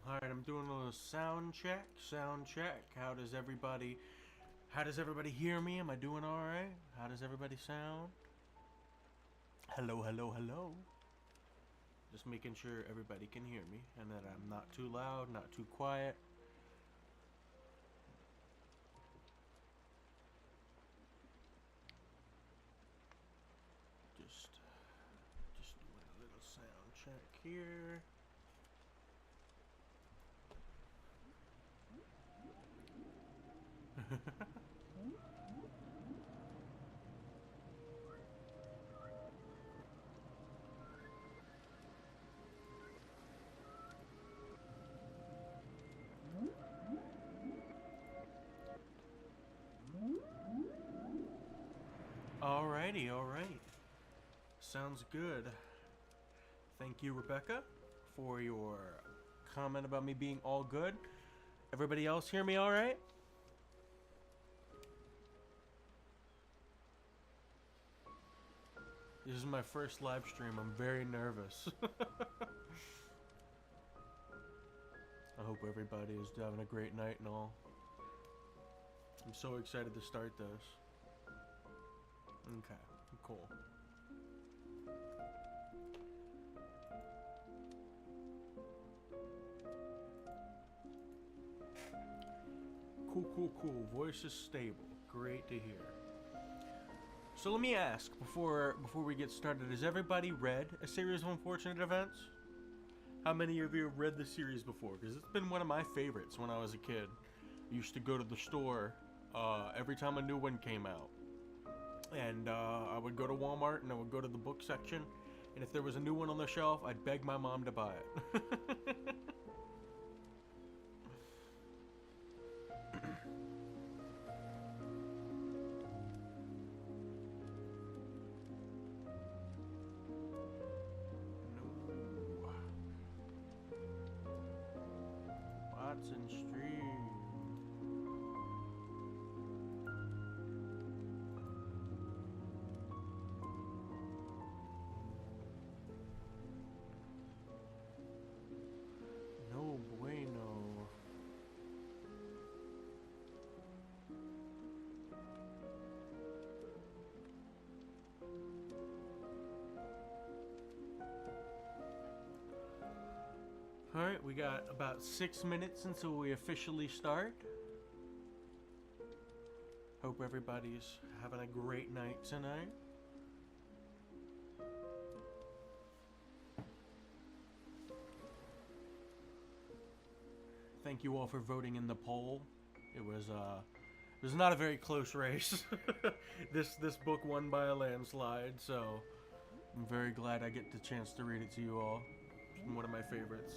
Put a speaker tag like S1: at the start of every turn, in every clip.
S1: Alright, I'm doing a little sound check. Sound check. How does everybody hear me? Am I doing alright? How does everybody sound? Hello, hello, hello. Just making sure everybody can hear me and that I'm not too loud, not too quiet. Just doing a little sound check here. Alrighty, alright. Sounds good. Thank you, Rebecca, for your comment about me being all good. Everybody else hear me alright? This is my first live stream. I'm very nervous. I hope everybody is having a great night and all. I'm so excited to start this. Okay, cool. Cool. Voice is stable. Great to hear. So let me ask before we get started, has everybody read A Series of Unfortunate Events? How many of you have read the series before? Because it's been one of my favorites when I was a kid. I used to go to the store every time a new one came out. And I would go to Walmart and I would go to the book section. And if there was a new one on the shelf, I'd beg my mom to buy it. Watson Street. No bueno. Alright, we got about 6 minutes until we officially start. Hope everybody's having a great night tonight. Thank you all for voting in the poll. It was not a very close race. This book won by a landslide, so I'm very glad I get the chance to read it to you all. It's one of my favorites.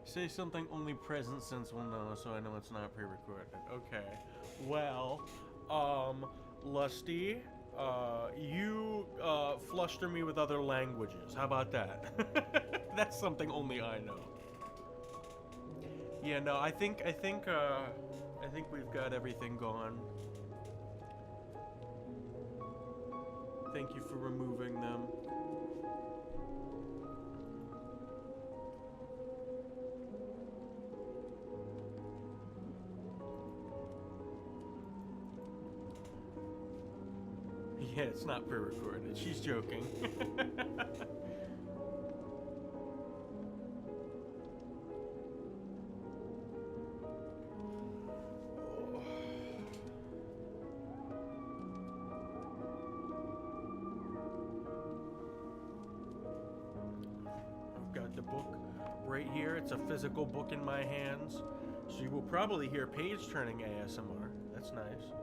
S1: Say something only present sense will know, so I know it's not pre-recorded. Okay. Well, Lusty, you fluster me with other languages. How about that? That's something only I know. Yeah, no, I think we've got everything gone. Thank you for removing them. Yeah, it's not pre-recorded. She's joking. I've got the book right here. It's a physical book in my hands. So you will probably hear page turning ASMR. That's nice.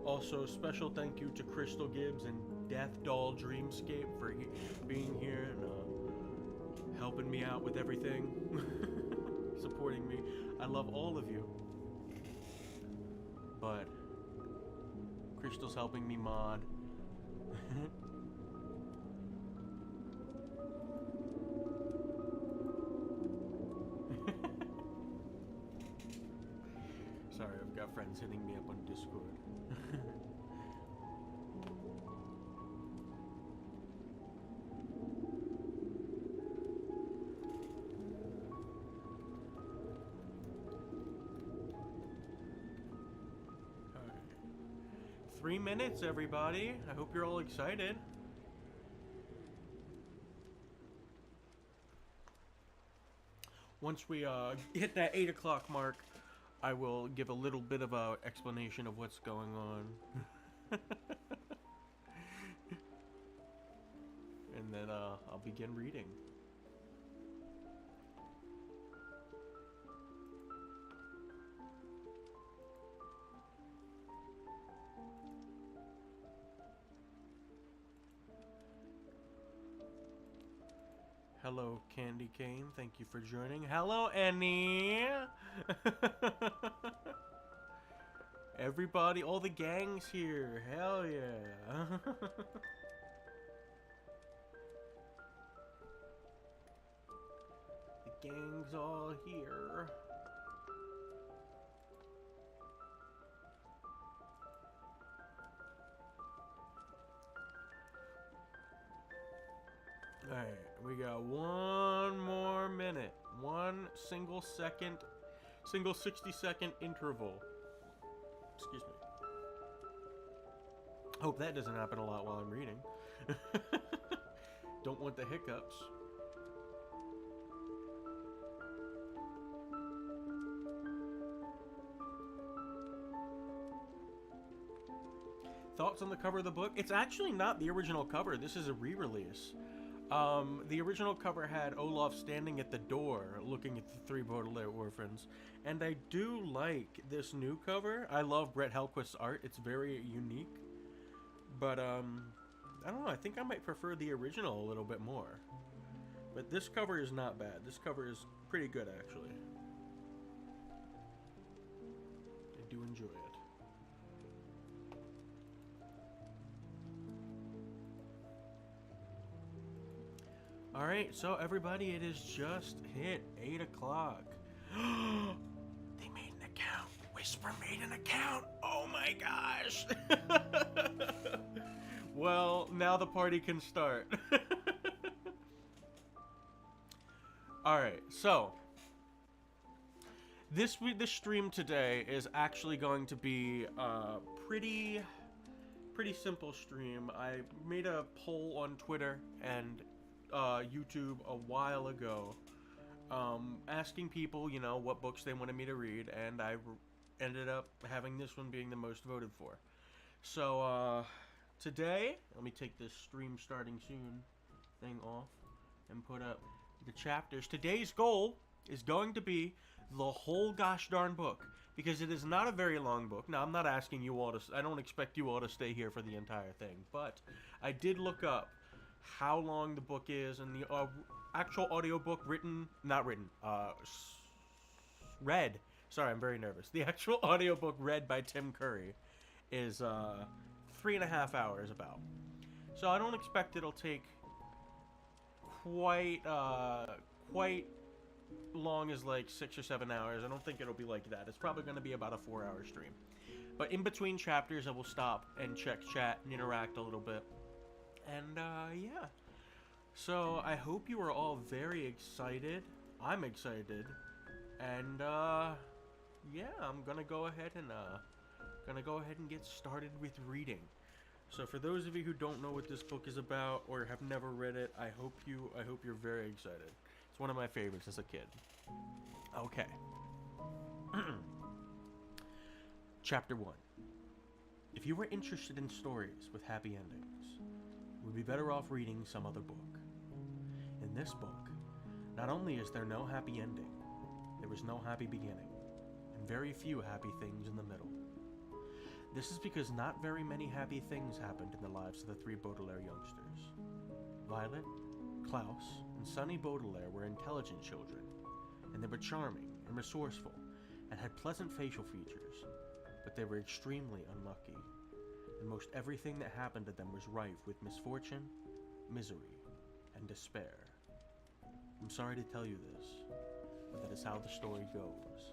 S1: Also, special thank you to Crystal Gibbs and Death Doll Dreamscape for being here and helping me out with everything, supporting me. I love all of you, but Crystal's helping me mod. Sorry, I've got friends hitting me up on Discord. Alright. 3 minutes, everybody. I hope you're all excited. Once we hit that 8 o'clock mark, I will give a little bit of a explanation of what's going on. And then I'll begin reading. Hello, Candy Cane. Thank you for joining. Hello, Annie. Everybody, all the gang's here. Hell yeah. The gang's all here. Alright, we got one more minute. One single 60-second interval. Excuse me. Hope that doesn't happen a lot while I'm reading. Don't want the hiccups. Thoughts on the cover of the book? It's actually not the original cover. This is a re-release. The original cover had Olaf standing at the door looking at the 3 Baudelaire orphans, and I do like this new cover. I love Brett Helquist's art. It's very unique, but I don't know, I think I might prefer the original a little bit more, but this cover is not bad. This cover is pretty good, actually. I do enjoy it. Alright, so everybody, it is just hit 8 o'clock. They made an account. Whisper made an account. Oh my gosh. Well, now the party can start. Alright, so this stream today is actually going to be a pretty simple stream. I made a poll on Twitter and YouTube a while ago, asking people, you know, what books they wanted me to read, and I ended up having this one being the most voted for. So, today, let me take this stream starting soon thing off and put up the chapters. Today's goal is going to be the whole gosh darn book, because it is not a very long book. Now, I'm not asking you all to, I don't expect you all to stay here for the entire thing, but I did look up how long the book is, and the actual audiobook read, sorry, I'm very nervous. The actual audiobook read by Tim Curry is 3.5 hours about. So I don't expect it'll take quite long as like 6 or 7 hours. I don't think it'll be like that. It's probably going to be about a 4-hour stream. But in between chapters, I will stop and check chat and interact a little bit. And, yeah. So, I hope you are all very excited. I'm excited. And, yeah, I'm gonna go ahead and get started with reading. So, for those of you who don't know what this book is about or have never read it, I hope you're very excited. It's one of my favorites as a kid. Okay. Chapter 1. If you were interested in stories with happy endings, would be better off reading some other book. In this book, not only is there no happy ending, there is no happy beginning, and very few happy things in the middle. This is because not very many happy things happened in the lives of the three Baudelaire youngsters. Violet, Klaus, and Sonny Baudelaire were intelligent children, and they were charming and resourceful, and had pleasant facial features, but they were extremely unlucky, and most everything that happened to them was rife with misfortune, misery, and despair. I'm sorry to tell you this, but that is how the story goes.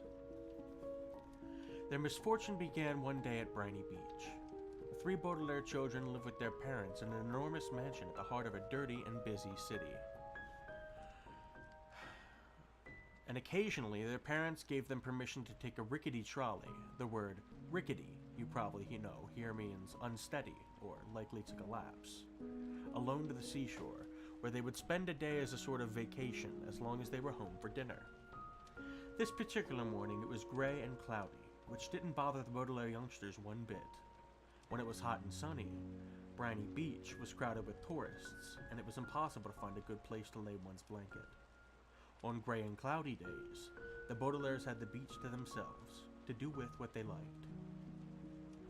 S1: Their misfortune began one day at Briny Beach. The three Baudelaire children lived with their parents in an enormous mansion at the heart of a dirty and busy city. And occasionally, their parents gave them permission to take a rickety trolley. The word rickety, you probably know, here means unsteady or likely to collapse, alone to the seashore, where they would spend a day as a sort of vacation as long as they were home for dinner. This particular morning it was gray and cloudy, which didn't bother the Baudelaire youngsters one bit. When it was hot and sunny, Briny Beach was crowded with tourists, and it was impossible to find a good place to lay one's blanket. On gray and cloudy days, the Baudelaires had the beach to themselves, to do with what they liked.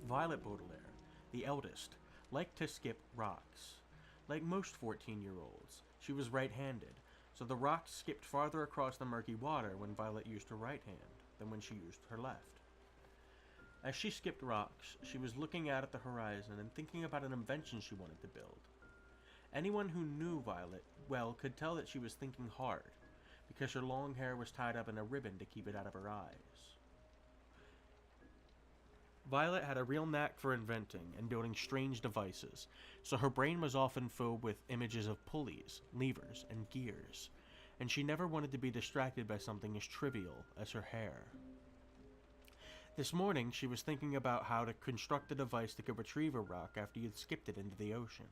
S1: Violet Baudelaire, the eldest, liked to skip rocks. Like most 14-year-olds, she was right-handed, so the rocks skipped farther across the murky water when Violet used her right hand than when she used her left. As she skipped rocks, she was looking out at the horizon and thinking about an invention she wanted to build. Anyone who knew Violet well could tell that she was thinking hard, because her long hair was tied up in a ribbon to keep it out of her eyes. Violet had a real knack for inventing and building strange devices, so her brain was often filled with images of pulleys, levers, and gears, and she never wanted to be distracted by something as trivial as her hair. This morning, she was thinking about how to construct a device that could retrieve a rock after you'd skipped it into the ocean.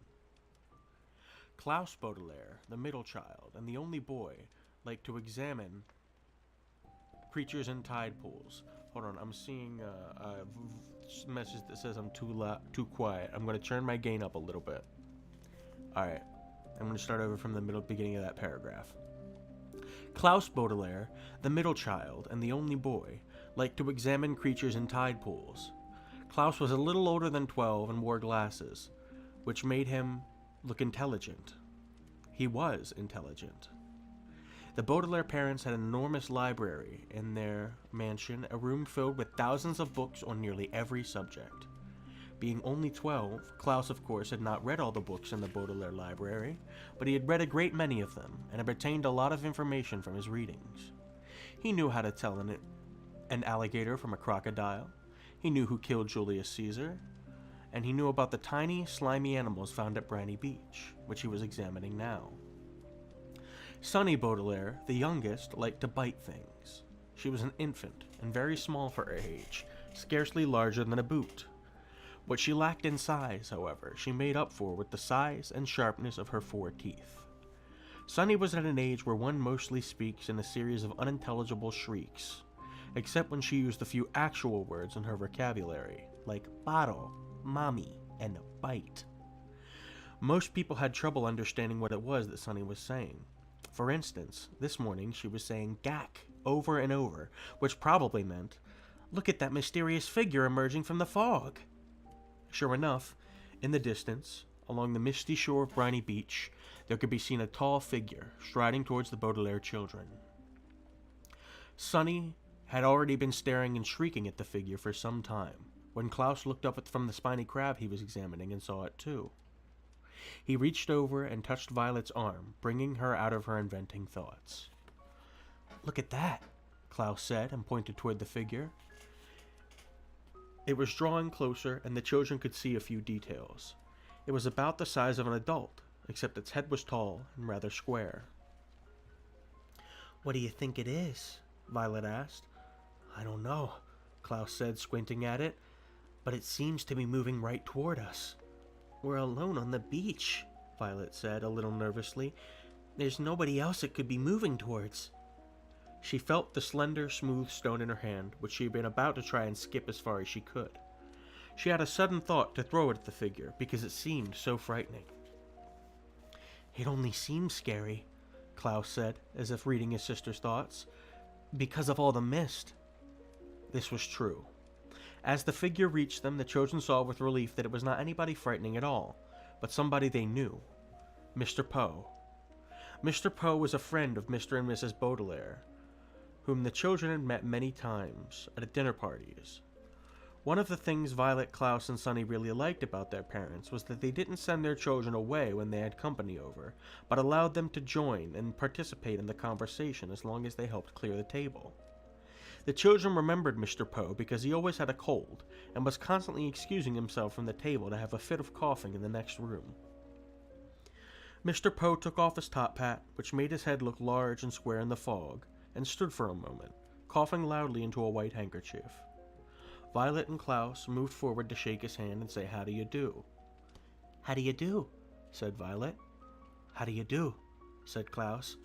S1: Klaus Baudelaire, the middle child and the only boy, liked to examine creatures in tide pools. Hold on, I'm seeing a message that says I'm too quiet. I'm going to turn my gain up a little bit. Alright, I'm going to start over from the beginning of that paragraph. Klaus Baudelaire, the middle child and the only boy, liked to examine creatures in tide pools. Klaus was a little older than 12 and wore glasses, which made him look intelligent. He was intelligent. The Baudelaire parents had an enormous library in their mansion, a room filled with thousands of books on nearly every subject. Being only 12, Klaus, of course, had not read all the books in the Baudelaire library, but he had read a great many of them, and had retained a lot of information from his readings. He knew how to tell an alligator from a crocodile, he knew who killed Julius Caesar, and he knew about the tiny, slimy animals found at Briny Beach, which he was examining now. Sonny Baudelaire, the youngest, liked to bite things. She was an infant, and very small for her age, scarcely larger than a boot. What she lacked in size, however, she made up for with the size and sharpness of her 4 teeth. Sonny was at an age where one mostly speaks in a series of unintelligible shrieks, except when she used a few actual words in her vocabulary, like bottle, mommy, and bite. Most people had trouble understanding what it was that Sonny was saying. For instance, this morning she was saying gack over and over, which probably meant, look at that mysterious figure emerging from the fog. Sure enough, in the distance, along the misty shore of Briny Beach, there could be seen a tall figure striding towards the Baudelaire children. Sonny had already been staring and shrieking at the figure for some time, when Klaus looked up from the spiny crab he was examining and saw it too. He reached over and touched Violet's arm, bringing her out of her inventing thoughts. Look at that, Klaus said, and pointed toward the figure. It was drawing closer, and the children could see a few details. It was about the size of an adult, except its head was tall and rather square. What do you think it is? Violet asked. I don't know, Klaus said, squinting at it, but it seems to be moving right toward us. We're alone on the beach, Violet said, a little nervously. There's nobody else it could be moving towards. She felt the slender, smooth stone in her hand, which she had been about to try and skip as far as she could. She had a sudden thought to throw it at the figure, because it seemed so frightening. It only seems scary, Klaus said, as if reading his sister's thoughts, because of all the mist. This was true. As the figure reached them, the children saw with relief that it was not anybody frightening at all, but somebody they knew. Mr. Poe. Mr. Poe was a friend of Mr. and Mrs. Baudelaire, whom the children had met many times at dinner parties. One of the things Violet, Klaus, and Sunny really liked about their parents was that they didn't send their children away when they had company over, but allowed them to join and participate in the conversation as long as they helped clear the table. The children remembered Mr. Poe because he always had a cold and was constantly excusing himself from the table to have a fit of coughing in the next room. Mr. Poe took off his top hat, which made his head look large and square in the fog, and stood for a moment, coughing loudly into a white handkerchief. Violet and Klaus moved forward to shake his hand and say, "How do you do?" "How do you do?" said Violet. "How do you do?" said Klaus.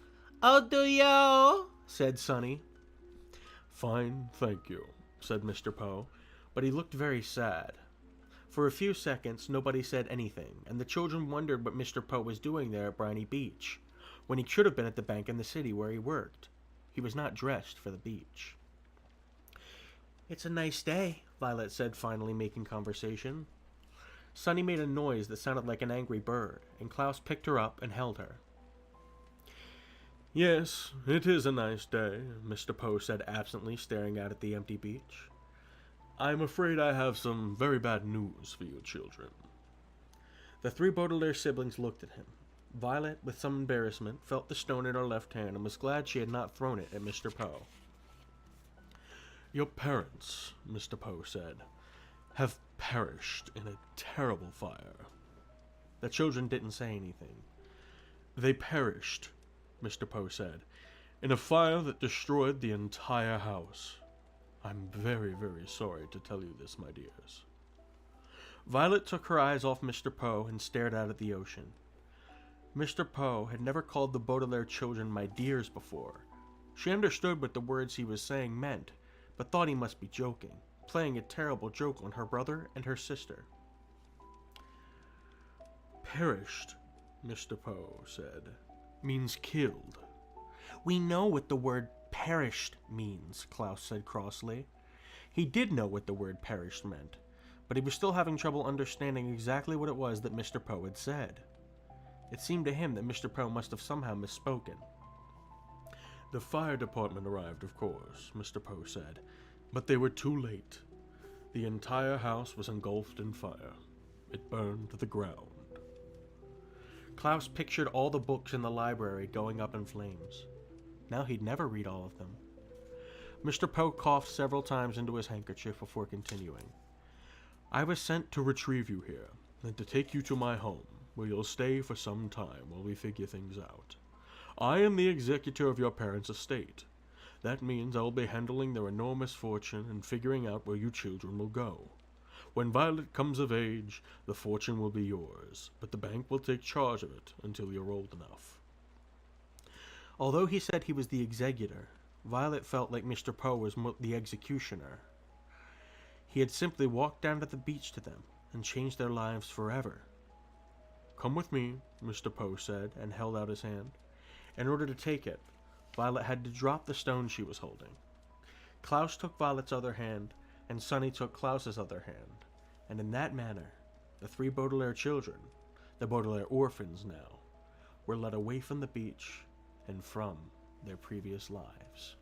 S1: "Oh, do you?" said Sunny. "Fine, thank you," said Mr. Poe, but he looked very sad. For a few seconds, nobody said anything, and the children wondered what Mr. Poe was doing there at Briny Beach, when he should have been at the bank in the city where he worked. He was not dressed for the beach. "It's a nice day," Violet said, finally making conversation. Sunny made a noise that sounded like an angry bird, and Klaus picked her up and held her. "Yes, it is a nice day," Mr. Poe said absently, staring out at the empty beach. "I'm afraid I have some very bad news for you children." The three Baudelaire siblings looked at him. Violet, with some embarrassment, felt the stone in her left hand and was glad she had not thrown it at Mr. Poe. "Your parents," Mr. Poe said, "have perished in a terrible fire." The children didn't say anything. "They perished," Mr. Poe said, "in a fire that destroyed the entire house. I'm very, very sorry to tell you this, my dears." Violet took her eyes off Mr. Poe and stared out at the ocean. Mr. Poe had never called the Baudelaire children my dears before. She understood what the words he was saying meant, but thought he must be joking, playing a terrible joke on her brother and her sister. "Perished," Mr. Poe said, "means killed." "We know what the word perished means," Klaus said crossly. He did know what the word perished meant, but he was still having trouble understanding exactly what it was that Mr. Poe had said. It seemed to him that Mr. Poe must have somehow misspoken. "The fire department arrived, of course," Mr. Poe said, "but they were too late. The entire house was engulfed in fire. It burned to the ground." Klaus pictured all the books in the library going up in flames. Now he'd never read all of them. Mr. Poe coughed several times into his handkerchief before continuing. "I was sent to retrieve you here, and to take you to my home, where you'll stay for some time while we figure things out. I am the executor of your parents' estate. That means I will be handling their enormous fortune and figuring out where you children will go. When Violet comes of age, the fortune will be yours, but the bank will take charge of it until you're old enough." Although he said he was the executor, Violet felt like Mr. Poe was the executioner. He had simply walked down to the beach to them and changed their lives forever. "Come with me," Mr. Poe said, and held out his hand. In order to take it, Violet had to drop the stone she was holding. Klaus took Violet's other hand, and Sunny took Klaus's other hand, and in that manner, the three Baudelaire children, the Baudelaire orphans now, were led away from the beach and from their previous lives.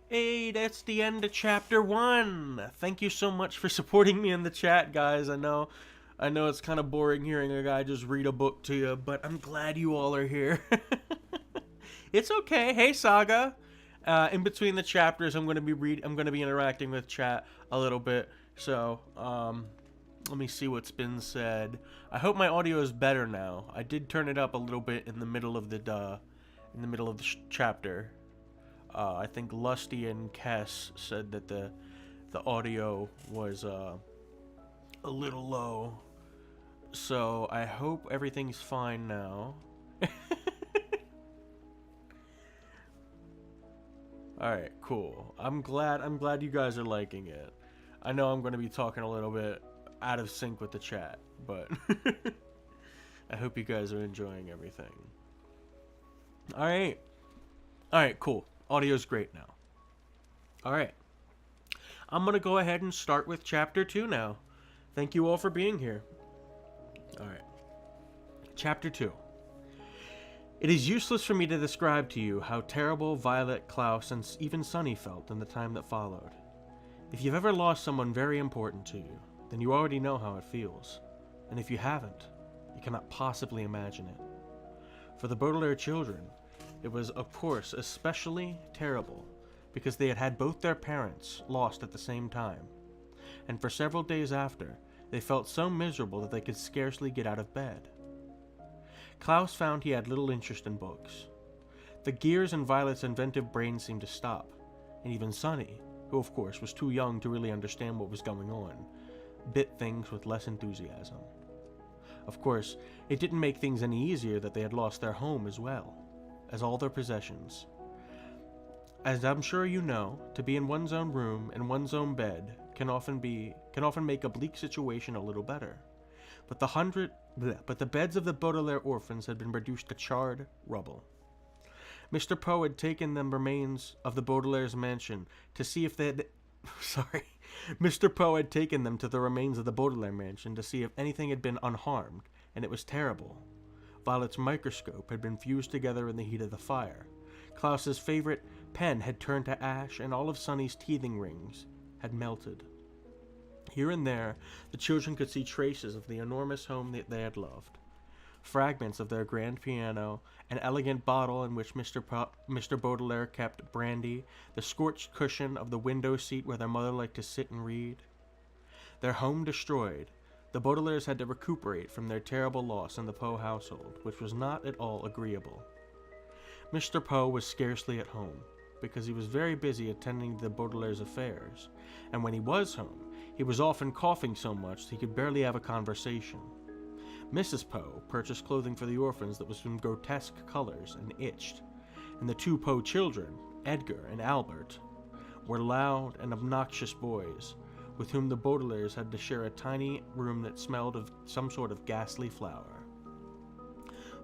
S1: Hey, that's the end of chapter 1. Thank you so much for supporting me in the chat, guys. I know it's kind of boring hearing a guy just read a book to you, but I'm glad you all are here. It's okay. Hey, Saga. In between the chapters, I'm going to be interacting with chat a little bit. So, let me see what's been said. I hope my audio is better now. I did turn it up a little bit in the middle of the chapter. I think Lusty and Kess said that the audio was a little low. So I hope everything's fine now. Alright, cool. I'm glad you guys are liking it. I know I'm going to be talking a little bit out of sync with the chat, but I hope you guys are enjoying everything. Alright, cool. Audio's great now. Alright. I'm going to go ahead and start with Chapter 2 now. Thank you all for being here. Alright. Chapter 2. It is useless for me to describe to you how terrible Violet, Klaus, and even Sunny felt in the time that followed. If you've ever lost someone very important to you, then you already know how it feels. And if you haven't, you cannot possibly imagine it. For the Baudelaire children, it was, of course, especially terrible, because they had had both their parents lost at the same time. And for several days after, they felt so miserable that they could scarcely get out of bed. Klaus found he had little interest in books. The gears in Violet's inventive brain seemed to stop, and even Sunny, who of course was too young to really understand what was going on, bit things with less enthusiasm. Of course, it didn't make things any easier that they had lost their home as well, as all their possessions. As I'm sure you know, to be in one's own room and one's own bed can often make a bleak situation a little better. But the beds of the Baudelaire orphans had been reduced to charred rubble. Mr. Poe had taken the remains of the Baudelaire's mansion to see if they had... Mr. Poe had taken them to the remains of the Baudelaire mansion to see if anything had been unharmed, and it was terrible. Violet's microscope had been fused together in the heat of the fire. Klaus's favorite pen had turned to ash, and all of Sunny's teething rings had melted. Here and there, the children could see traces of the enormous home that they had loved. Fragments of their grand piano, an elegant bottle in which Mr. Baudelaire kept brandy, the scorched cushion of the window seat where their mother liked to sit and read. Their home destroyed, the Baudelaires had to recuperate from their terrible loss in the Poe household, which was not at all agreeable. Mr. Poe was scarcely at home, because he was very busy attending to the Baudelaire's affairs, and when he was home, he was often coughing so much that he could barely have a conversation. Mrs. Poe purchased clothing for the orphans that was in grotesque colors and itched, and the two Poe children, Edgar and Albert, were loud and obnoxious boys, with whom the Baudelaires had to share a tiny room that smelled of some sort of ghastly flower.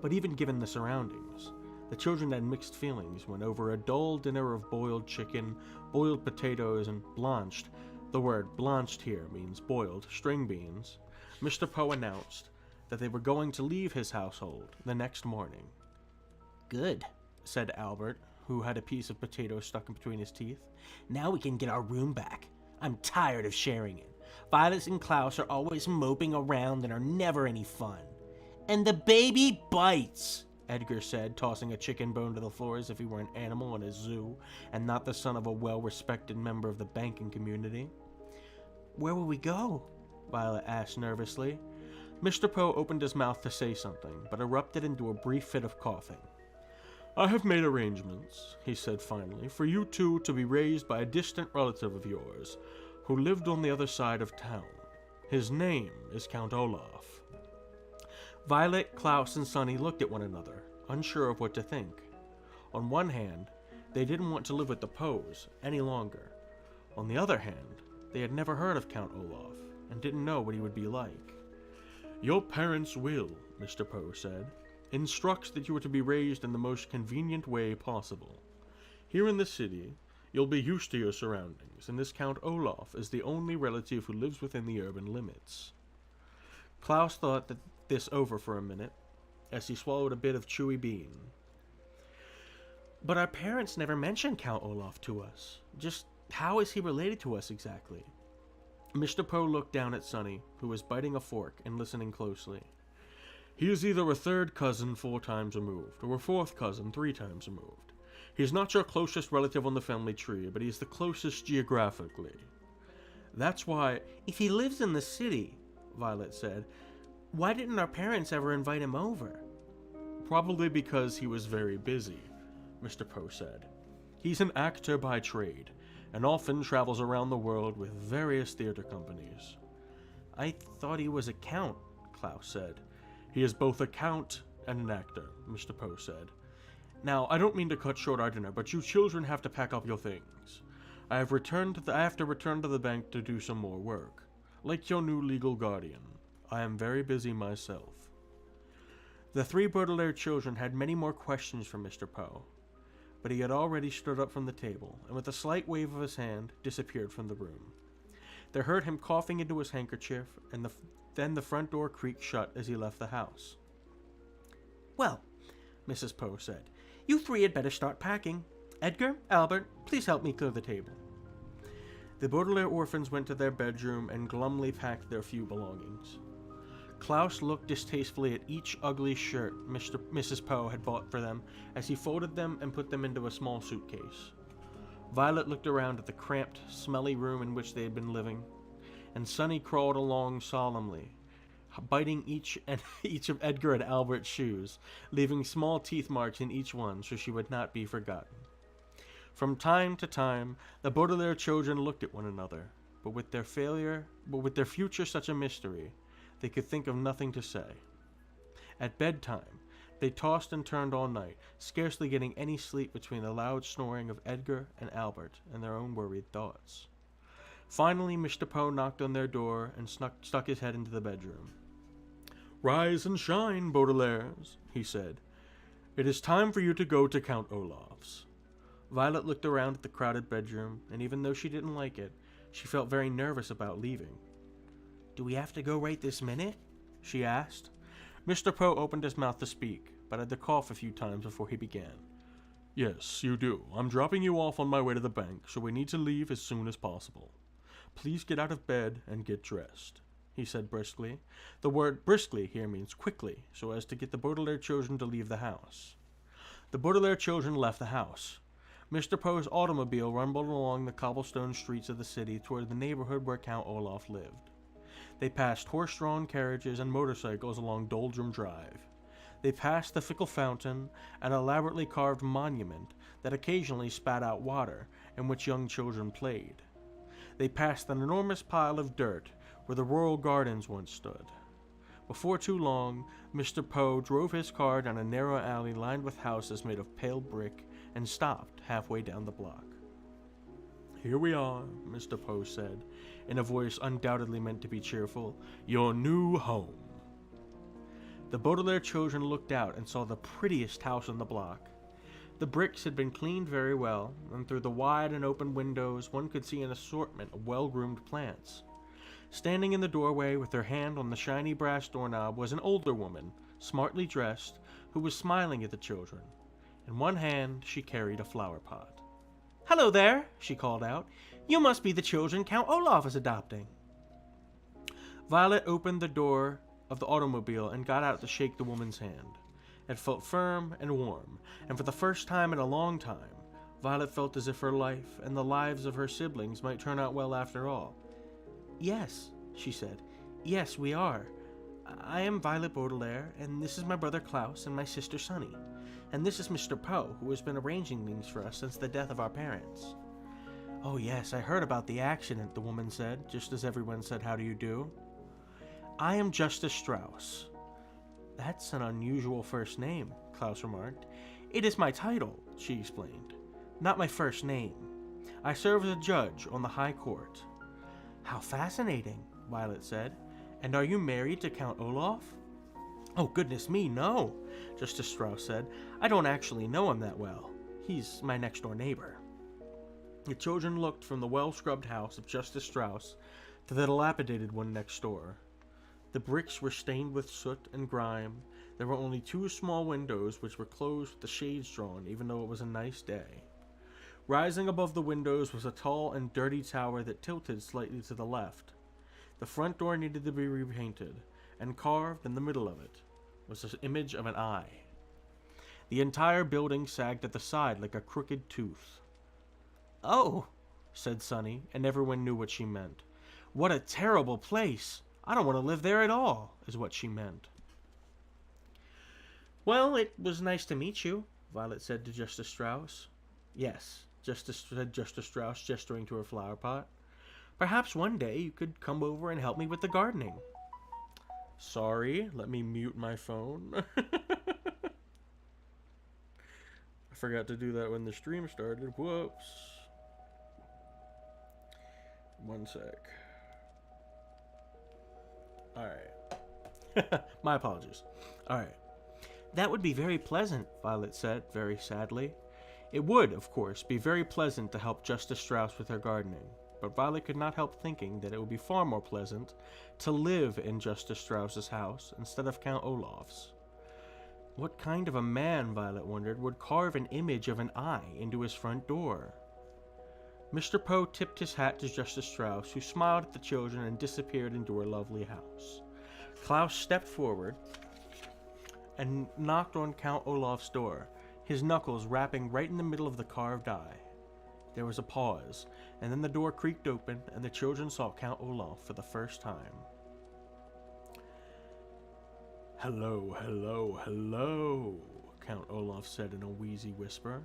S1: But even given the surroundings, the children had mixed feelings when over a dull dinner of boiled chicken, boiled potatoes, and blanched — the word blanched here means boiled — string beans, Mr. Poe announced that they were going to leave his household the next morning.
S2: "Good," said Albert, who had a piece of potato stuck in between his teeth. "Now we can get our room back. I'm tired of sharing it. Violet and Klaus are always moping around and are never any fun. And the baby bites," Edgar said, tossing a chicken bone to the floor as if he were an animal in a zoo and not the son of a well-respected member of the banking community. "Where will we go?" Violet asked nervously. Mr. Poe opened his mouth to say something, but erupted into a brief fit of coughing. "I have made arrangements," he said finally, "for you two to be raised by a distant relative of yours, who lived on the other side of town. His name is Count Olaf." Violet, Klaus, and Sunny looked at one another, unsure of what to think. On one hand, they didn't want to live with the Poes any longer. On the other hand, they had never heard of Count Olaf, and didn't know what he would be like. "Your parents' will," Mr. Poe said, "instructs that you are to be raised in the most convenient way possible. Here in the city, you'll be used to your surroundings, and this Count Olaf is the only relative who lives within the urban limits." Klaus thought this over for a minute, as he swallowed a bit of chewy bean. "But our parents never mentioned Count Olaf to us. Just how is he related to us exactly?" Mr. Poe looked down at Sunny, who was biting a fork and listening closely. "He is either a third cousin 4 times removed, or a fourth cousin 3 times removed. He is not your closest relative on the family tree, but he is the closest geographically. That's why—" "If he lives in the city," Violet said, "why didn't our parents ever invite him over?"
S1: "Probably because he was very busy," Mr. Poe said. "He's an actor by trade, and often travels around the world with various theater companies."
S2: "I thought he was a count," Klaus said.
S1: "He is both a count and an actor," Mr. Poe said. "Now, I don't mean to cut short our dinner, but you children have to pack up your things. I have to return to the bank to do some more work. Like your new legal guardian, I am very busy myself." The 3 Baudelaire children had many more questions for Mr. Poe, but he had already stood up from the table, and with a slight wave of his hand, disappeared from the room. They heard him coughing into his handkerchief, and then the front door creaked shut as he left the house. "Well," Mrs. Poe said, "you three had better start packing. Edgar, Albert, please help me clear the table." The Baudelaire orphans went to their bedroom and glumly packed their few belongings. Klaus looked distastefully at each ugly shirt Mrs. Poe had bought for them as he folded them and put them into a small suitcase. Violet looked around at the cramped, smelly room in which they had been living, and Sonny crawled along solemnly, biting each of Edgar and Albert's shoes, leaving small teeth marks in each one so she would not be forgotten. From time to time, the Baudelaire children looked at one another, but with their future such a mystery, they could think of nothing to say. At bedtime, they tossed and turned all night, scarcely getting any sleep between the loud snoring of Edgar and Albert and their own worried thoughts. Finally, Mr. Poe knocked on their door and stuck his head into the bedroom. "Rise and shine, Baudelaires," he said. "It is time for you to go to Count Olaf's." Violet looked around at the crowded bedroom, and even though she didn't like it, she felt very nervous about leaving. "Do we have to go right this minute?" she asked. Mr. Poe opened his mouth to speak, but had to cough a few times before he began. "Yes, you do. I'm dropping you off on my way to the bank, so we need to leave as soon as possible. Please get out of bed and get dressed," he said briskly. The word briskly here means quickly, so as to get the Baudelaire children to leave the house. The Baudelaire children left the house. Mr. Poe's automobile rumbled along the cobblestone streets of the city toward the neighborhood where Count Olaf lived. They passed horse-drawn carriages and motorcycles along Doldrum Drive. They passed the Fickle Fountain, an elaborately carved monument that occasionally spat out water, in which young children played. They passed an enormous pile of dirt where the Royal Gardens once stood. Before too long, Mr. Poe drove his car down a narrow alley lined with houses made of pale brick and stopped halfway down the block. "Here we are," Mr. Poe said, in a voice undoubtedly meant to be cheerful, "your new home." The Baudelaire children looked out and saw the prettiest house on the block. The bricks had been cleaned very well, and through the wide and open windows one could see an assortment of well-groomed plants. Standing in the doorway with her hand on the shiny brass doorknob was an older woman, smartly dressed, who was smiling at the children. In one hand she carried a flower pot. "Hello there," she called out. "You must be the children Count Olaf is adopting." Violet opened the door of the automobile and got out to shake the woman's hand. It felt firm and warm, and for the first time in a long time, Violet felt as if her life and the lives of her siblings might turn out well after all. "Yes," she said. "Yes, we are. I am Violet Baudelaire, and this is my brother Klaus and my sister Sonny. And this is Mr. Poe, who has been arranging things for us since the death of our parents." "Oh yes, I heard about the accident," the woman said, just as everyone said, "How do you do?" "I am Justice Strauss." "That's an unusual first name," Klaus remarked. "It is my title," she explained. "Not my first name. I serve as a judge on the High Court." "How fascinating," Violet said. "And are you married to Count Olaf?" "Oh, goodness me, no," Justice Strauss said. "I don't actually know him that well. He's my next-door neighbor." The children looked from the well-scrubbed house of Justice Strauss to the dilapidated one next door. The bricks were stained with soot and grime. There were only two small windows which were closed with the shades drawn, even though it was a nice day. Rising above the windows was a tall and dirty tower that tilted slightly to the left. The front door needed to be repainted, and carved in the middle of it was the image of an eye. The entire building sagged at the side like a crooked tooth. "Oh," said Sonny, and everyone knew what she meant. "What a terrible place! I don't want to live there at all," is what she meant. "Well, it was nice to meet you," Violet said to Justice Strauss. "Yes," said Justice Strauss, gesturing to her flower pot. "Perhaps one day you could come over and help me with the gardening." "Sorry, let me mute my phone." I forgot to do that when the stream started. Whoops. One sec. Alright. My apologies. Alright. "That would be very pleasant," Violet said, very sadly. It would, of course, be very pleasant to help Justice Strauss with her gardening, but Violet could not help thinking that it would be far more pleasant to live in Justice Strauss's house instead of Count Olaf's. What kind of a man, Violet wondered, would carve an image of an eye into his front door? Mr. Poe tipped his hat to Justice Strauss, who smiled at the children and disappeared into her lovely house. Klaus stepped forward and knocked on Count Olaf's door, his knuckles rapping right in the middle of the carved eye. There was a pause, and then the door creaked open, and the children saw Count Olaf for the first time. "Hello, hello, hello," Count Olaf said in a wheezy whisper.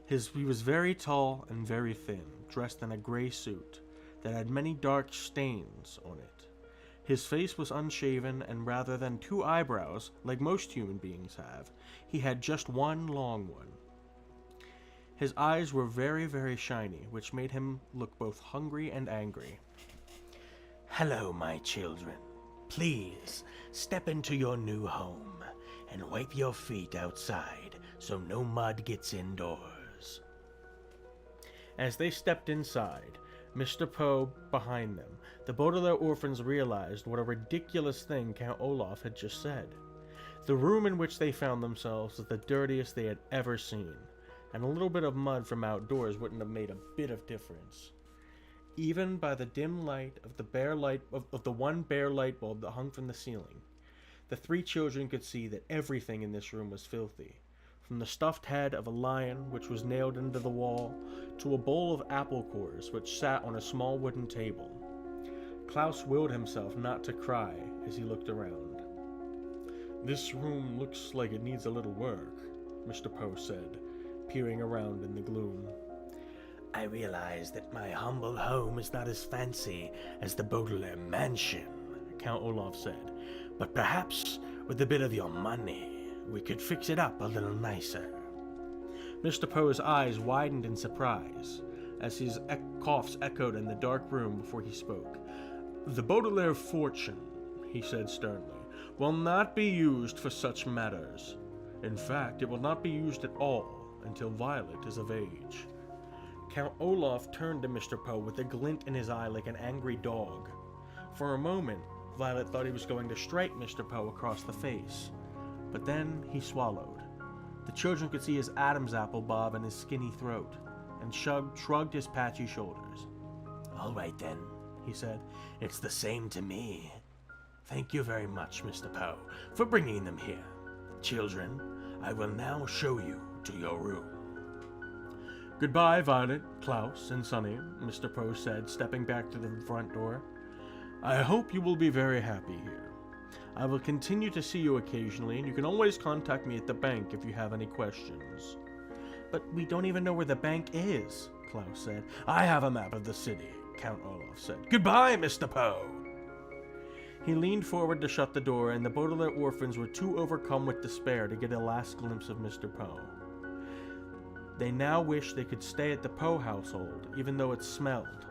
S1: He was very tall and very thin, dressed in a gray suit that had many dark stains on it. His face was unshaven, and rather than two eyebrows, like most human beings have, he had just one long one. His eyes were very, very shiny, which made him look both hungry and angry. "Hello, my children. Please, step into your new home and wipe your feet outside so no mud gets indoors." As they stepped inside, Mr. Poe behind them, the Baudelaire orphans realized what a ridiculous thing Count Olaf had just said. The room in which they found themselves was the dirtiest they had ever seen, and a little bit of mud from outdoors wouldn't have made a bit of difference. Even by the dim light of the one bare light bulb that hung from the ceiling, the three children could see that everything in this room was filthy, from the stuffed head of a lion which was nailed into the wall to a bowl of apple cores which sat on a small wooden table. Klaus willed himself not to cry as he looked around. "This room looks like it needs a little work," Mr. Poe said, peering around in the gloom. "I realize that my humble home is not as fancy as the Baudelaire mansion," Count Olaf said, "but perhaps with a bit of your money, we could fix it up a little nicer." Mr. Poe's eyes widened in surprise as his coughs echoed in the dark room before he spoke. "The Baudelaire fortune," he said sternly, "will not be used for such matters. In fact, it will not be used at all until Violet is of age." Count Olaf turned to Mr. Poe with a glint in his eye like an angry dog. For a moment, Violet thought he was going to strike Mr. Poe across the face, but then he swallowed. The children could see his Adam's apple bob in his skinny throat, and shrugged his patchy shoulders. "All right then," he said, "it's the same to me. Thank you very much, Mr. Poe, for bringing them here. Children, I will now show you to your room." "Goodbye, Violet, Klaus, and Sonny," Mr. Poe said, stepping back to the front door. "I hope you will be very happy here. I will continue to see you occasionally, and you can always contact me at the bank if you have any questions." "But we don't even know where the bank is," Klaus said. "I have a map of the city," Count Olaf said. "Goodbye, Mr. Poe." He leaned forward to shut the door, and the Baudelaire orphans were too overcome with despair to get a last glimpse of Mr. Poe. They now wished they could stay at the Poe household, even though it smelled.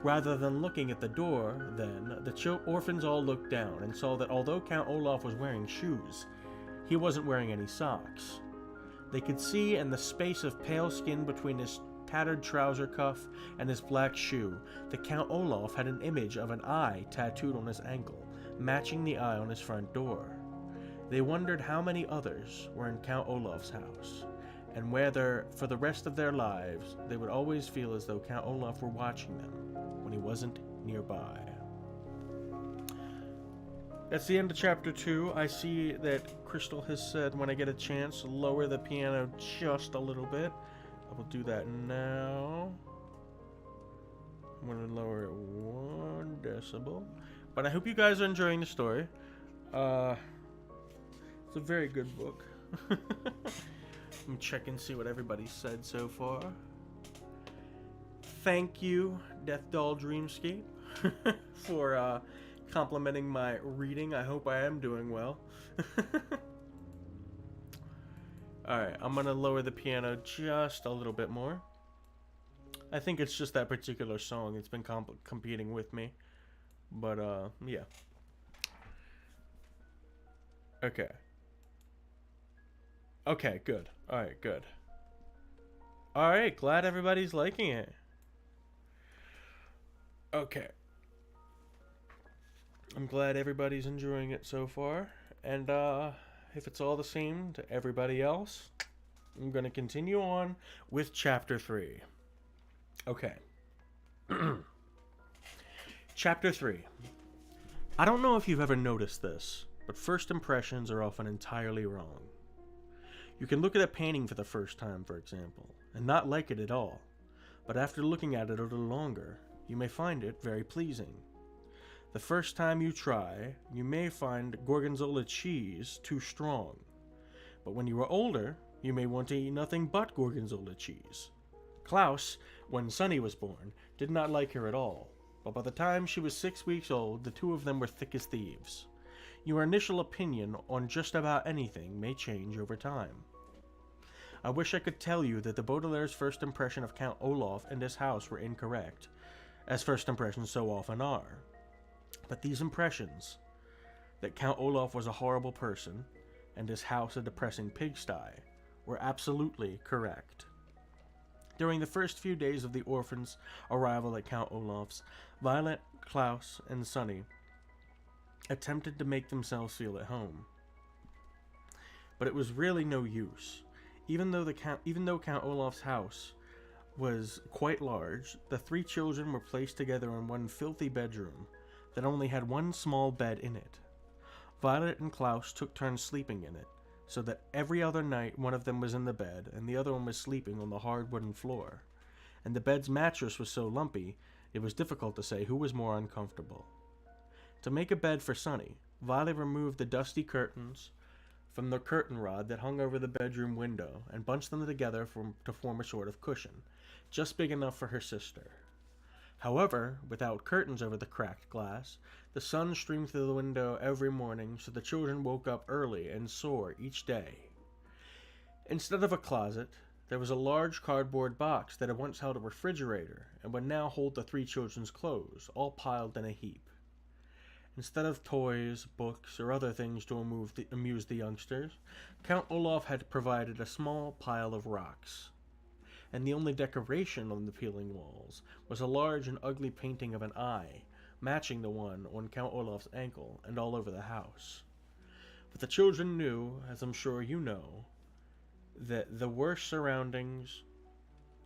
S1: Rather than looking at the door, then, the orphans all looked down and saw that although Count Olaf was wearing shoes, he wasn't wearing any socks. They could see in the space of pale skin between his tattered trouser cuff and his black shoe that Count Olaf had an image of an eye tattooed on his ankle, matching the eye on his front door. They wondered how many others were in Count Olaf's house, and whether, for the rest of their lives, they would always feel as though Count Olaf were watching them when he wasn't nearby. That's the end of Chapter 2. I see that Crystal has said when I get a chance, lower the piano just a little bit. I will do that now. I'm going to lower it 1 decibel. But I hope you guys are enjoying the story. It's a very good book. Let me check and see what everybody said so far. Thank you, Death Doll Dreamscape, for complimenting my reading. I hope I am doing well. Alright, I'm going to lower the piano just a little bit more. I think it's just that particular song. It's been competing with me. But, yeah. Okay. Okay, good. Alright, good. Alright, glad everybody's liking it. Okay. I'm glad everybody's enjoying it so far. And if it's all the same to everybody else, I'm going to continue on with Chapter 3. Okay. Chapter 3. I don't know if you've ever noticed this, but first impressions are often entirely wrong. You can look at a painting for the first time, for example, and not like it at all, but after looking at it a little longer, you may find it very pleasing. The first time you try, you may find gorgonzola cheese too strong, but when you are older, you may want to eat nothing but gorgonzola cheese. Klaus, when Sunny was born, did not like her at all, but by the time she was 6 weeks old, the two of them were thick as thieves. Your initial opinion on just about anything may change over time. I wish I could tell you that the Baudelaire's first impression of Count Olaf and his house were incorrect, as first impressions so often are. But these impressions, that Count Olaf was a horrible person, and his house a depressing pigsty, were absolutely correct. During the first few days of the orphans' arrival at Count Olaf's, Violet, Klaus, and Sunny attempted to make themselves feel at home. But it was really no use. Even though Count Olaf's house was quite large, the three children were placed together in one filthy bedroom that only had one small bed in it. Violet and Klaus took turns sleeping in it, so that every other night one of them was in the bed and the other one was sleeping on the hard wooden floor. And the bed's mattress was so lumpy, it was difficult to say who was more uncomfortable. To make a bed for Sunny, Violet removed the dusty curtains from the curtain rod that hung over the bedroom window and bunched them together to form a sort of cushion, just big enough for her sister. However, without curtains over the cracked glass, the sun streamed through the window every morning, so the children woke up early and sore each day. Instead of a closet, there was a large cardboard box that had once held a refrigerator and would now hold the three children's clothes, all piled in a heap. Instead of toys, books, or other things to amuse the youngsters, Count Olaf had provided a small pile of rocks. And the only decoration on the peeling walls was a large and ugly painting of an eye, matching the one on Count Olaf's ankle and all over the house. But the children knew, as I'm sure you know, that the worst surroundings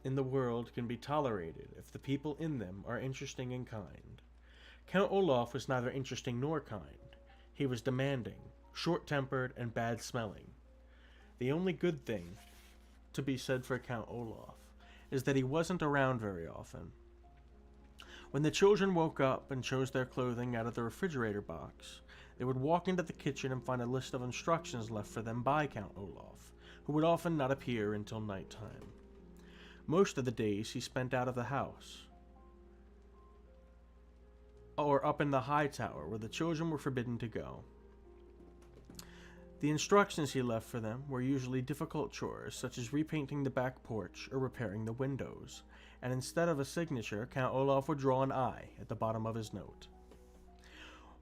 S1: in the world can be tolerated if the people in them are interesting and kind. Count Olaf was neither interesting nor kind. He was demanding, short-tempered, and bad-smelling. The only good thing to be said for Count Olaf is that he wasn't around very often. When the children woke up and chose their clothing out of the refrigerator box, they would walk into the kitchen and find a list of instructions left for them by Count Olaf, who would often not appear until nighttime. Most of the days he spent out of the house, or up in the high tower where the children were forbidden to go. The instructions he left for them were usually difficult chores, such as repainting the back porch or repairing the windows, and instead of a signature, Count Olaf would draw an eye at the bottom of his note.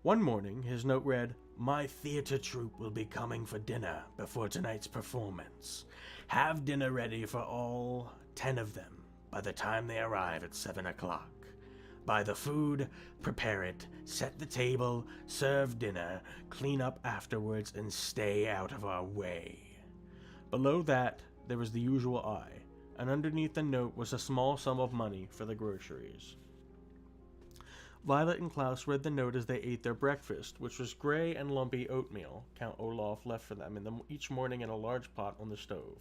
S1: One morning, his note read, "My theater troupe will be coming for dinner before tonight's performance. Have dinner ready for all 10 of them by the time they arrive at 7 o'clock. Buy the food, prepare it, set the table, serve dinner, clean up afterwards, and stay out of our way." Below that, there was the usual eye, and underneath the note was a small sum of money for the groceries. Violet and Klaus read the note as they ate their breakfast, which was gray and lumpy oatmeal Count Olaf left for them each morning in a large pot on the stove.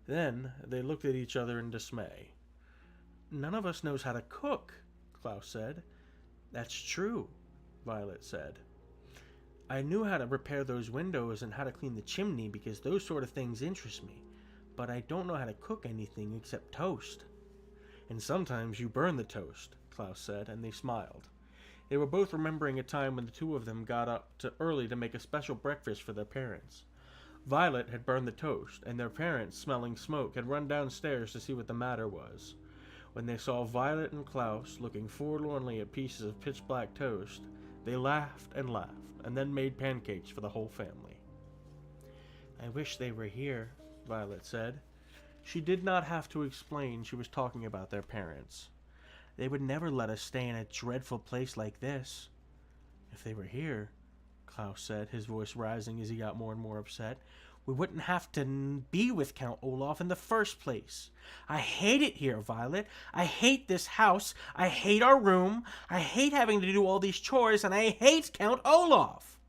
S1: Then they looked at each other in dismay. "None of us knows how to cook," Klaus said. "That's true," Violet said. "I knew how to repair those windows and how to clean the chimney because those sort of things interest me, but I don't know how to cook anything except toast." "And sometimes you burn the toast," Klaus said, and they smiled. They were both remembering a time when the two of them got up early to make a special breakfast for their parents. Violet had burned the toast, and their parents, smelling smoke, had run downstairs to see what the matter was. When they saw Violet and Klaus looking forlornly at pieces of pitch-black toast, they laughed, and then made pancakes for the whole family. "I wish they were here," Violet said.
S2: She did not have to explain she was talking about their parents. They would never let us stay in a dreadful place like this. If they were here, Klaus said, his voice rising as he got more and more upset, we wouldn't have to be with Count Olaf in the first place. I hate it here, Violet. I hate this house. I hate our room. I hate having to do all these chores, and I hate Count Olaf.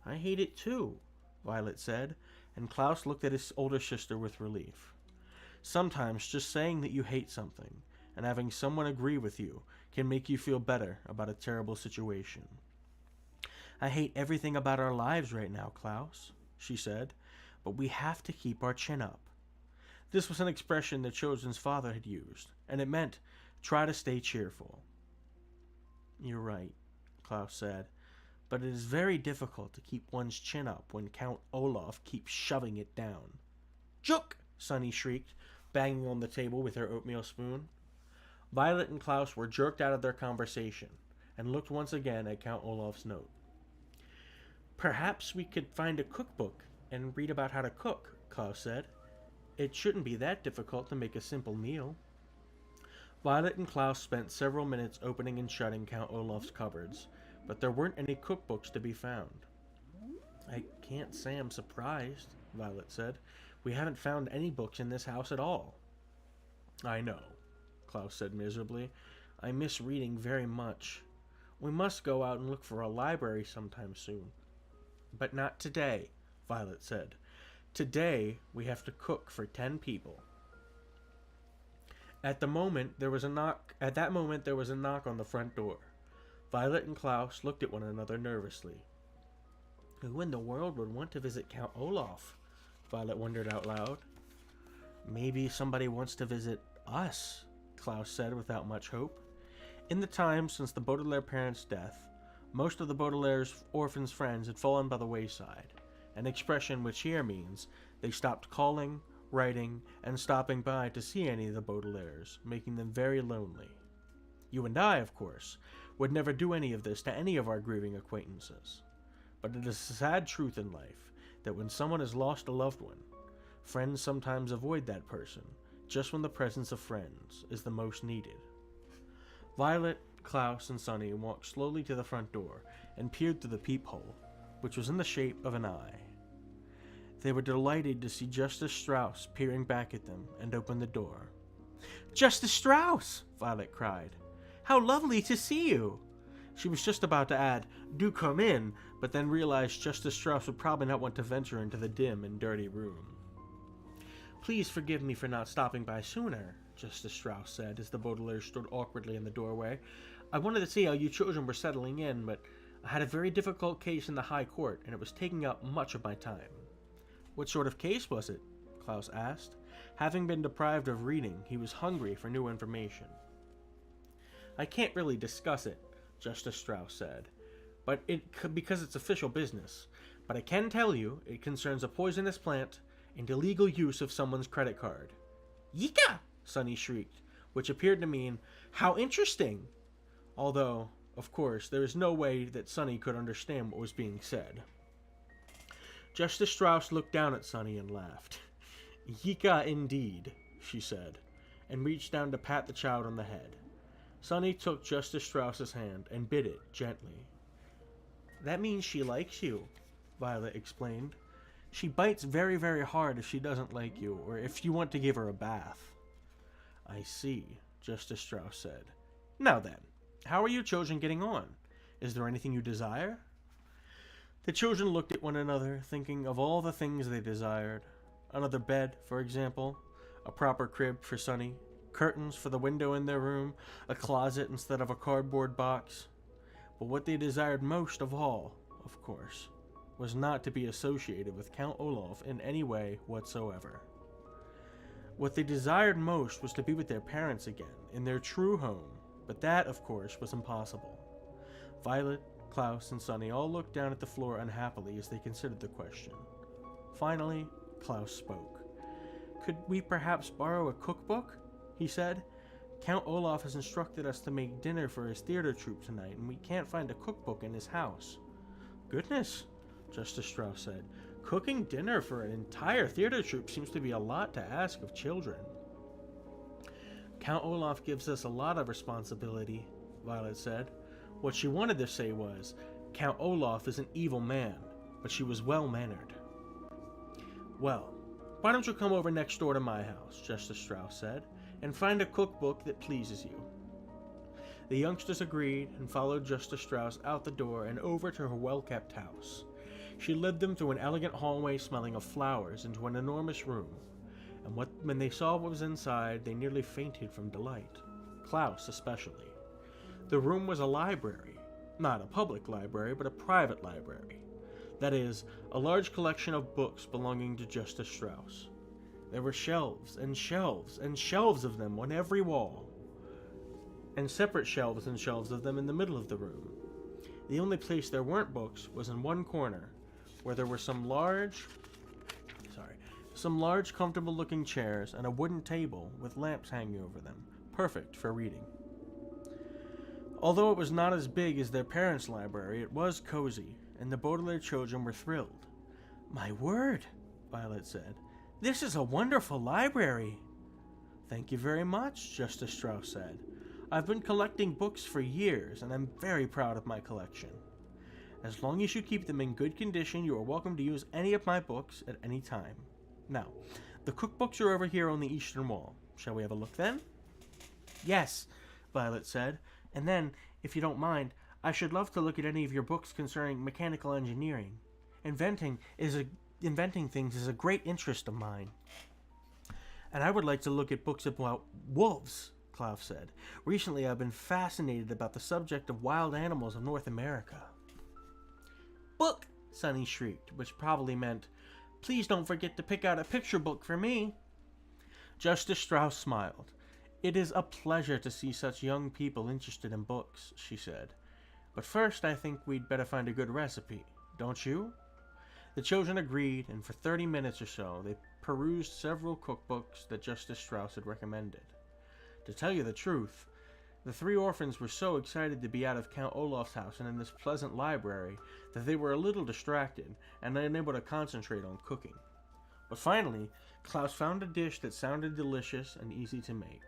S2: I hate it too, Violet said, and Klaus looked at his older sister with relief. Sometimes just saying that you hate something and having someone agree with you can make you feel better about a terrible situation. I hate everything about our lives right now, Klaus, she said, but we have to keep our chin up. This was an expression the children's father had used, and it meant try to stay cheerful. You're right, Klaus said, but it is very difficult to keep one's chin up when Count Olaf keeps shoving it down. Jook! Sunny shrieked, banging on the table with her oatmeal spoon. Violet and Klaus were jerked out of their conversation and looked once again at Count Olaf's note. Perhaps we could find a cookbook and read about how to cook, Klaus said. It shouldn't be that difficult to make a simple meal. Violet and Klaus spent several minutes opening and shutting Count Olaf's cupboards, but there weren't any cookbooks to be found. I can't say I'm surprised, Violet said. We haven't found any books in this house at all. I know, Klaus said miserably. I miss reading very much. We must go out and look for a library sometime soon. But not today, Violet said. Today we have to cook for 10 people. At that moment there was a knock on the front door. Violet and Klaus looked at one another nervously. Who in the world would want to visit Count Olaf? Violet wondered out loud. Maybe somebody wants to visit us, Klaus said without much hope. In the time since the Baudelaire parents' death, most of the Baudelaire's orphans' friends had fallen by the wayside, an expression which here means they stopped calling, writing, and stopping by to see any of the Baudelaires, making them very lonely. You and I, of course, would never do any of this to any of our grieving acquaintances. But it is a sad truth in life that when someone has lost a loved one, friends sometimes avoid that person just when the presence of friends is the most needed. Violet, Klaus, and Sunny walked slowly to the front door and peered through the peephole, which was in the shape of an eye. They were delighted to see Justice Strauss peering back at them and opened the door. Justice Strauss! Violet cried. How lovely to see you! She was just about to add, do come in, but then realized Justice Strauss would probably not want to venture into the dim and dirty room. Please forgive me for not stopping by sooner, Justice Strauss said as the Baudelaire stood awkwardly in the doorway. I wanted to see how you children were settling in, but I had a very difficult case in the High Court, and it was taking up much of my time. What sort of case was it? Klaus asked. Having been deprived of reading, he was hungry for new information. I can't really discuss it, Justice Strauss said, because it's official business. But I can tell you it concerns a poisonous plant and illegal use of someone's credit card. Yika! Sunny shrieked, which appeared to mean, how interesting! Although, of course, there is no way that Sunny could understand what was being said. Justice Strauss looked down at Sunny and laughed. Yika indeed, she said, and reached down to pat the child on the head. Sunny took Justice Strauss's hand and bit it gently. That means she likes you, Violet explained. She bites very, very hard if she doesn't like you, or if you want to give her a bath. I see, Justice Strauss said. Now then, how are you children getting on? Is there anything you desire? The children looked at one another, thinking of all the things they desired. Another bed, for example, a proper crib for Sunny, curtains for the window in their room, a closet instead of a cardboard box. But what they desired most of all, of course, was not to be associated with Count Olaf in any way whatsoever. What they desired most was to be with their parents again, in their true home, but that, of course, was impossible. Violet, Klaus, and Sunny all looked down at the floor unhappily as they considered the question. Finally, Klaus spoke. Could we perhaps borrow a cookbook? He said. Count Olaf has instructed us to make dinner for his theater troupe tonight, and we can't find a cookbook in his house. Goodness, Justice Strauss said.
S1: Cooking dinner for an entire theater troupe seems to be a lot to ask of children. Count Olaf gives us a lot of responsibility, Violet said. What she wanted to say was, Count Olaf is an evil man, but she was well-mannered. Well, why don't you come over next door to my house, Justice Strauss said, and find a cookbook that pleases you. The youngsters agreed and followed Justice Strauss out the door and over to her well-kept house. She led them through an elegant hallway smelling of flowers into an enormous room, and when they saw what was inside, they nearly fainted from delight. Klaus especially. The room was a library, not a public library, but a private library. That is, a large collection of books belonging to Justice Strauss. There were shelves and shelves and shelves of them on every wall, and separate shelves and shelves of them in the middle of the room. The only place there weren't books was in one corner, where there were some large, comfortable-looking chairs and a wooden table with lamps hanging over them, perfect for reading. Although it was not as big as their parents' library, it was cozy, and the Baudelaire children were thrilled. "My word," Violet said. "This is a wonderful library." "Thank you very much," Justice Strauss said. "I've been collecting books for years, and I'm very proud of my collection. As long as you keep them in good condition, you are welcome to use any of my books at any time. Now, the cookbooks are over here on the eastern wall. Shall we have a look then?" "Yes," Violet said. "And then, if you don't mind, I should love to look at any of your books concerning mechanical engineering. Inventing things is a great interest of mine." "And I would like to look at books about wolves," Klaus said. "Recently I've been fascinated about the subject of wild animals of North America." "Book!" Sunny shrieked, which probably meant, "Please don't forget to pick out a picture book for me." Justice Strauss smiled. "It is a pleasure to see such young people interested in books," she said. "But first I think we'd better find a good recipe, don't you?" The children agreed, and for 30 minutes or so they perused several cookbooks that Justice Strauss had recommended. To tell you the truth, the three orphans were so excited to be out of Count Olaf's house and in this pleasant library that they were a little distracted and unable to concentrate on cooking. But finally, Klaus found a dish that sounded delicious and easy to make.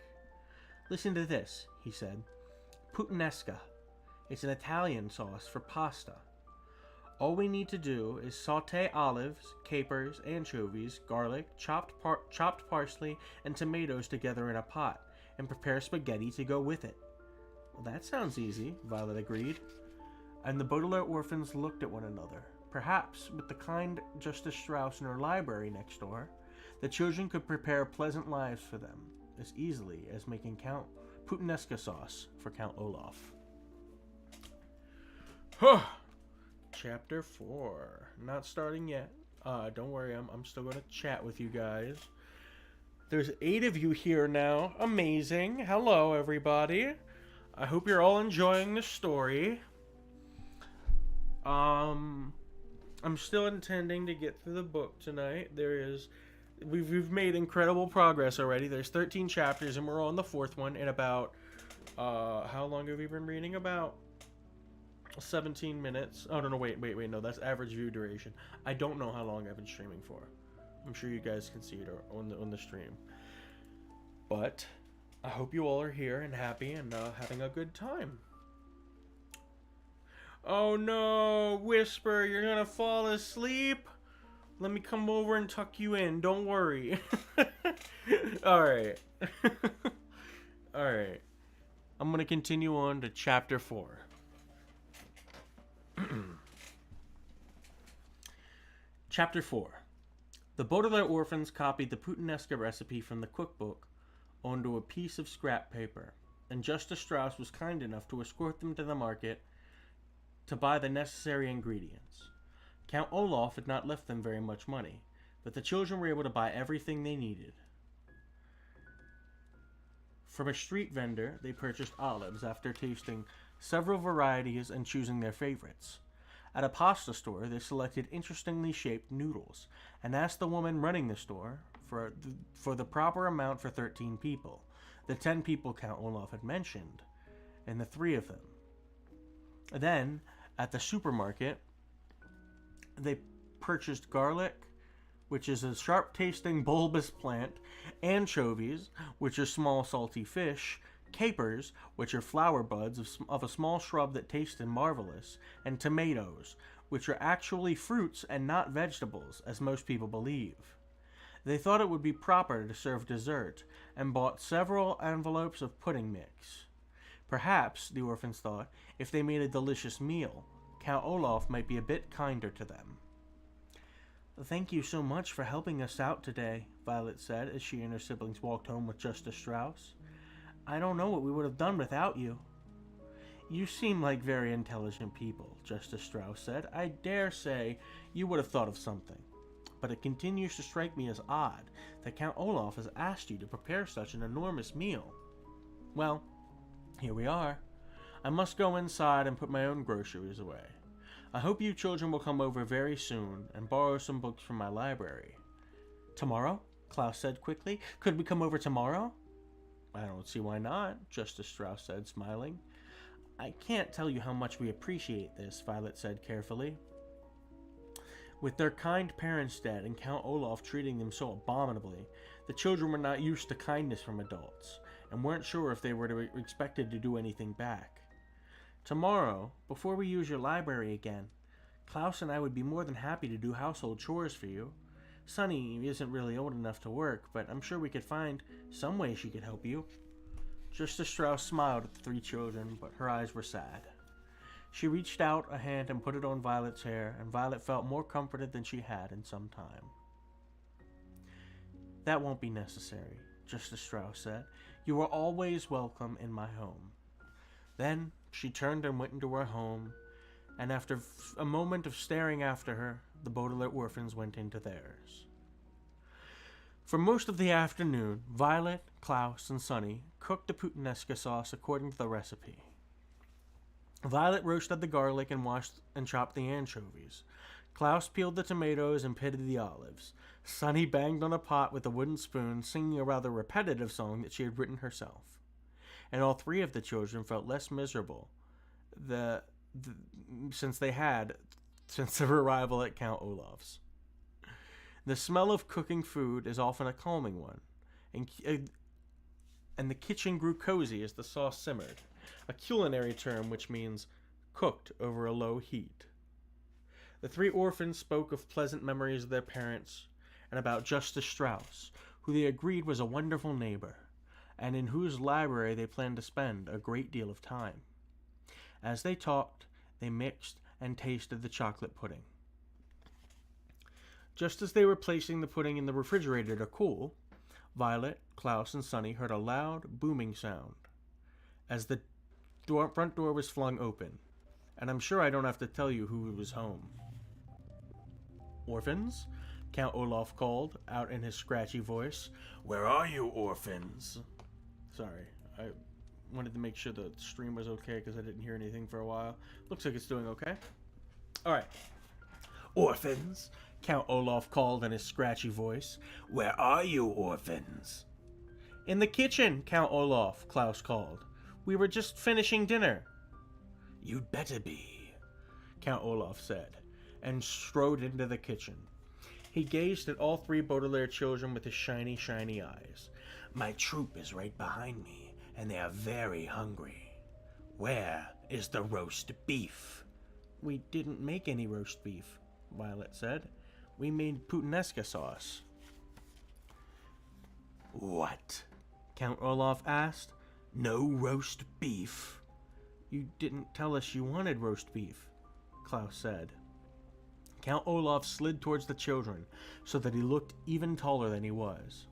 S1: "Listen to this," he said. "Puttanesca. It's an Italian sauce for pasta. All we need to do is sauté olives, capers, anchovies, garlic, chopped parsley, and tomatoes together in a pot, and prepare spaghetti to go with it." "Well, that sounds easy," Violet agreed. And the Baudelaire orphans looked at one another. Perhaps, with the kind Justice Strauss in her library next door, the children could prepare pleasant lives for them, as easily as making Puttanesca sauce for Count Olaf. Chapter 4. Not starting yet. Don't worry, I'm still going to chat with you guys. There's 8 of you here now. Amazing. Hello, everybody. I hope you're all enjoying the story. I'm still intending to get through the book tonight. We've made incredible progress already. There's 13 chapters, and we're on the 4th one in about, how long have we been reading? About 17 minutes. Oh, no, wait, no, that's average view duration. I don't know how long I've been streaming for. I'm sure you guys can see it on the stream. But I hope you all are here and happy and having a good time. Oh no, Whisper, you're gonna fall asleep? Let me come over and tuck you in, don't worry. Alright. Alright. I'm gonna continue on to chapter 4. Chapter 4. The Baudelaire orphans copied the Puttanesca recipe from the cookbook onto a piece of scrap paper, and Justice Strauss was kind enough to escort them to the market to buy the necessary ingredients. Count Olaf had not left them very much money, but the children were able to buy everything they needed. From a street vendor, they purchased olives after tasting several varieties and choosing their favorites. At a pasta store, they selected interestingly shaped noodles and asked the woman running the store for the proper amount for 13 people, the 10 people Count Olaf had mentioned, and the 3 of them. Then, at the supermarket, they purchased garlic, which is a sharp-tasting bulbous plant, anchovies, which are small salty fish, capers, which are flower buds of a small shrub that tasted marvelous, and tomatoes, which are actually fruits and not vegetables, as most people believe. They thought it would be proper to serve dessert, and bought several envelopes of pudding mix. Perhaps, the orphans thought, if they made a delicious meal, Count Olaf might be a bit kinder to them. "Thank you so much for helping us out today," Violet said as she and her siblings walked home with Justice Strauss. "I don't know what we would have done without you." "You seem like very intelligent people," Justice Strauss said. "I dare say you would have thought of something. But it continues to strike me as odd that Count Olaf has asked you to prepare such an enormous meal. Well, here we are. I must go inside and put my own groceries away. I hope you children will come over very soon and borrow some books from my library." "Tomorrow?" Klaus said quickly. "Could we come over tomorrow?" "I don't see why not," Justice Strauss said, smiling. "I can't tell you how much we appreciate this," Violet said carefully. With their kind parents dead and Count Olaf treating them so abominably, the children were not used to kindness from adults, and weren't sure if they were expected to do anything back. "Tomorrow, before we use your library again, Klaus and I would be more than happy to do household chores for you. Sunny isn't really old enough to work, but I'm sure we could find some way she could help you." Justice Strauss smiled at the three children, but her eyes were sad. She reached out a hand and put it on Violet's hair, and Violet felt more comforted than she had in some time. "That won't be necessary," Justice Strauss said. "You are always welcome in my home." Then she turned and went into her home, and after a moment of staring after her, the Baudelaire orphans went into theirs. For most of the afternoon, Violet, Klaus, and Sunny cooked the puttanesca sauce according to the recipe. Violet roasted the garlic and washed and chopped the anchovies. Klaus peeled the tomatoes and pitted the olives. Sunny banged on a pot with a wooden spoon, singing a rather repetitive song that she had written herself. And all three of the children felt less miserable since their arrival at Count Olaf's. The smell of cooking food is often a calming one, and the kitchen grew cozy as the sauce simmered, a culinary term which means cooked over a low heat. The three orphans spoke of pleasant memories of their parents and about Justice Strauss, who they agreed was a wonderful neighbor, and in whose library they planned to spend a great deal of time. As they talked, they mixed and tasted the chocolate pudding. Just as they were placing the pudding in the refrigerator to cool, Violet, Klaus, and Sunny heard a loud, booming sound as the front door was flung open, and I'm sure I don't have to tell you who was home. "Orphans?" Count Olaf called out in his scratchy voice. "Where are you, orphans?" Sorry, I wanted to make sure the stream was okay because I didn't hear anything for a while. Looks like it's doing okay. Alright. "Orphans?" Count Olaf called in his scratchy voice. "Where are you, orphans?" "In the kitchen, Count Olaf," Klaus called. "We were just finishing dinner." "You'd better be," Count Olaf said, and strode into the kitchen. He gazed at all three Baudelaire children with his shiny, shiny eyes. "My troop is right behind me, and they are very hungry. Where is the roast beef?" "We didn't make any roast beef," Violet said. "We made puttanesca sauce." "What?" Count Olaf asked. "No roast beef?" "You didn't tell us you wanted roast beef," Klaus said. Count Olaf slid towards the children so that he looked even taller than he was.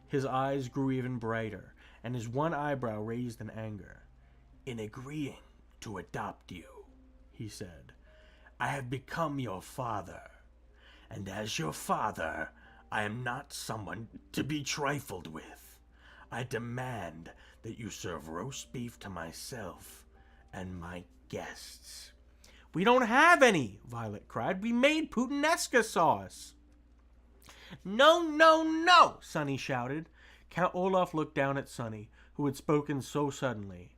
S1: His eyes grew even brighter, and his one eyebrow raised in anger. "In agreeing to adopt you," he said, "I have become your father. And as your father, I am not someone to be trifled with. I demand that you serve roast beef to myself and my guests." "We don't have any," Violet cried. "We made puttanesca sauce." "No, no, no!" Sunny shouted. Count Olaf looked down at Sunny, who had spoken so suddenly.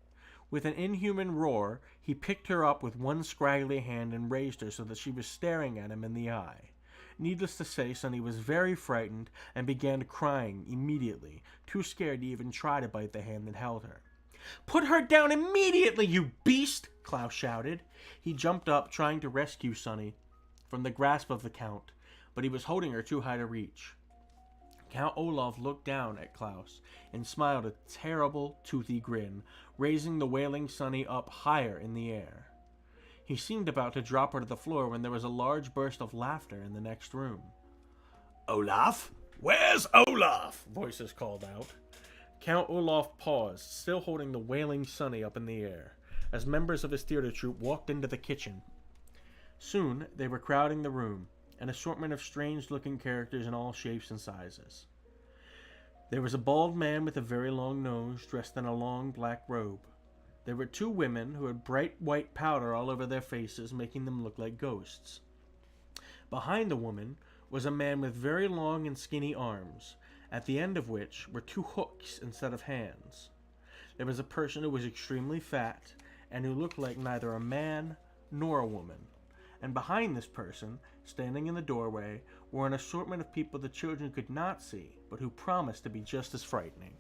S1: With an inhuman roar, he picked her up with one scraggly hand and raised her so that she was staring at him in the eye. Needless to say, Sunny was very frightened and began crying immediately, too scared to even try to bite the hand that held her. "Put her down immediately, you beast!" Klaus shouted. He jumped up, trying to rescue Sunny from the grasp of the Count, but he was holding her too high to reach. Count Olaf looked down at Klaus and smiled a terrible, toothy grin, raising the wailing Sunny up higher in the air. He seemed about to drop her to the floor when there was a large burst of laughter in the next room.
S2: "Olaf? Where's Olaf?"
S1: voices called out. Count Olaf paused, still holding the wailing Sunny up in the air, as members of his theater troupe walked into the kitchen. Soon they were crowding the room, an assortment of strange-looking characters in all shapes and sizes. There was a bald man with a very long nose, dressed in a long black robe. There were two women who had bright white powder all over their faces, making them look like ghosts. Behind the woman was a man with very long and skinny arms, at the end of which were two hooks instead of hands. There was a person who was extremely fat, and who looked like neither a man nor a woman. And behind this person, standing in the doorway, were an assortment of people the children could not see, but who promised to be just as frightening.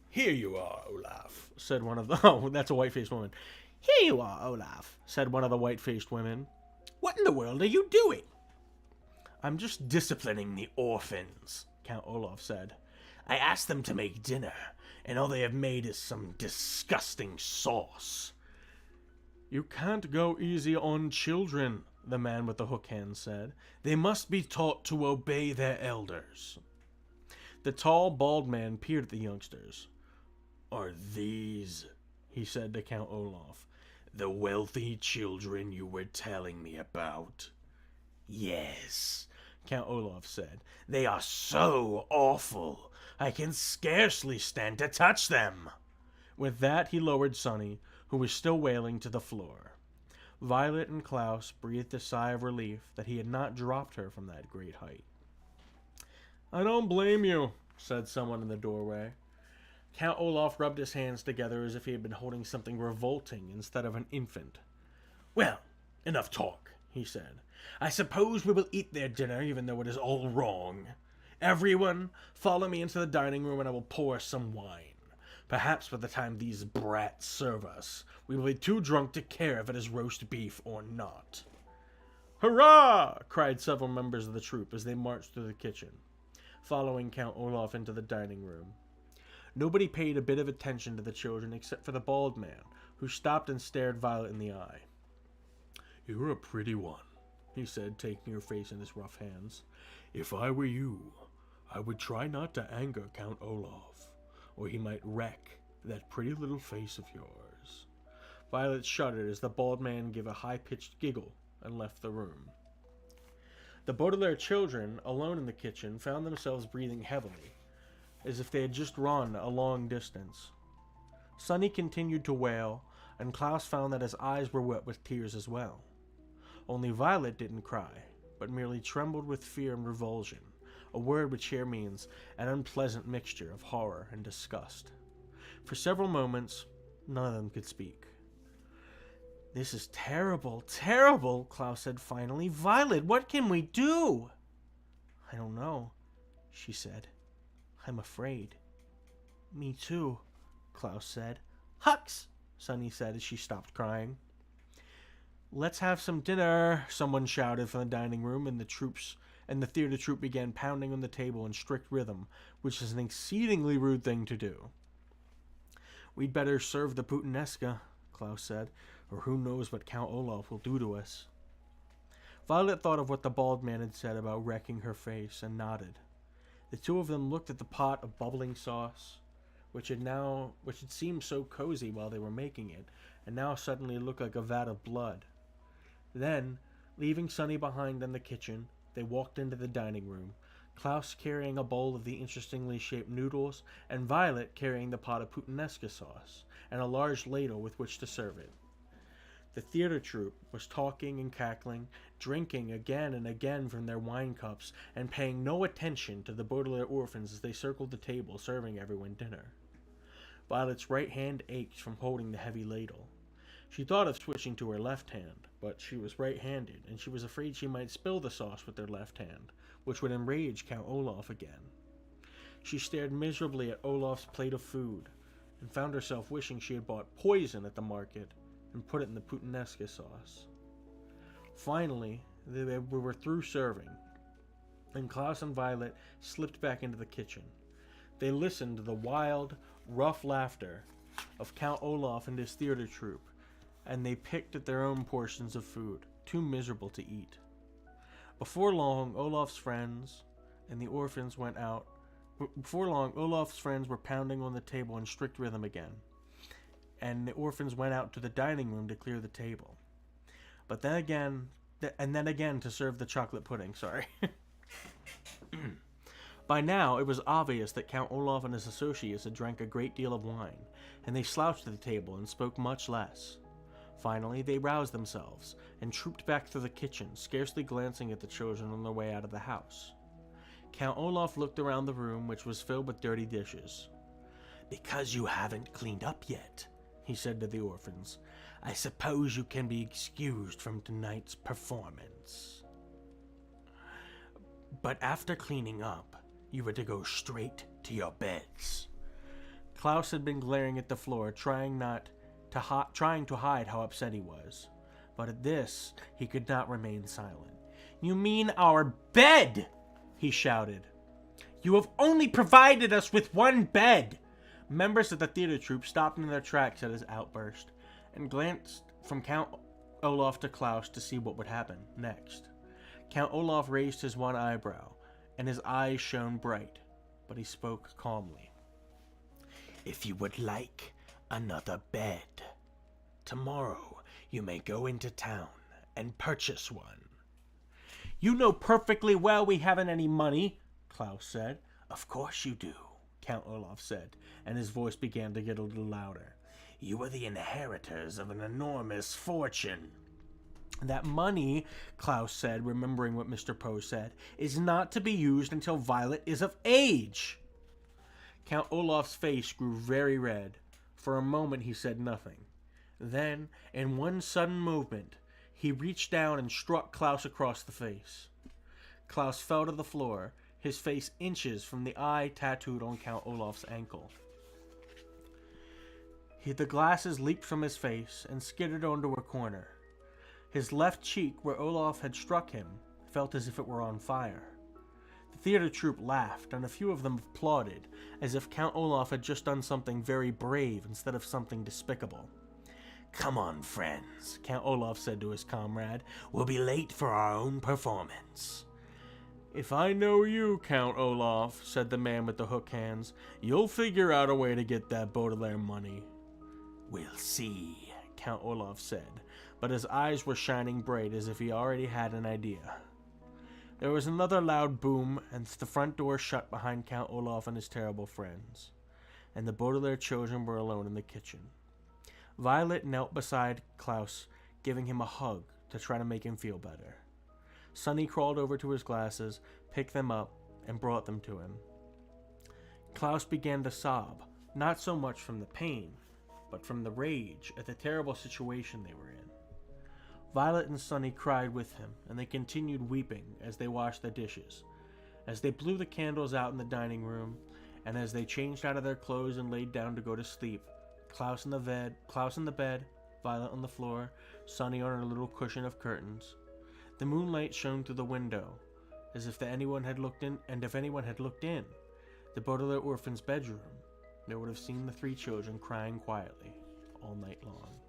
S2: "Here you are, Olaf,"
S1: said one of the... Oh, that's a white-faced woman. "Here you are, Olaf," said one of the white-faced women.
S2: "What in the world are you doing?"
S1: "I'm just disciplining the orphans," Count Olaf said.
S2: "I asked them to make dinner, and all they have made is some disgusting sauce."
S1: "You can't go easy on children," the man with the hook hand said. "They must be taught to obey their elders." The tall, bald man peered at the youngsters.
S2: "Are these," he said to Count Olaf, "the wealthy children you were telling me about?"
S1: "Yes," Count Olaf said. "They are so awful. I can scarcely stand to touch them." With that, he lowered Sunny, who was still wailing, to the floor. Violet and Klaus breathed a sigh of relief that he had not dropped her from that great height. "I don't blame you," said someone in the doorway. Count Olaf rubbed his hands together as if he had been holding something revolting instead of an infant.
S2: "Well, enough talk," he said. "I suppose we will eat their dinner, even though it is all wrong. Everyone, follow me into the dining room and I will pour some wine. Perhaps by the time these brats serve us, we will be too drunk to care if it is roast beef or not."
S1: "Hurrah!" cried several members of the troupe as they marched through the kitchen, following Count Olaf into the dining room. Nobody paid a bit of attention to the children except for the bald man, who stopped and stared Violet in the eye.
S2: "You're a pretty one," he said, taking her face in his rough hands. "If I were you, I would try not to anger Count Olaf, or he might wreck that pretty little face of yours."
S1: Violet shuddered as the bald man gave a high-pitched giggle and left the room. The Baudelaire children, alone in the kitchen, found themselves breathing heavily, as if they had just run a long distance. Sunny continued to wail, and Klaus found that his eyes were wet with tears as well. Only Violet didn't cry, but merely trembled with fear and revulsion, a word which here means an unpleasant mixture of horror and disgust. For several moments, none of them could speak. "This is terrible, terrible," Klaus said finally. "Violet, what can we do?" "I don't know," she said. "I'm afraid." "Me too," Klaus said. "Hux!" Sunny said as she stopped crying. "Let's have some dinner," someone shouted from the dining room, and the theater troupe began pounding on the table in strict rhythm, which is an exceedingly rude thing to do. "We'd better serve the puttanesca," Klaus said, "or who knows what Count Olaf will do to us." Violet thought of what the bald man had said about wrecking her face, and nodded. The two of them looked at the pot of bubbling sauce, which had seemed so cozy while they were making it, and now suddenly looked like a vat of blood. Then, leaving Sunny behind in the kitchen, they walked into the dining room, Klaus carrying a bowl of the interestingly shaped noodles, and Violet carrying the pot of puttanesca sauce, and a large ladle with which to serve it. The theater troupe was talking and cackling, drinking again and again from their wine cups, and paying no attention to the Baudelaire orphans as they circled the table serving everyone dinner. Violet's right hand ached from holding the heavy ladle. She thought of switching to her left hand, but she was right-handed, and she was afraid she might spill the sauce with her left hand, which would enrage Count Olaf again. She stared miserably at Olaf's plate of food, and found herself wishing she had bought poison at the market and put it in the puttanesca sauce. Finally, they were through serving, and Klaus and Violet slipped back into the kitchen. They listened to the wild, rough laughter of Count Olaf and his theater troupe, and they picked at their own portions of food, too miserable to eat. Before long, Olaf's friends were pounding on the table in strict rhythm again, and the orphans went out to the dining room to clear the table. But then again to serve the chocolate pudding, sorry. By now, it was obvious that Count Olaf and his associates had drank a great deal of wine, and they slouched to the table and spoke much less. Finally, they roused themselves and trooped back to the kitchen, scarcely glancing at the children on their way out of the house. Count Olaf looked around the room, which was filled with dirty dishes. "Because you haven't cleaned up yet," he said to the orphans, "I suppose you can be excused from tonight's performance. But after cleaning up, you were to go straight to your beds." Klaus had been glaring at the floor, trying to hide how upset he was. But at this, he could not remain silent. "You mean our bed?" he shouted. "You have only provided us with one bed." Members of the theater troupe stopped in their tracks at his outburst, and glanced from Count Olaf to Klaus to see what would happen next. Count Olaf raised his one eyebrow, and his eyes shone bright, but he spoke calmly. "If you would like another bed, tomorrow you may go into town and purchase one." "You know perfectly well we haven't any money," Klaus said. "Of course you do," Count Olaf said, and his voice began to get a little louder. "You are the inheritors of an enormous fortune." "That money," Klaus said, remembering what Mr. Poe said, "is not to be used until Violet is of age." Count Olaf's face grew very red. For a moment he said nothing. Then, in one sudden movement, he reached down and struck Klaus across the face. Klaus fell to the floor, his face inches from the eye tattooed on Count Olaf's ankle. The glasses leaped from his face and skittered onto a corner. His left cheek, where Olaf had struck him, felt as if it were on fire. The theater troupe laughed, and a few of them applauded, as if Count Olaf had just done something very brave instead of something despicable. "Come on, friends," Count Olaf said to his comrade. "We'll be late for our own performance." "If I know you, Count Olaf," said the man with the hook hands, "you'll figure out a way to get that Baudelaire money." "We'll see," Count Olaf said, but his eyes were shining bright as if he already had an idea. There was another loud boom, and the front door shut behind Count Olaf and his terrible friends, and the Baudelaire children were alone in the kitchen. Violet knelt beside Klaus, giving him a hug to try to make him feel better. Sonny crawled over to his glasses, picked them up, and brought them to him. Klaus began to sob, not so much from the pain, but from the rage at the terrible situation they were in. Violet and Sonny cried with him, and they continued weeping as they washed the dishes, as they blew the candles out in the dining room, and as they changed out of their clothes and laid down to go to sleep. Klaus in the bed, Violet on the floor, Sonny on her little cushion of curtains. The moonlight shone through the window, as if anyone had looked in, and if anyone had looked in the Baudelaire orphan's bedroom, they would have seen the three children crying quietly all night long.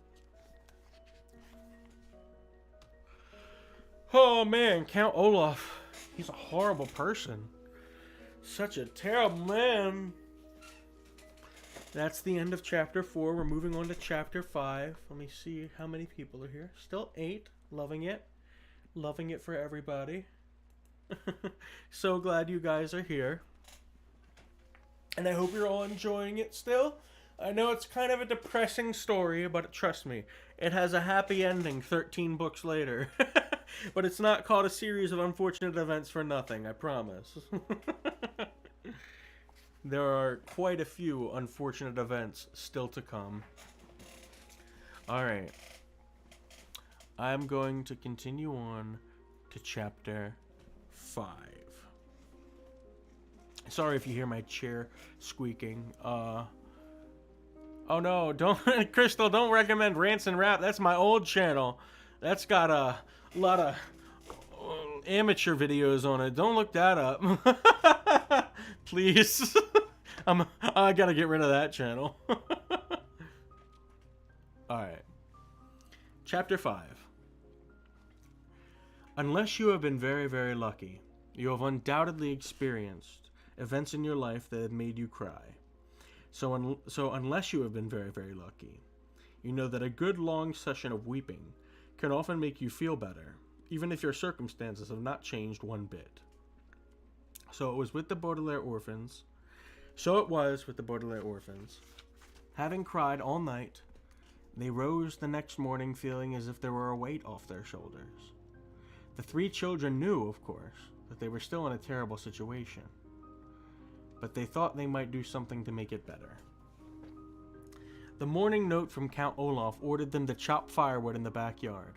S1: Oh man, Count Olaf, he's a horrible person. Such a terrible man. That's the end of chapter 4. We're moving on to chapter 5. Let me see how many people are here. Still 8. Loving it. Loving it for everybody. So glad you guys are here. And I hope you're all enjoying it still. I know it's kind of a depressing story, but trust me, it has a happy ending 13 books later. But it's not called A Series of Unfortunate Events for nothing, I promise. There are quite a few unfortunate events still to come. Alright. I'm going to continue on to chapter 5. Sorry if you hear my chair squeaking. Oh no, don't Crystal, don't recommend Rants and Rap. That's my old channel. That's got a lot of amateur videos on it. Don't look that up. Please. I gotta get rid of that channel. Alright. Chapter 5. Unless you have been very, very lucky, you have undoubtedly experienced events in your life that have made you cry. So unless you have been very, very lucky, you know that a good long session of weeping can often make you feel better, even if your circumstances have not changed one bit. So it was with the Baudelaire orphans. Having cried all night, they rose the next morning feeling as if there were a weight off their shoulders. The 3 children knew, of course, that they were still in a terrible situation, but they thought they might do something to make it better. The morning note from Count Olaf ordered them to chop firewood in the backyard,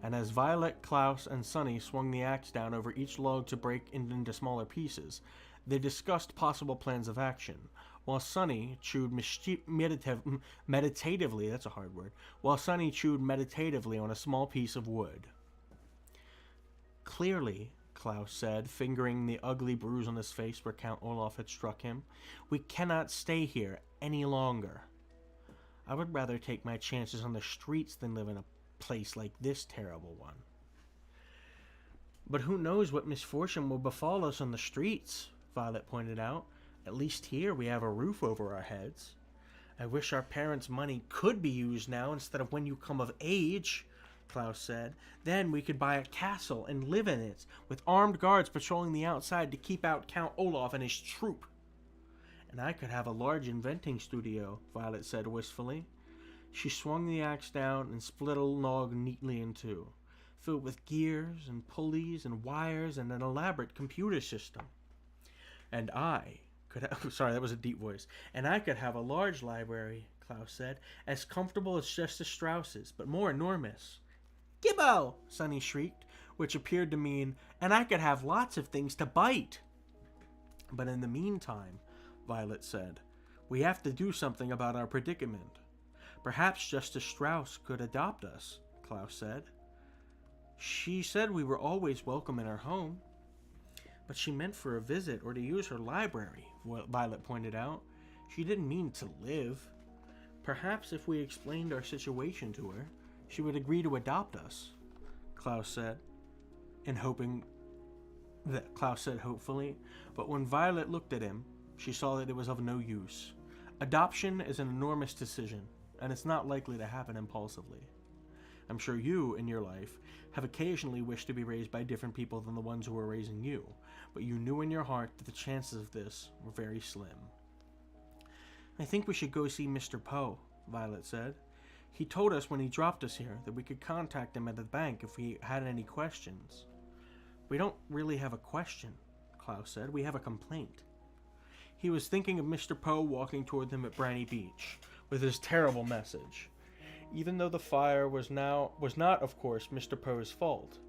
S1: and as Violet, Klaus, and Sunny swung the axe down over each log to break it into smaller pieces, they discussed possible plans of action, while Sunny chewed meditatively, that's a hard word, while Sunny chewed meditatively on a small piece of wood. Clearly, Klaus said, fingering the ugly bruise on his face where Count Olaf had struck him, we cannot stay here any longer. I would rather take my chances on the streets than live in a place like this terrible one. But who knows what misfortune will befall us on the streets, Violet pointed out. At least here we have a roof over our heads. I wish our parents' money could be used now instead of when you come of age, Klaus said. Then we could buy a castle and live in it, with armed guards patrolling the outside to keep out Count Olaf and his troop. And I could have a large inventing studio, Violet said wistfully. She swung the axe down and split a log neatly in two, filled with gears and pulleys and wires and an elaborate computer system. And I could have, sorry, that was a deep voice. And I could have a large library, Klaus said, as comfortable as Justice Strauss's, but more enormous. Gibbo! Sunny shrieked, which appeared to mean, and I could have lots of things to bite. But in the meantime, Violet said, we have to do something about our predicament. Perhaps Justice Strauss could adopt us, Klaus said. She said we were always welcome in her home. But she meant for a visit or to use her library, Violet pointed out. She didn't mean to live. Perhaps if we explained our situation to her, she would agree to adopt us, Klaus said, hopefully. But when Violet looked at him, she saw that it was of no use. Adoption is an enormous decision, and it's not likely to happen impulsively. I'm sure you, in your life, have occasionally wished to be raised by different people than the ones who were raising you, but you knew in your heart that the chances of this were very slim. I think we should go see Mr. Poe, Violet said. He told us when he dropped us here that we could contact him at the bank if we had any questions. We don't really have a question, Klaus said. We have a complaint. He was thinking of Mr. Poe walking toward them at Briny Beach with his terrible message. Even though the fire was not, of course, Mr. Poe's fault,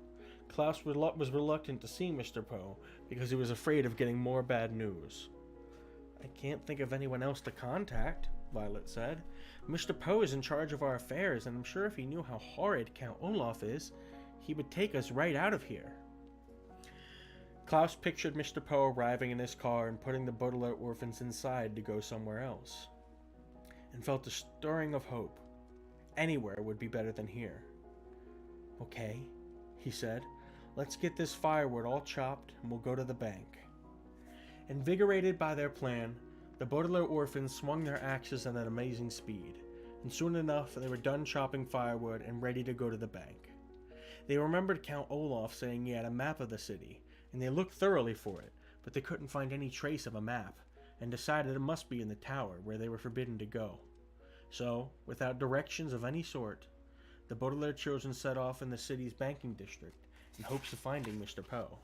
S1: Klaus was reluctant to see Mr. Poe because he was afraid of getting more bad news. I can't think of anyone else to contact, Violet said. Mr. Poe is in charge of our affairs, and I'm sure if he knew how horrid Count Olaf is, he would take us right out of here. Klaus pictured Mr. Poe arriving in his car and putting the Baudelaire orphans inside to go somewhere else, and felt a stirring of hope. Anywhere would be better than here. Okay, he said. Let's get this firewood all chopped and we'll go to the bank. Invigorated by their plan, the Baudelaire orphans swung their axes at an amazing speed, and soon enough they were done chopping firewood and ready to go to the bank. They remembered Count Olaf saying he had a map of the city, and they looked thoroughly for it, but they couldn't find any trace of a map, and decided it must be in the tower where they were forbidden to go. So, without directions of any sort, the Baudelaire children set off in the city's banking district in hopes of finding Mr. Poe.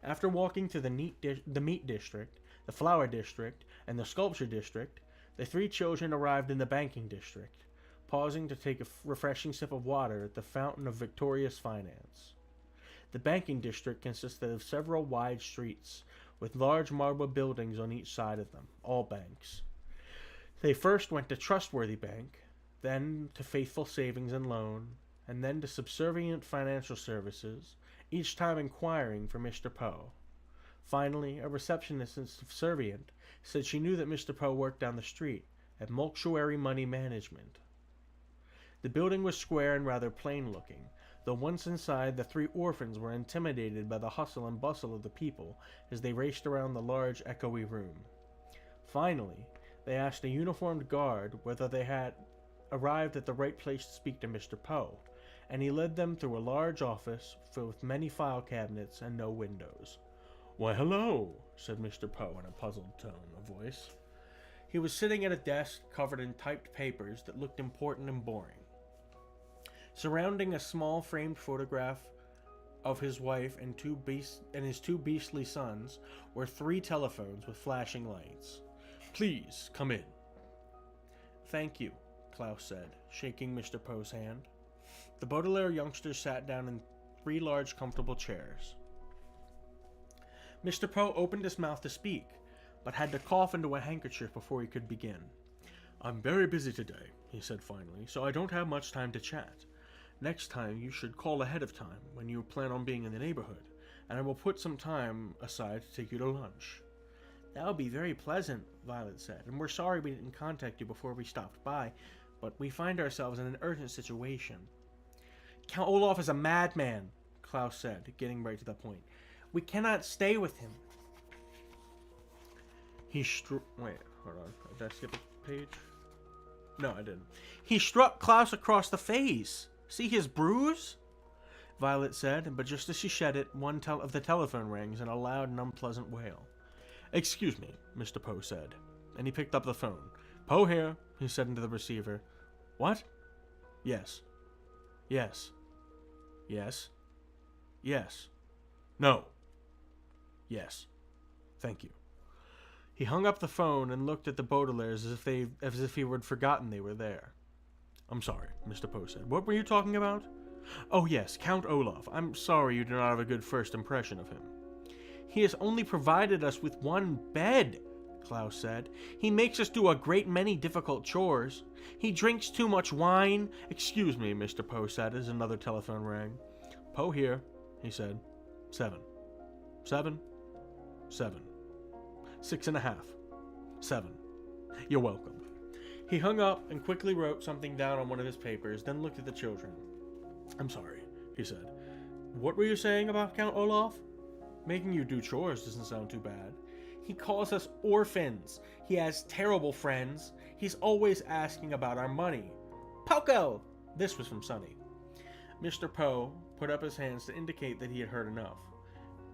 S1: After walking to the meat district, the flower district, and the sculpture district, the 3 children arrived in the banking district, pausing to take a refreshing sip of water at the fountain of victorious finance. The banking district consisted of several wide streets, with large marble buildings on each side of them, all banks. They first went to Trustworthy Bank, then to Faithful Savings and Loan, and then to Subservient Financial Services, each time inquiring for Mr. Poe. Finally, a receptionist in Subservient said she knew that Mr. Poe worked down the street at Mortuary Money Management. The building was square and rather plain-looking, though once inside, the three orphans were intimidated by the hustle and bustle of the people as they raced around the large, echoey room. Finally, they asked a uniformed guard whether they had arrived at the right place to speak to Mr. Poe, and he led them through a large office filled with many file cabinets and no windows. "Why, hello," said Mr. Poe in a puzzled tone of voice. He was sitting at a desk covered in typed papers that looked important and boring. Surrounding a small framed photograph of his wife and his two beastly sons were 3 telephones with flashing lights. "Please, come in." "Thank you," Klaus said, shaking Mr. Poe's hand. The Baudelaire youngsters sat down in 3 large, comfortable chairs. Mr. Poe opened his mouth to speak, but had to cough into a handkerchief before he could begin. "I'm very busy today," he said finally, "so I don't have much time to chat. Next time you should call ahead of time when you plan on being in the neighborhood, and I will put some time aside to take you to lunch." "That would be very pleasant," Violet said, "and we're sorry we didn't contact you before we stopped by, but we find ourselves in an urgent situation." "Count Olaf is a madman," Klaus said, getting right to the point. "We cannot stay with him." Wait, hold on. Did I skip a page? No, I didn't. "He struck Klaus across the face. See his bruise?" Violet said, but just as she said it, one of the telephone rings in a loud and unpleasant wail. "Excuse me," Mr. Poe said, and he picked up the phone. "Poe here," he said into the receiver. "What?" "Yes. Yes. Yes. Yes. No. Yes. Thank you." He hung up the phone and looked at the Baudelaires as if he had forgotten they were there. "I'm sorry," Mr. Poe said. "What were you talking about?" "Oh yes, Count Olaf. I'm sorry you do not have a good first impression of him." "He has only provided us with 1 bed," Klaus said. "He makes us do a great many difficult chores. He drinks too much wine." "Excuse me," Mr. Poe said as another telephone rang. "Poe here," he said. 7. 7. 7. 6.5. 7. You're welcome." He hung up and quickly wrote something down on one of his papers, then looked at the children. "I'm sorry," he said. "What were you saying about Count Olaf?" "Making you do chores doesn't sound too bad." "He calls us orphans. He has terrible friends. He's always asking about our money." "Poco!" This was from Sonny. Mr. Poe put up his hands to indicate that he had heard enough.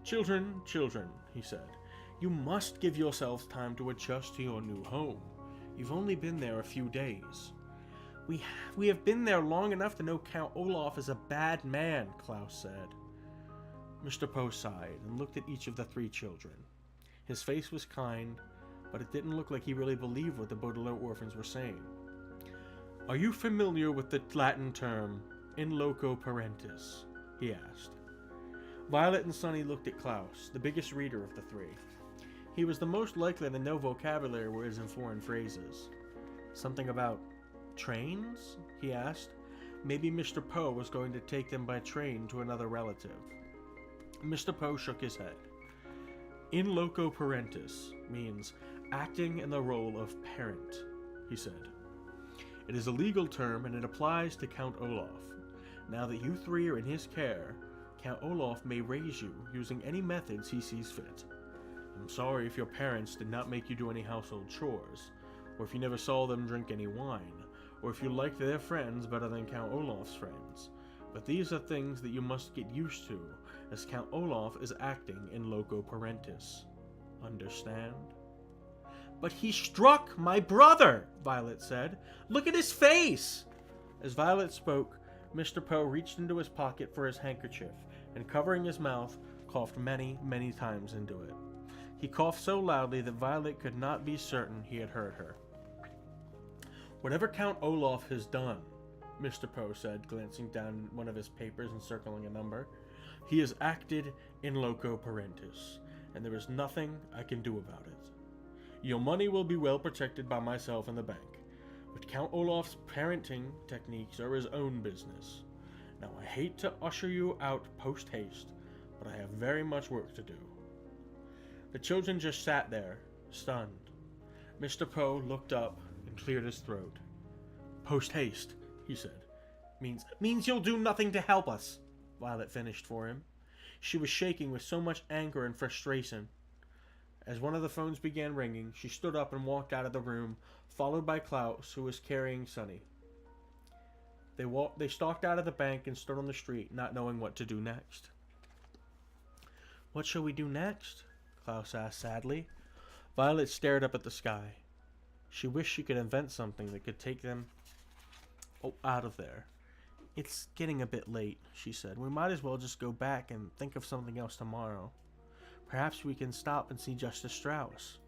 S1: "Children, children," he said, "you must give yourselves time to adjust to your new home. You've only been there a few days." We have been there long enough to know Count Olaf is a bad man," Klaus said. Mr. Poe sighed and looked at each of the 3 children. His face was kind, but it didn't look like he really believed what the Baudelaire orphans were saying. "Are you familiar with the Latin term, in loco parentis?" he asked. Violet and Sonny looked at Klaus, the biggest reader of the 3. He was the most likely to know vocabulary words and foreign phrases. "Something about trains?" he asked. Maybe Mr. Poe was going to take them by train to another relative. Mr. Poe shook his head. "In loco parentis means acting in the role of parent," he said. "It is a legal term and it applies to Count Olaf. Now that you 3 are in his care, Count Olaf may raise you using any methods he sees fit. I'm sorry if your parents did not make you do any household chores, or if you never saw them drink any wine, or if you liked their friends better than Count Olaf's friends. But these are things that you must get used to, as Count Olaf is acting in loco parentis. Understand?" "But he struck my brother," Violet said. "Look at his face!" As Violet spoke, Mr. Poe reached into his pocket for his handkerchief, and covering his mouth, coughed many, many times into it. He coughed so loudly that Violet could not be certain he had heard her. Whatever Count Olaf has done, Mr. Poe said, glancing down one of his papers and circling a number, he has acted in loco parentis, and there is nothing I can do about it. Your money will be well protected by myself and the bank, but Count Olaf's parenting techniques are his own business. Now, I hate to usher you out post-haste, but I have very much work to do. The children just sat there, stunned. Mr. Poe looked up and cleared his throat. Post-haste, he said. Means you'll do nothing to help us, Violet finished for him. She was shaking with so much anger and frustration. As one of the phones began ringing, she stood up and walked out of the room, followed by Klaus, who was carrying Sonny. They stalked out of the bank and stood on the street, not knowing what to do next. What shall we do next? Klaus asked sadly. Violet stared up at the sky. She wished she could invent something that could take them out of there. It's getting a bit late, she said. We might as well just go back and think of something else tomorrow. Perhaps we can stop and see Justice Strauss.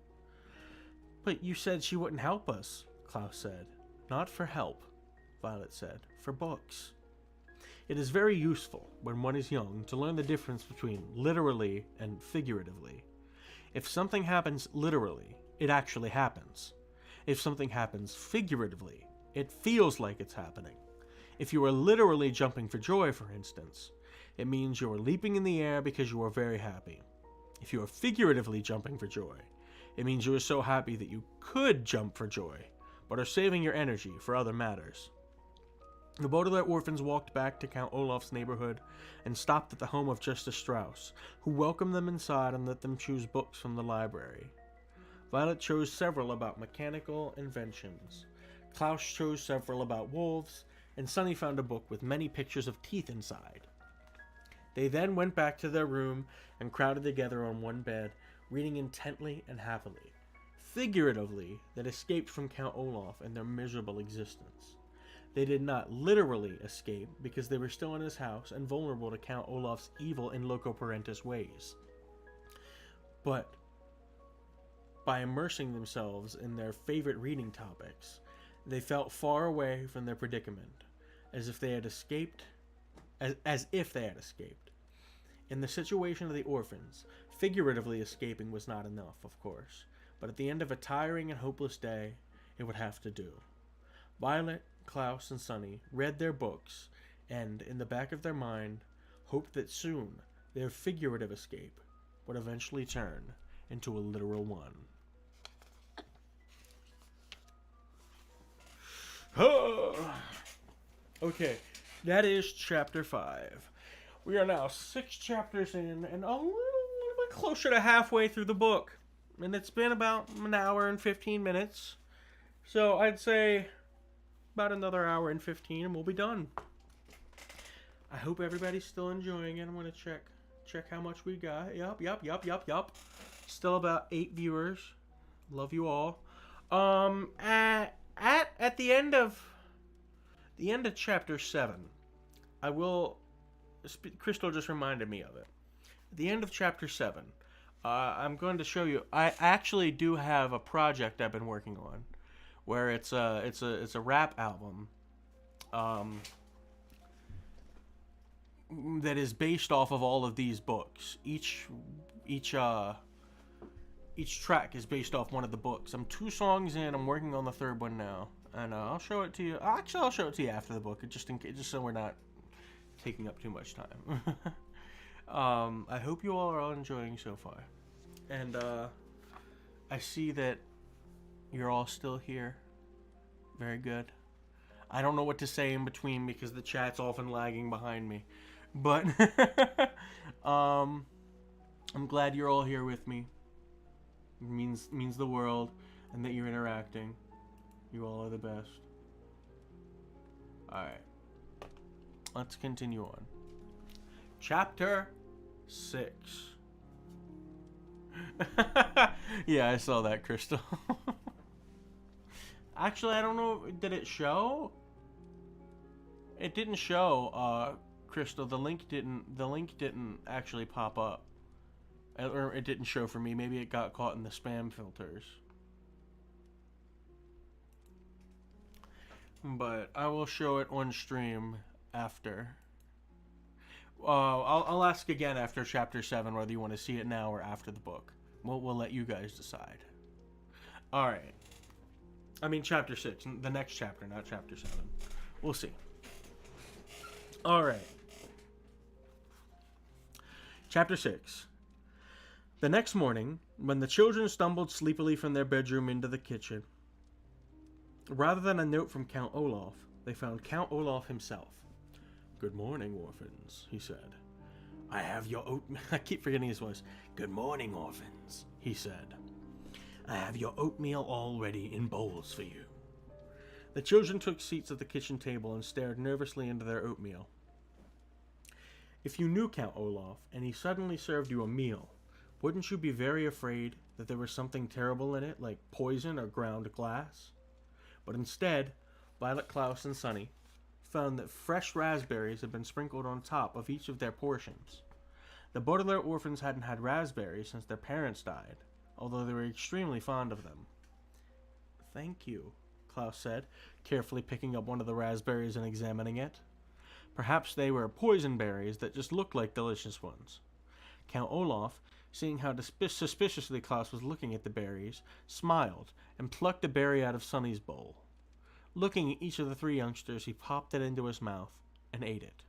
S1: But you said she wouldn't help us, Klaus said. Not for help, Violet said. For books. It is very useful, when one is young, to learn the difference between literally and figuratively. If something happens literally, it actually happens. If something happens figuratively, it feels like it's happening. If you are literally jumping for joy, for instance, it means you are leaping in the air because you are very happy. If you are figuratively jumping for joy, it means you are so happy that you could jump for joy, but are saving your energy for other matters. The Baudelaire orphans walked back to Count Olaf's neighborhood and stopped at the home of Justice Strauss, who welcomed them inside and let them choose books from the library. Violet chose several about mechanical inventions. Klaus chose several about wolves, and Sonny found a book with many pictures of teeth inside. They then went back to their room and crowded together on one bed, reading intently and happily. Figuratively, that escaped from Count Olaf and their miserable existence. They did not literally escape because they were still in his house and vulnerable to Count Olaf's evil and loco parentis ways. But by immersing themselves in their favorite reading topics, they felt far away from their predicament, as if they had escaped. In the situation of the orphans, figuratively escaping was not enough, of course, but at the end of a tiring and hopeless day, it would have to do. Violet, Klaus, and Sonny read their books, and, in the back of their mind, hoped that soon their figurative escape would eventually turn into a literal one. Okay, that is chapter 5. We are now 6 chapters in and a little bit closer to halfway through the book. And it's been about an hour and 15 minutes. So I'd say about another hour and 15 and we'll be done. I hope everybody's still enjoying it. I'm going to check how much we got. Yup. Still about 8 viewers. Love you all. At the end of chapter 7, I will. Crystal just reminded me of it. At the end of chapter 7, I'm going to show you. I actually do have a project I've been working on, where it's a rap album, that is based off of all of these books. Each track is based off one of the books. I'm 2 songs in. I'm working on the 3rd one now, and I'll show it to you. Actually, I'll show it to you after the book, just so we're not taking up too much time. I hope you all are all enjoying so far, and I see that you're all still here. Very good. I don't know what to say in between because the chat's often lagging behind me, but I'm glad you're all here with me. It means the world, and that you're interacting. You all are the best. Alright. Let's continue on. Chapter 6. Yeah, I saw that, Crystal. Actually, I don't know. Did it show? It didn't show, Crystal. The link didn't actually pop up. Or it didn't show for me. Maybe it got caught in the spam filters. but I will show it on stream after. I'll ask again after chapter 7 whether you want to see it now or after the book. We'll let you guys decide. Alright. I mean chapter 6. The next chapter, not chapter 7. We'll see. Alright. Chapter 6. The next morning, when the children stumbled sleepily from their bedroom into the kitchen, rather than a note from Count Olaf, they found Count Olaf himself. "Good morning, orphans," he said. "I have your oatmeal." I keep forgetting his voice. "Good morning, orphans," he said. "I have your oatmeal all ready in bowls for you." The children took seats at the kitchen table and stared nervously into their oatmeal. If you knew Count Olaf, and he suddenly served you a meal, wouldn't you be very afraid that there was something terrible in it, like poison or ground glass? But instead, Violet, Klaus, and Sunny found that fresh raspberries had been sprinkled on top of each of their portions. The Baudelaire orphans hadn't had raspberries since their parents died, although they were extremely fond of them. "Thank you," Klaus said, carefully picking up one of the raspberries and examining it. Perhaps they were poison berries that just looked like delicious ones. Count Olaf, seeing how suspiciously Klaus was looking at the berries, smiled and plucked a berry out of Sunny's bowl. Looking at each of the three youngsters, he popped it into his mouth and ate it.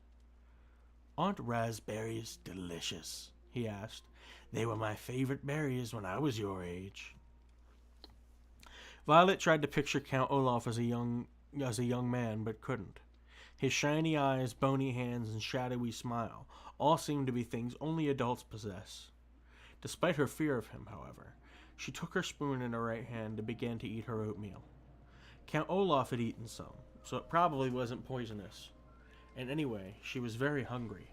S1: "Aren't raspberries delicious?" he asked. "They were my favorite berries when I was your age." Violet tried to picture Count Olaf as a young man, but couldn't. His shiny eyes, bony hands, and shadowy smile all seemed to be things only adults possess. Despite her fear of him, however, she took her spoon in her right hand and began to eat her oatmeal. Count Olaf had eaten some, so it probably wasn't poisonous. And anyway, she was very hungry.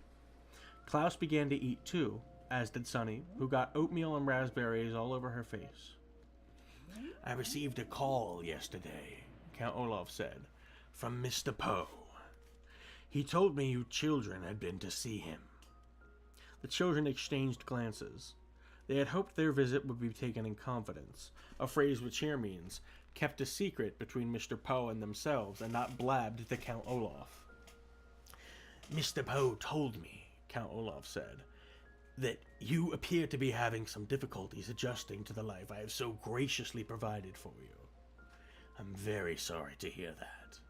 S1: Klaus began to eat too, as did Sunny, who got oatmeal and raspberries all over her face. "I received a call yesterday," Count Olaf said, "from Mr. Poe. He told me you children had been to see him." The children exchanged glances. They had hoped their visit would be taken in confidence, a phrase which here means kept a secret between Mr. Poe and themselves and not blabbed to Count Olaf. "Mr. Poe told me," Count Olaf said, "that you appear to be having some difficulties adjusting to the life I have so graciously provided for you. I'm very sorry to hear that."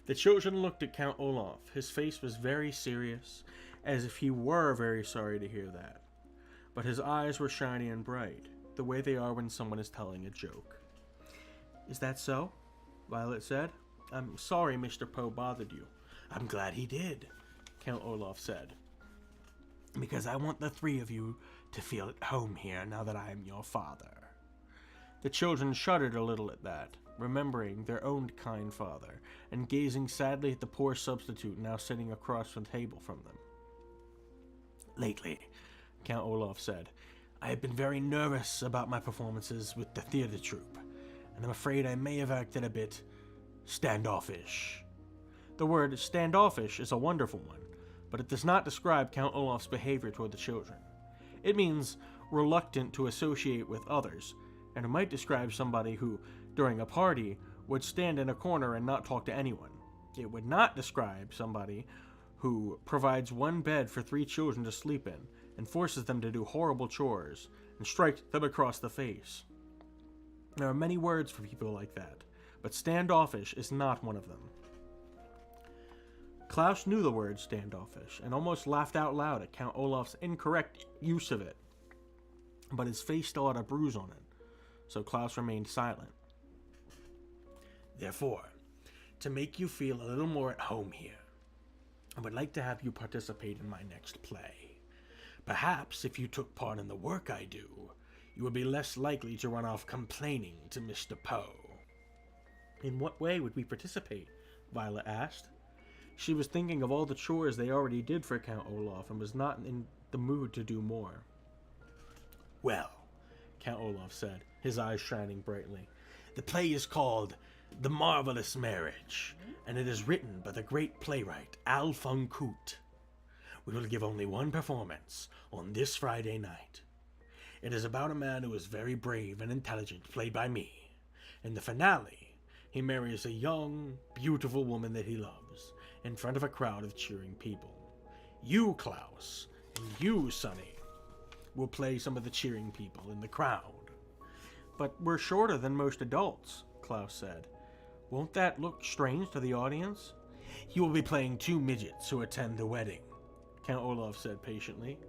S1: The children looked at Count Olaf. His face was very serious, as if he were very sorry to hear that. But his eyes were shiny and bright, the way they are when someone is telling a joke. "Is that so?" Violet said. "I'm sorry Mr. Poe bothered you." "I'm glad he did," Count Olaf said, "because I want the three of you to feel at home here now that I am your father." The children shuddered a little at that, remembering their own kind father, and gazing sadly at the poor substitute now sitting across the table from them. "Lately," Count Olaf said, "I have been very nervous about my performances with the theater troupe, and I'm afraid I may have acted a bit standoffish." The word standoffish is a wonderful one, but it does not describe Count Olaf's behavior toward the children. It means reluctant to associate with others, and it might describe somebody who, during a party, would stand in a corner and not talk to anyone. It would not describe somebody who provides one bed for 3 children to sleep in and forces them to do horrible chores and strikes them across the face. There are many words for people like that, but standoffish is not one of them. Klaus knew the word standoffish and almost laughed out loud at Count Olaf's incorrect use of it, but his face still had a bruise on it, so Klaus remained silent. "Therefore, to make you feel a little more at home here, I would like to have you participate in my next play. Perhaps if you took part in the work I do, you would be less likely to run off complaining to Mr. Poe." "In what way would we participate?" Violet asked. She was thinking of all the chores they already did for Count Olaf and was not in the mood to do more. "Well," Count Olaf said, his eyes shining brightly, "the play is called The Marvelous Marriage, and it is written by the great playwright Al von Koote. We will give only one performance on this Friday night. It is about a man who is very brave and intelligent, played by me. In the finale,
S2: he marries a young, beautiful woman that he loves, in front of a crowd of cheering people. You, Klaus, and you, Sonny, will play some of the cheering people in the crowd.
S1: But we're shorter than most adults, Klaus said. Won't that look strange to the audience?
S2: You will be playing 2 midgets who attend the wedding, Count Olaf said patiently.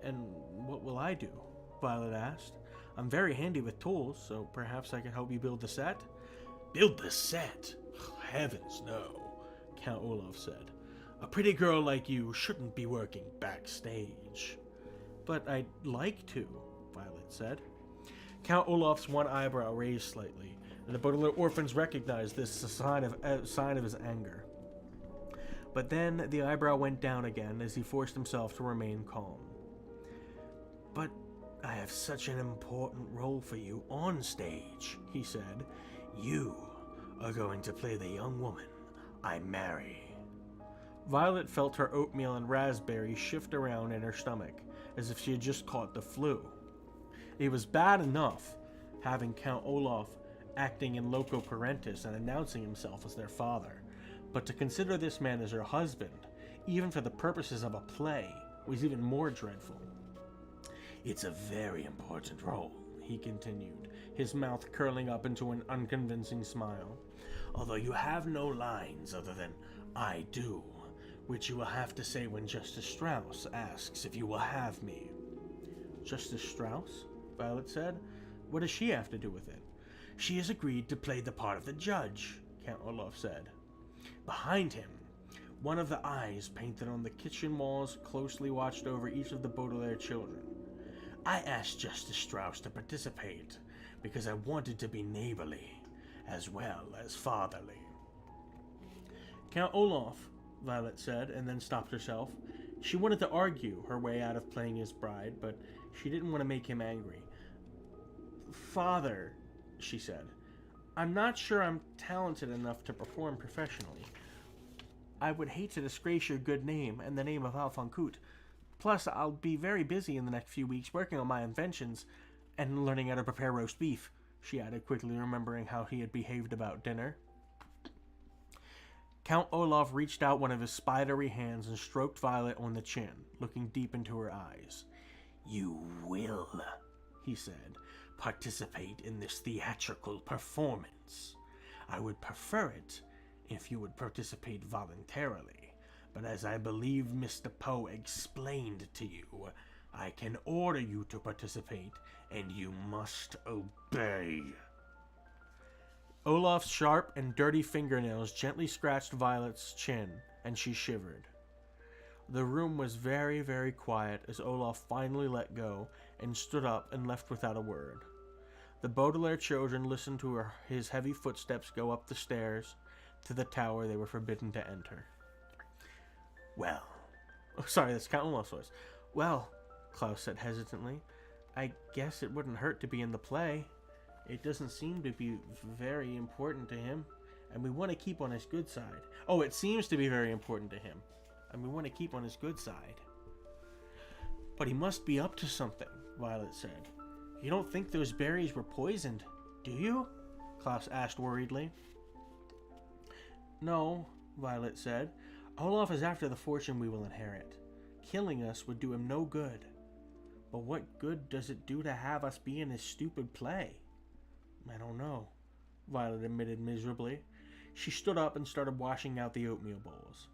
S1: And what will I do? Violet asked. I'm very handy with tools, so perhaps I can help you build the set?
S2: Build the set? Heavens no, Count Olaf said. A pretty girl like you shouldn't be working backstage.
S1: But I'd like to, Violet said. Count Olaf's one eyebrow raised slightly, and the Baudelaire orphans recognized this as a sign of his anger. But then the eyebrow went down again as he forced himself to remain calm. But I have such an important role for you on stage, he said. You are going to play the young woman I marry. Violet felt her oatmeal and raspberry shift around in her stomach, as if she had just caught the flu. It was bad enough having Count Olaf acting in loco parentis and announcing himself as their father, but to consider this man as her husband, even for the purposes of a play, was even more dreadful. It's a very important role, he continued, his mouth curling up into an unconvincing smile. Although you have no lines other than I do, which you will have to say when Justice Strauss asks if you will have me. Justice Strauss? Violet said. What does she have to do with it? She has agreed to play the part of the judge, Count Olaf said. Behind him, one of the eyes painted on the kitchen walls closely watched over each of the Baudelaire children. I asked Justice Strauss to participate because I wanted to be neighborly as well as fatherly. Count Olaf, Violet said, and then stopped herself. She wanted to argue her way out of playing his bride, but she didn't want to make him angry. Father, she said, I'm not sure I'm talented enough to perform professionally. I would hate to disgrace your good name and the name of Alphonse Cout. Plus, I'll be very busy in the next few weeks working on my inventions and learning how to prepare roast beef, she added quickly, remembering how he had behaved about dinner. Count Olaf reached out one of his spidery hands and stroked Violet on the chin, looking deep into her eyes. You will, he said, participate in this theatrical performance. I would prefer it if you would participate voluntarily. But as I believe Mr. Poe explained to you, I can order you to participate, and you must obey. Olaf's sharp and dirty fingernails gently scratched Violet's chin, and she shivered. The room was very, very quiet as Olaf finally let go and stood up and left without a word. The Baudelaire children listened to his heavy footsteps go up the stairs to the tower they were forbidden to enter. Well, sorry, that's Count Olaf's voice. Well, Klaus said hesitantly, I guess it wouldn't hurt to be in the play. It doesn't seem to be very important to him, and we want to keep on his good side. Oh, it seems to be very important to him, and we want to keep on his good side. But he must be up to something, Violet said. You don't think those berries were poisoned, do you? Klaus asked worriedly. No, Violet said. Olaf is after the fortune we will inherit. Killing us would do him no good. But what good does it do to have us be in his stupid play? I don't know, Violet admitted miserably. She stood up and started washing out the oatmeal bowls.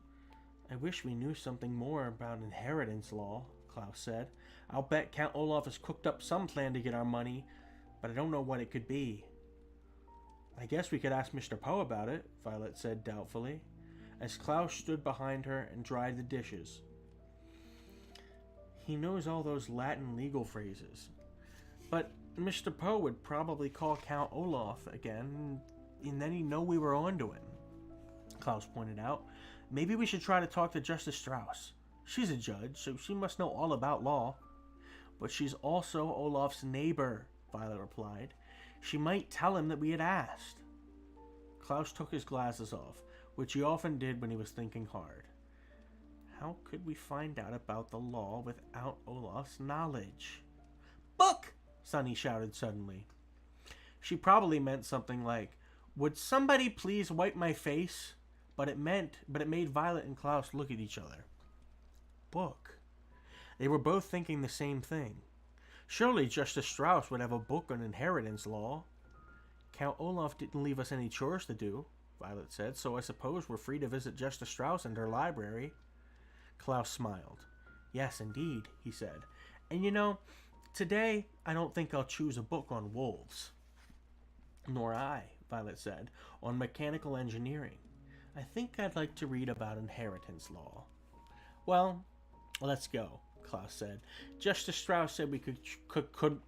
S1: I wish we knew something more about inheritance law, Klaus said. I'll bet Count Olaf has cooked up some plan to get our money, but I don't know what it could be. I guess we could ask Mr. Poe about it, Violet said doubtfully, as Klaus stood behind her and dried the dishes. He knows all those Latin legal phrases. But Mr. Poe would probably call Count Olaf again, and then he'd know we were onto him, Klaus pointed out. Maybe we should try to talk to Justice Strauss. She's a judge, so she must know all about law. But she's also Olaf's neighbor, Violet replied. She might tell him that we had asked. Klaus took his glasses off, which he often did when he was thinking hard. How could we find out about the law without Olaf's knowledge? Book! Sonny shouted suddenly. She probably meant something like, Would somebody please wipe my face? But it made Violet and Klaus look at each other. Book. They were both thinking the same thing. Surely Justice Strauss would have a book on inheritance law. Count Olaf didn't leave us any chores to do, Violet said, so I suppose we're free to visit Justice Strauss and her library. Klaus smiled. Yes, indeed, he said. And you know, today I don't think I'll choose a book on wolves. Nor I, Violet said, on mechanical engineering. I think I'd like to read about inheritance law. Well, let's go, Klaus said. Justice Strauss said we could come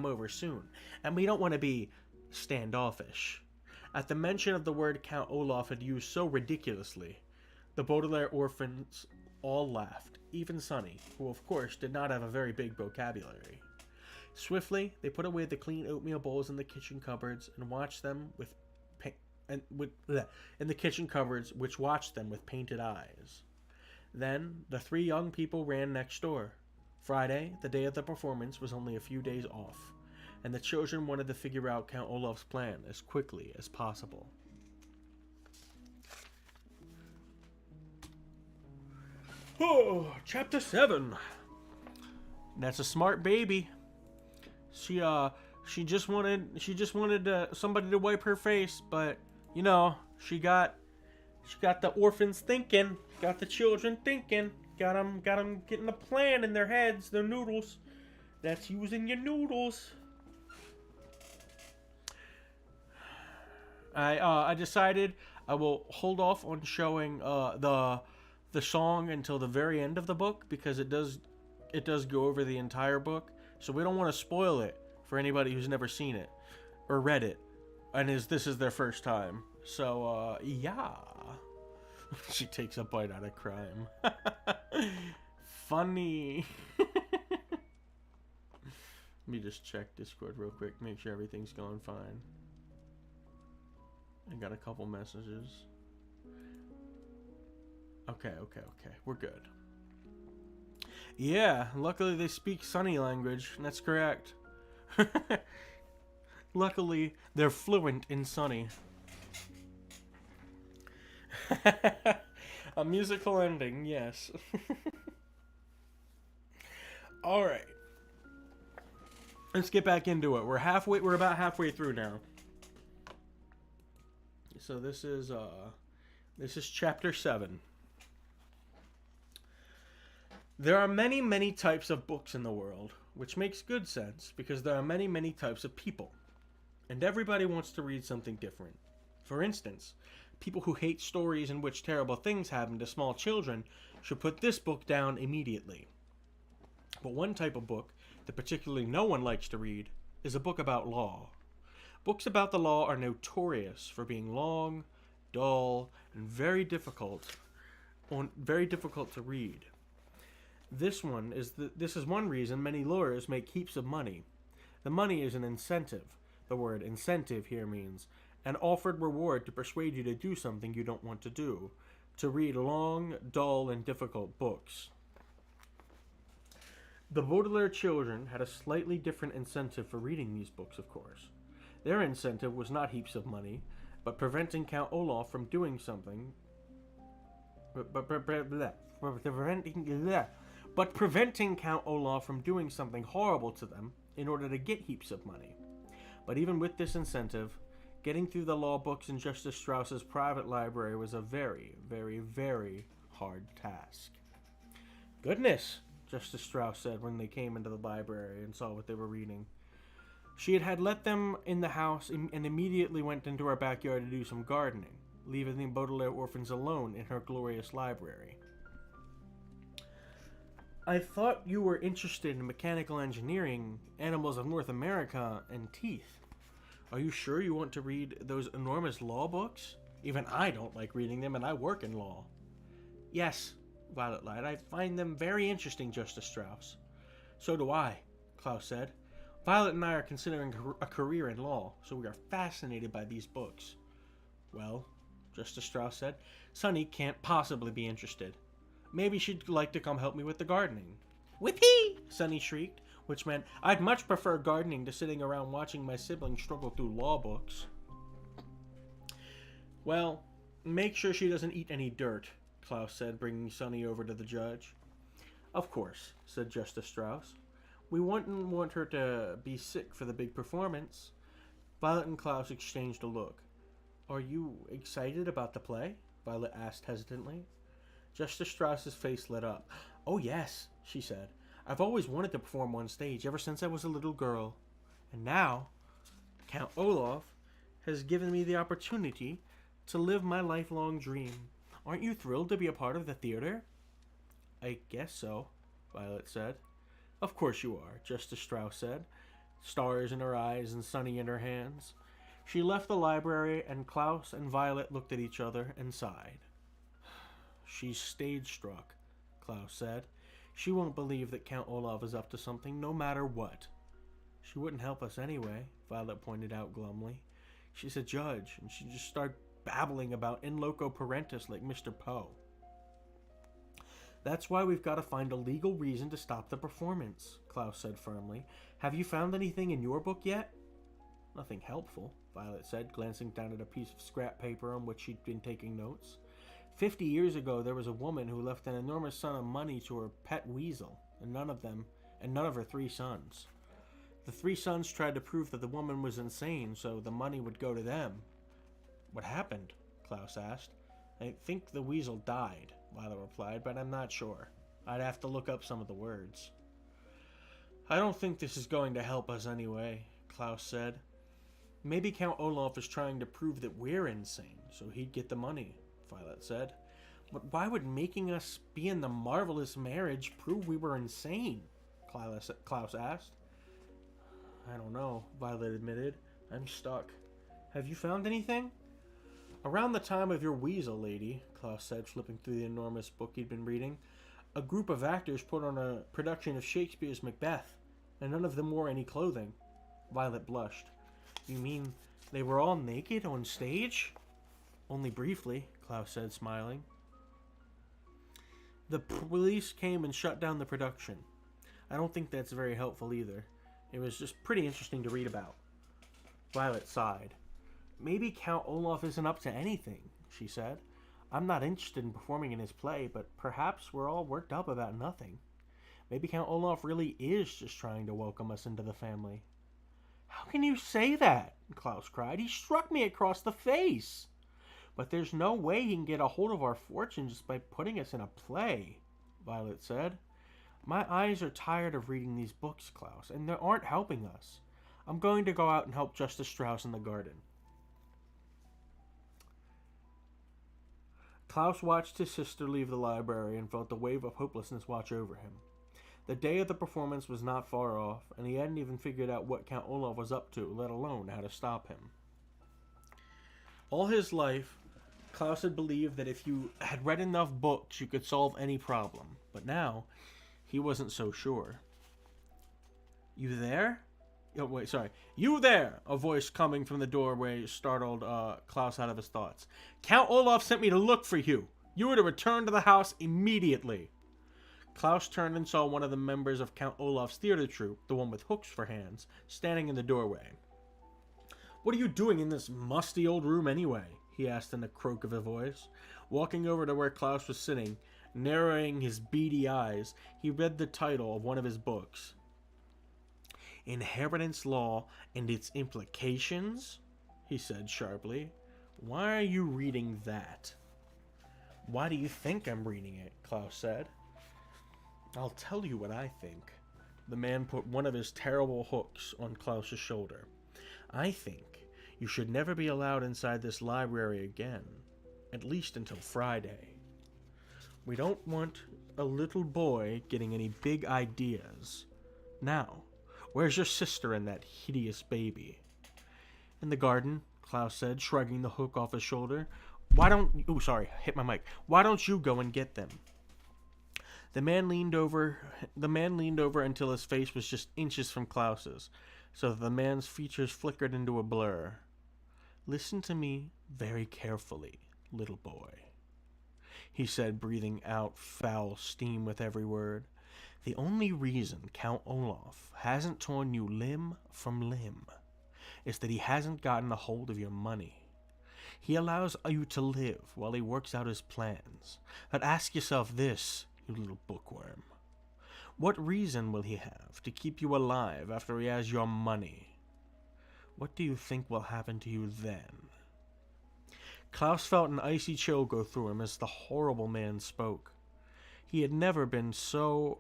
S1: over soon, and we don't want to be standoffish. At the mention of the word Count Olaf had used so ridiculously, the Baudelaire orphans all laughed, even Sonny, who of course did not have a very big vocabulary. Swiftly, they put away the clean oatmeal bowls in the kitchen cupboards and watched them in the kitchen cupboards, which watched them with painted eyes. Then the three young people ran next door. Friday, the day of the performance, was only a few days off, and the children wanted to figure out Count Olaf's plan as quickly as possible. Oh, chapter 7. That's a smart baby. She just wanted somebody to wipe her face, but you know, she got the orphans thinking, got the children thinking, got them getting a plan in their heads, their noodles. That's using your noodles. I decided I will hold off on showing the song until the very end of the book, because it does go over the entire book, so we don't want to spoil it for anybody who's never seen it or read it and this is their first time. So yeah. She takes a bite out of crime. Funny. Let me just check Discord real quick, make sure everything's going fine. I got a couple messages. Okay, we're good. Yeah, luckily they speak Sunny language, and that's correct. Luckily, they're fluent in Sunny. A musical ending, yes. Alright. Let's get back into it. We're about halfway through now. So this is chapter 7. There are many, many types of books in the world, which makes good sense because there are many, many types of people. And everybody wants to read something different. For instance, people who hate stories in which terrible things happen to small children should put this book down immediately. But one type of book that particularly no one likes to read is a book about law. Books about the law are notorious for being long, dull, and very difficult to read. This is one reason many lawyers make heaps of money. The money is an incentive. The word incentive here means an offered reward to persuade you to do something you don't want to do, to read long, dull, and difficult books. The Baudelaire children had a slightly different incentive for reading these books, of course. Their incentive was not heaps of money, but preventing Count Olaf from doing something. Preventing Count Olaf from doing something horrible to them in order to get heaps of money. But even with this incentive, getting through the law books in Justice Strauss's private library was a very, very, very hard task. Goodness, Justice Strauss said when they came into the library and saw what they were reading. She had let them in the house and immediately went into her backyard to do some gardening, leaving the Baudelaire orphans alone in her glorious library. I thought you were interested in mechanical engineering, animals of North America, and teeth. Are you sure you want to read those enormous law books? Even I don't like reading them, and I work in law. Yes, Violet lied. I find them very interesting, Justice Strauss. So do I, Klaus said. Violet and I are considering a career in law, so we are fascinated by these books. Well, Justice Strauss said, Sunny can't possibly be interested. Maybe she'd like to come help me with the gardening. Whippy! Sunny shrieked, which meant I'd much prefer gardening to sitting around watching my siblings struggle through law books. Well, make sure she doesn't eat any dirt, Klaus said, bringing Sunny over to the judge. Of course, said Justice Strauss. We wouldn't want her to be sick for the big performance. Violet and Klaus exchanged a look. Are you excited about the play? Violet asked hesitantly. Justice Strauss's face lit up. Oh, yes, she said. I've always wanted to perform on stage ever since I was a little girl. And now, Count Olaf has given me the opportunity to live my lifelong dream. Aren't you thrilled to be a part of the theater? I guess so, Violet said. Of course you are, Justice Strauss said, stars in her eyes and Sunny in her hands. She left the library, and Klaus and Violet looked at each other and sighed. She's stage-struck, Klaus said. She won't believe that Count Olaf is up to something, no matter what. She wouldn't help us anyway, Violet pointed out glumly. She's a judge, and she'd just start babbling about in loco parentis like Mr. Poe. That's why we've got to find a legal reason to stop the performance, Klaus said firmly. Have you found anything in your book yet? Nothing helpful, Violet said, glancing down at a piece of scrap paper on which she'd been taking notes. 50 years ago, there was a woman who left an enormous sum of money to her pet weasel, and none of her 3 sons. The 3 sons tried to prove that the woman was insane, so the money would go to them. What happened? Klaus asked. I think the weasel died, Violet replied, but I'm not sure. I'd have to look up some of the words. I don't think this is going to help us anyway, Klaus said. Maybe Count Olaf is trying to prove that we're insane, so he'd get the money, Violet said. But why would making us be in the marvelous marriage prove we were insane? Klaus asked. I don't know, Violet admitted. I'm stuck. Have you found anything? Around the time of your weasel, lady, Klaus said, flipping through the enormous book he'd been reading, a group of actors put on a production of Shakespeare's Macbeth, and none of them wore any clothing. Violet blushed. You mean they were all naked on stage? Only briefly, Klaus said, smiling. The police came and shut down the production. I don't think that's very helpful either. It was just pretty interesting to read about. Violet sighed. Maybe Count Olaf isn't up to anything, she said. I'm not interested in performing in his play, but perhaps we're all worked up about nothing. Maybe Count Olaf really is just trying to welcome us into the family. How can you say that? Klaus cried. He struck me across the face. But there's no way he can get a hold of our fortune just by putting us in a play, Violet said. My eyes are tired of reading these books, Klaus, and they aren't helping us. I'm going to go out and help Justice Strauss in the garden. Klaus watched his sister leave the library and felt the wave of hopelessness wash over him. The day of the performance was not far off, and he hadn't even figured out what Count Olaf was up to, let alone how to stop him. All his life, Klaus had believed that if you had read enough books, you could solve any problem. But now, he wasn't so sure. You there? Oh, wait, sorry. You there! A voice coming from the doorway startled Klaus out of his thoughts. Count Olaf sent me to look for you. You were to return to the house immediately. Klaus turned and saw one of the members of Count Olaf's theater troupe, the one with hooks for hands, standing in the doorway. What are you doing in this musty old room anyway? He asked in a croak of a voice. Walking over to where Klaus was sitting, narrowing his beady eyes, he read the title of one of his books. Inheritance Law and Its Implications? He said sharply. Why are you reading that? Why do you think I'm reading it? Klaus said. I'll tell you what I think. The man put one of his terrible hooks on Klaus's shoulder. I think you should never be allowed inside this library again, at least until Friday. We don't want a little boy getting any big ideas. Now, where's your sister and that hideous baby? In the garden, Klaus said, shrugging the hook off his shoulder. Why don't you go and get them? The man leaned over until his face was just inches from Klaus's, so that the man's features flickered into a blur. Listen to me very carefully, little boy, he said, breathing out foul steam with every word. The only reason Count Olaf hasn't torn you limb from limb is that he hasn't gotten a hold of your money.
S2: He allows you to live while he works out his plans. But ask yourself this, you little bookworm. What reason will he have to keep you alive after he has your money? What do you think will happen to you then? Klaus felt an icy chill go through him as the horrible man spoke. He had never been so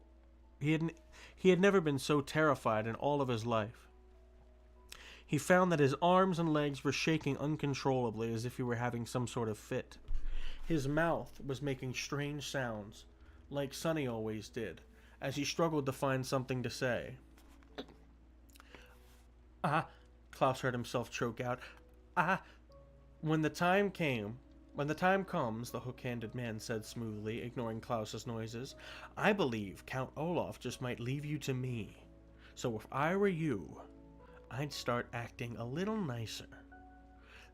S2: terrified in all of his life. He found that his arms and legs were shaking uncontrollably as if he were having some sort of fit. His mouth was making strange sounds, like Sonny always did, as he struggled to find something to say. Klaus heard himself choke out. When the time comes, the hook-handed man said smoothly, ignoring Klaus's noises, I believe Count Olaf just might leave you to me. So if I were you, I'd start acting a little nicer.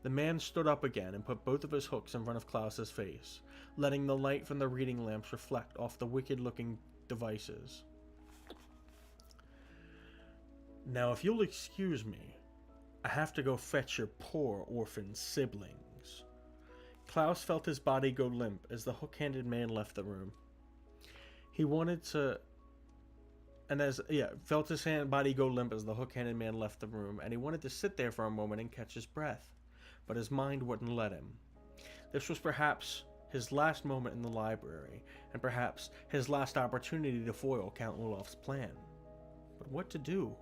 S2: The man stood up again and put both of his hooks in front of Klaus's face, letting the light from the reading lamps reflect off the wicked-looking devices. Now, if you'll excuse me, I have to go fetch your poor orphan siblings. Klaus felt his body go limp as the hook-handed man left the room. He wanted to... felt his body go limp as the hook-handed man left the room, and he wanted to sit there for a moment and catch his breath, but his mind wouldn't let him. This was perhaps his last moment in the library, and perhaps his last opportunity to foil Count Olaf's plan. But what to do?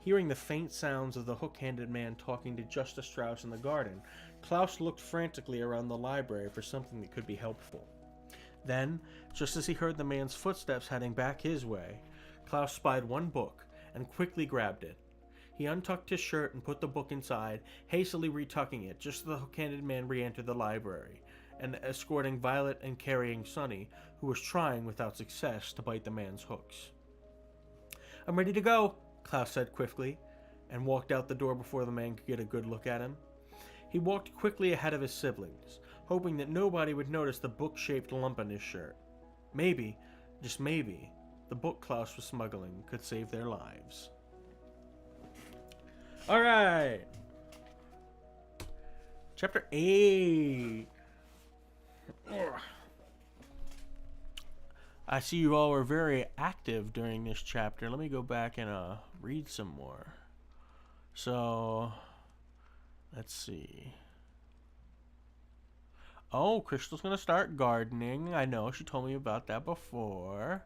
S2: Hearing the faint sounds of the hook-handed man talking to Justice Strauss in the garden, Klaus looked frantically around the library for something that could be helpful. Then, just as he heard the man's footsteps heading back his way, Klaus spied one book and quickly grabbed it. He untucked his shirt and put the book inside, hastily retucking it just as the hook-handed man re-entered the library, and escorting Violet and carrying Sonny, who was trying without success to bite the man's hooks. I'm ready to go, Klaus said quickly, and walked out the door before the man could get a good look at him. He walked quickly ahead of his siblings, hoping that nobody would notice the book-shaped lump on his shirt. Maybe, just maybe, the book Klaus was smuggling could save their lives. Alright! Chapter 8. I see you all were very active during this chapter. Let me go back and read some more. So, let's see. Oh, Crystal's going to start gardening. I know, she told me about that before.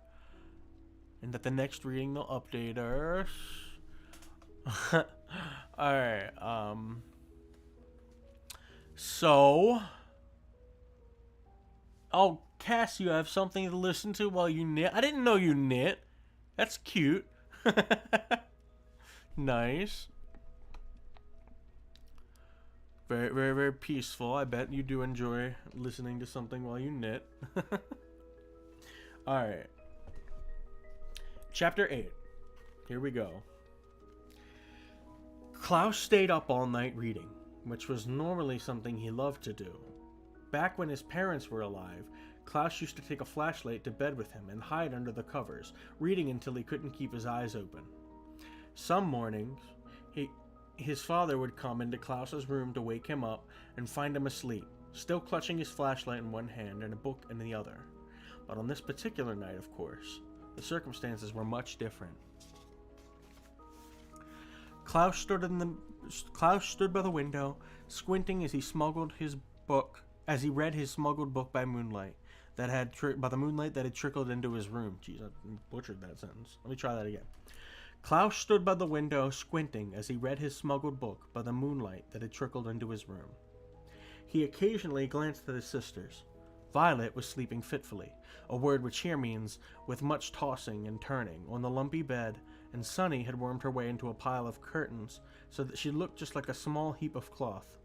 S2: And that the next reading they'll update her. Alright, so... Oh, Cass, you have something to listen to while you knit? I didn't know you knit. That's cute. Nice. Very, very, very peaceful. I bet you do enjoy listening to something while you knit. Alright. Chapter 8. Here we go. Klaus stayed up all night reading, which was normally something he loved to do. Back when his parents were alive, Klaus used to take a flashlight to bed with him and hide under the covers, reading until he couldn't keep his eyes open. Some mornings, his father would come into Klaus's room to wake him up and find him asleep, still clutching his flashlight in one hand and a book in the other. But on this particular night, of course, the circumstances were much different. Klaus stood by the window, squinting as he read his smuggled book by moonlight that had trickled into his room. Jeez, I butchered that sentence. Let me try that again. Klaus stood by the window, squinting as he read his smuggled book by the moonlight that had trickled into his room. He occasionally glanced at his sisters. Violet was sleeping fitfully, a word which here means with much tossing and turning, on the lumpy bed, and Sonny had wormed her way into a pile of curtains so that she looked just like a small heap of cloth.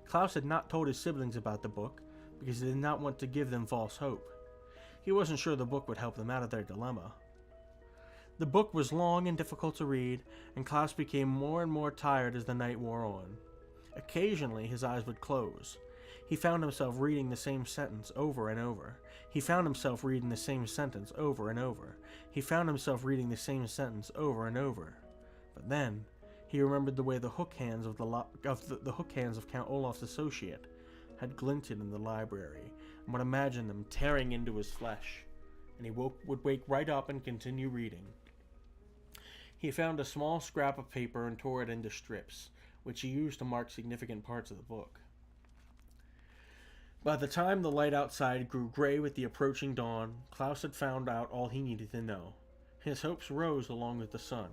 S2: Klaus had not told his siblings about the book because he did not want to give them false hope. He wasn't sure the book would help them out of their dilemma. The book was long and difficult to read, and Klaus became more and more tired as the night wore on. Occasionally his eyes would close. He found himself reading the same sentence over and over. He found himself reading the same sentence over and over. He found himself reading the same sentence over and over. But then,
S1: He remembered the way the hook hands of the hook hands of Count Olaf's associate had glinted in the library, and would imagine them tearing into his flesh, and he would wake right up and continue reading. He found a small scrap of paper and tore it into strips, which he used to mark significant parts of the book. By the time the light outside grew gray with the approaching dawn, Klaus had found out all he needed to know. His hopes rose along with the sun.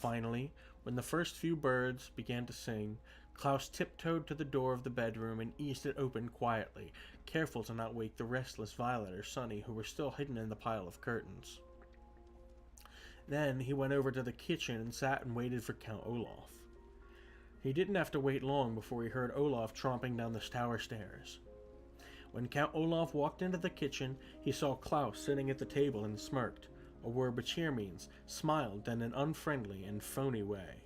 S1: Finally, when the first few birds began to sing, Klaus tiptoed to the door of the bedroom and eased it open quietly, careful to not wake the restless Violet or Sunny, who were still hidden in the pile of curtains. Then he went over to the kitchen and sat and waited for Count Olaf. He didn't have to wait long before he heard Olaf tromping down the tower stairs. When Count Olaf walked into the kitchen, he saw Klaus sitting at the table and smirked, a word which here means smiled in an unfriendly and phony way.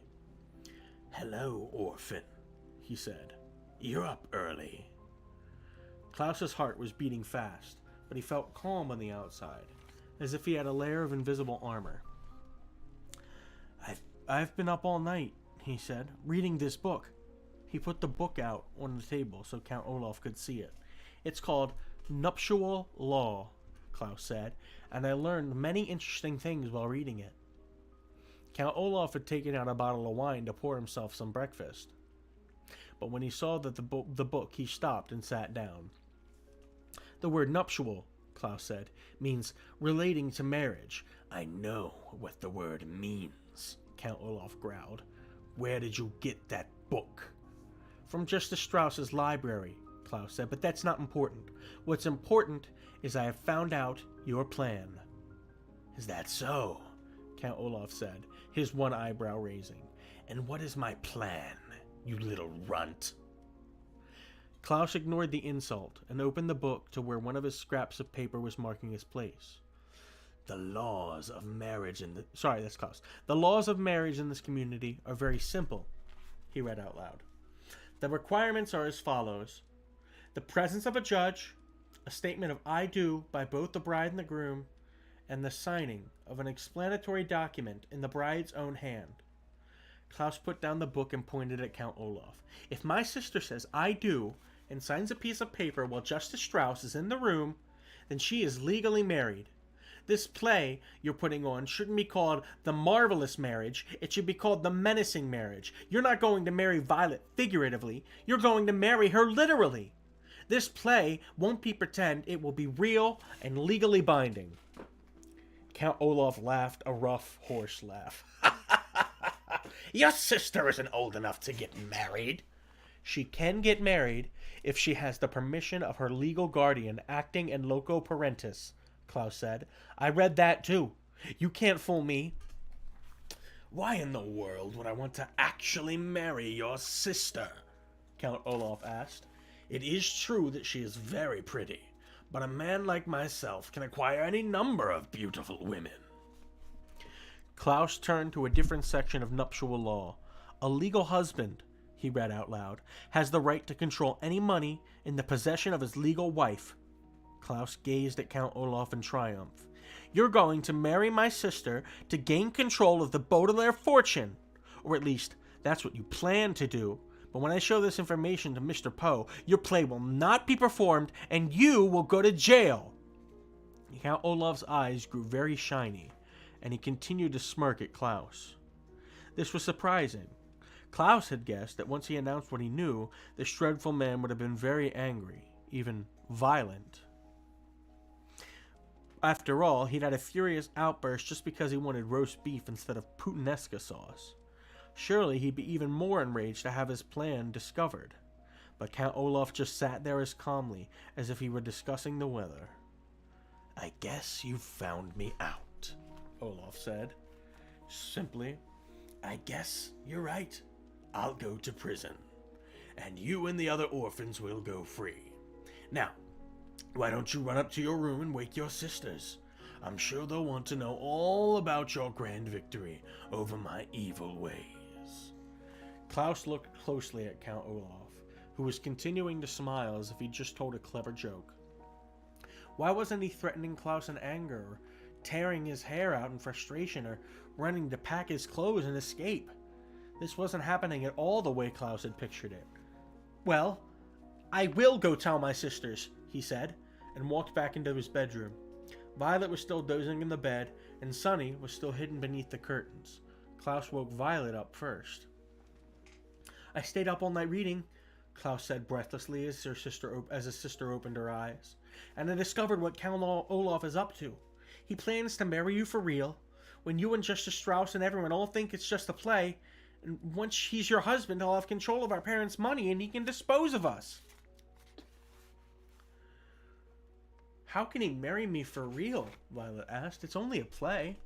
S1: "Hello, orphan," he said. "You're up early." Klaus's heart was beating fast, but he felt calm on the outside, as if he had a layer of invisible armor. I've been up all night," he said, "reading this book." He put the book out on the table so Count Olaf could see it. "It's called Nuptial Law," Klaus said, "and I learned many interesting things while reading it." Count Olaf had taken out a bottle of wine to pour himself some breakfast. But when he saw that the book, he stopped and sat down. "The word nuptial," Klaus said, "means relating to marriage." "I know what the word means," Count Olaf growled. "Where did you get that book?" "From Justice Strauss's library," Klaus said, "but that's not important. What's important is I have found out your plan." "Is that so?" Count Olaf said, his one eyebrow raising. "And what is my plan, you little runt?" Klaus ignored the insult and opened the book to where one of his scraps of paper was marking his place. "The laws of marriage in the..." Sorry, that's Klaus. "The laws of marriage in this community are very simple," he read out loud. "The requirements are as follows. The presence of a judge, a statement of I do by both the bride and the groom, and the signing of an explanatory document in the bride's own hand." Klaus put down the book and pointed at Count Olaf. "If my sister says I do and signs a piece of paper while Justice Strauss is in the room, then she is legally married. This play you're putting on shouldn't be called The Marvelous Marriage. It should be called The Menacing Marriage. You're not going to marry Violet figuratively. You're going to marry her literally. This play won't be pretend. It will be real and legally binding." Count Olaf laughed a rough, hoarse laugh. "Your sister isn't old enough to get married." "She can get married if she has the permission of her legal guardian acting in loco parentis," Klaus said. "I read that too. You can't fool me." "Why in the world would I want to actually marry your sister?" Count Olaf asked. "It is true that she is very pretty, but a man like myself can acquire any number of beautiful women." Klaus turned to a different section of nuptial law. "A legal husband," he read out loud, "has the right to control any money in the possession of his legal wife." Klaus gazed at Count Olaf in triumph. "You're going to marry my sister to gain control of the Baudelaire fortune. Or at least, that's what you plan to do. But when I show this information to Mr. Poe, your play will not be performed and you will go to jail." Count Olaf's eyes grew very shiny, and he continued to smirk at Klaus. This was surprising. Klaus had guessed that once he announced what he knew, this dreadful man would have been very angry, even violent. After all, he'd had a furious outburst just because he wanted roast beef instead of puttanesca sauce. Surely he'd be even more enraged to have his plan discovered. But Count Olaf just sat there as calmly as if he were discussing the weather. "I guess you've found me out," Olaf said. Simply, "I guess you're right. I'll go to prison, and you and the other orphans will go free. Now, why don't you run up to your room and wake your sisters? I'm sure they'll want to know all about your grand victory over my evil ways." Klaus looked closely at Count Olaf, who was continuing to smile as if he'd just told a clever joke. Why wasn't he threatening Klaus in anger, or tearing his hair out in frustration, or running to pack his clothes and escape? This wasn't happening at all the way Klaus had pictured it. "Well, I will go tell my sisters," he said, and walked back into his bedroom. Violet was still dozing in the bed, and Sunny was still hidden beneath the curtains. Klaus woke Violet up first. "I stayed up all night reading," Klaus said breathlessly as his sister opened her eyes. "And I discovered what Count Olaf is up to. He plans to marry you for real. When you and Justice Strauss and everyone all think it's just a play, and once he's your husband, he'll have control of our parents' money and he can dispose of us." "How can he marry me for real?" Violet asked. "It's only a play."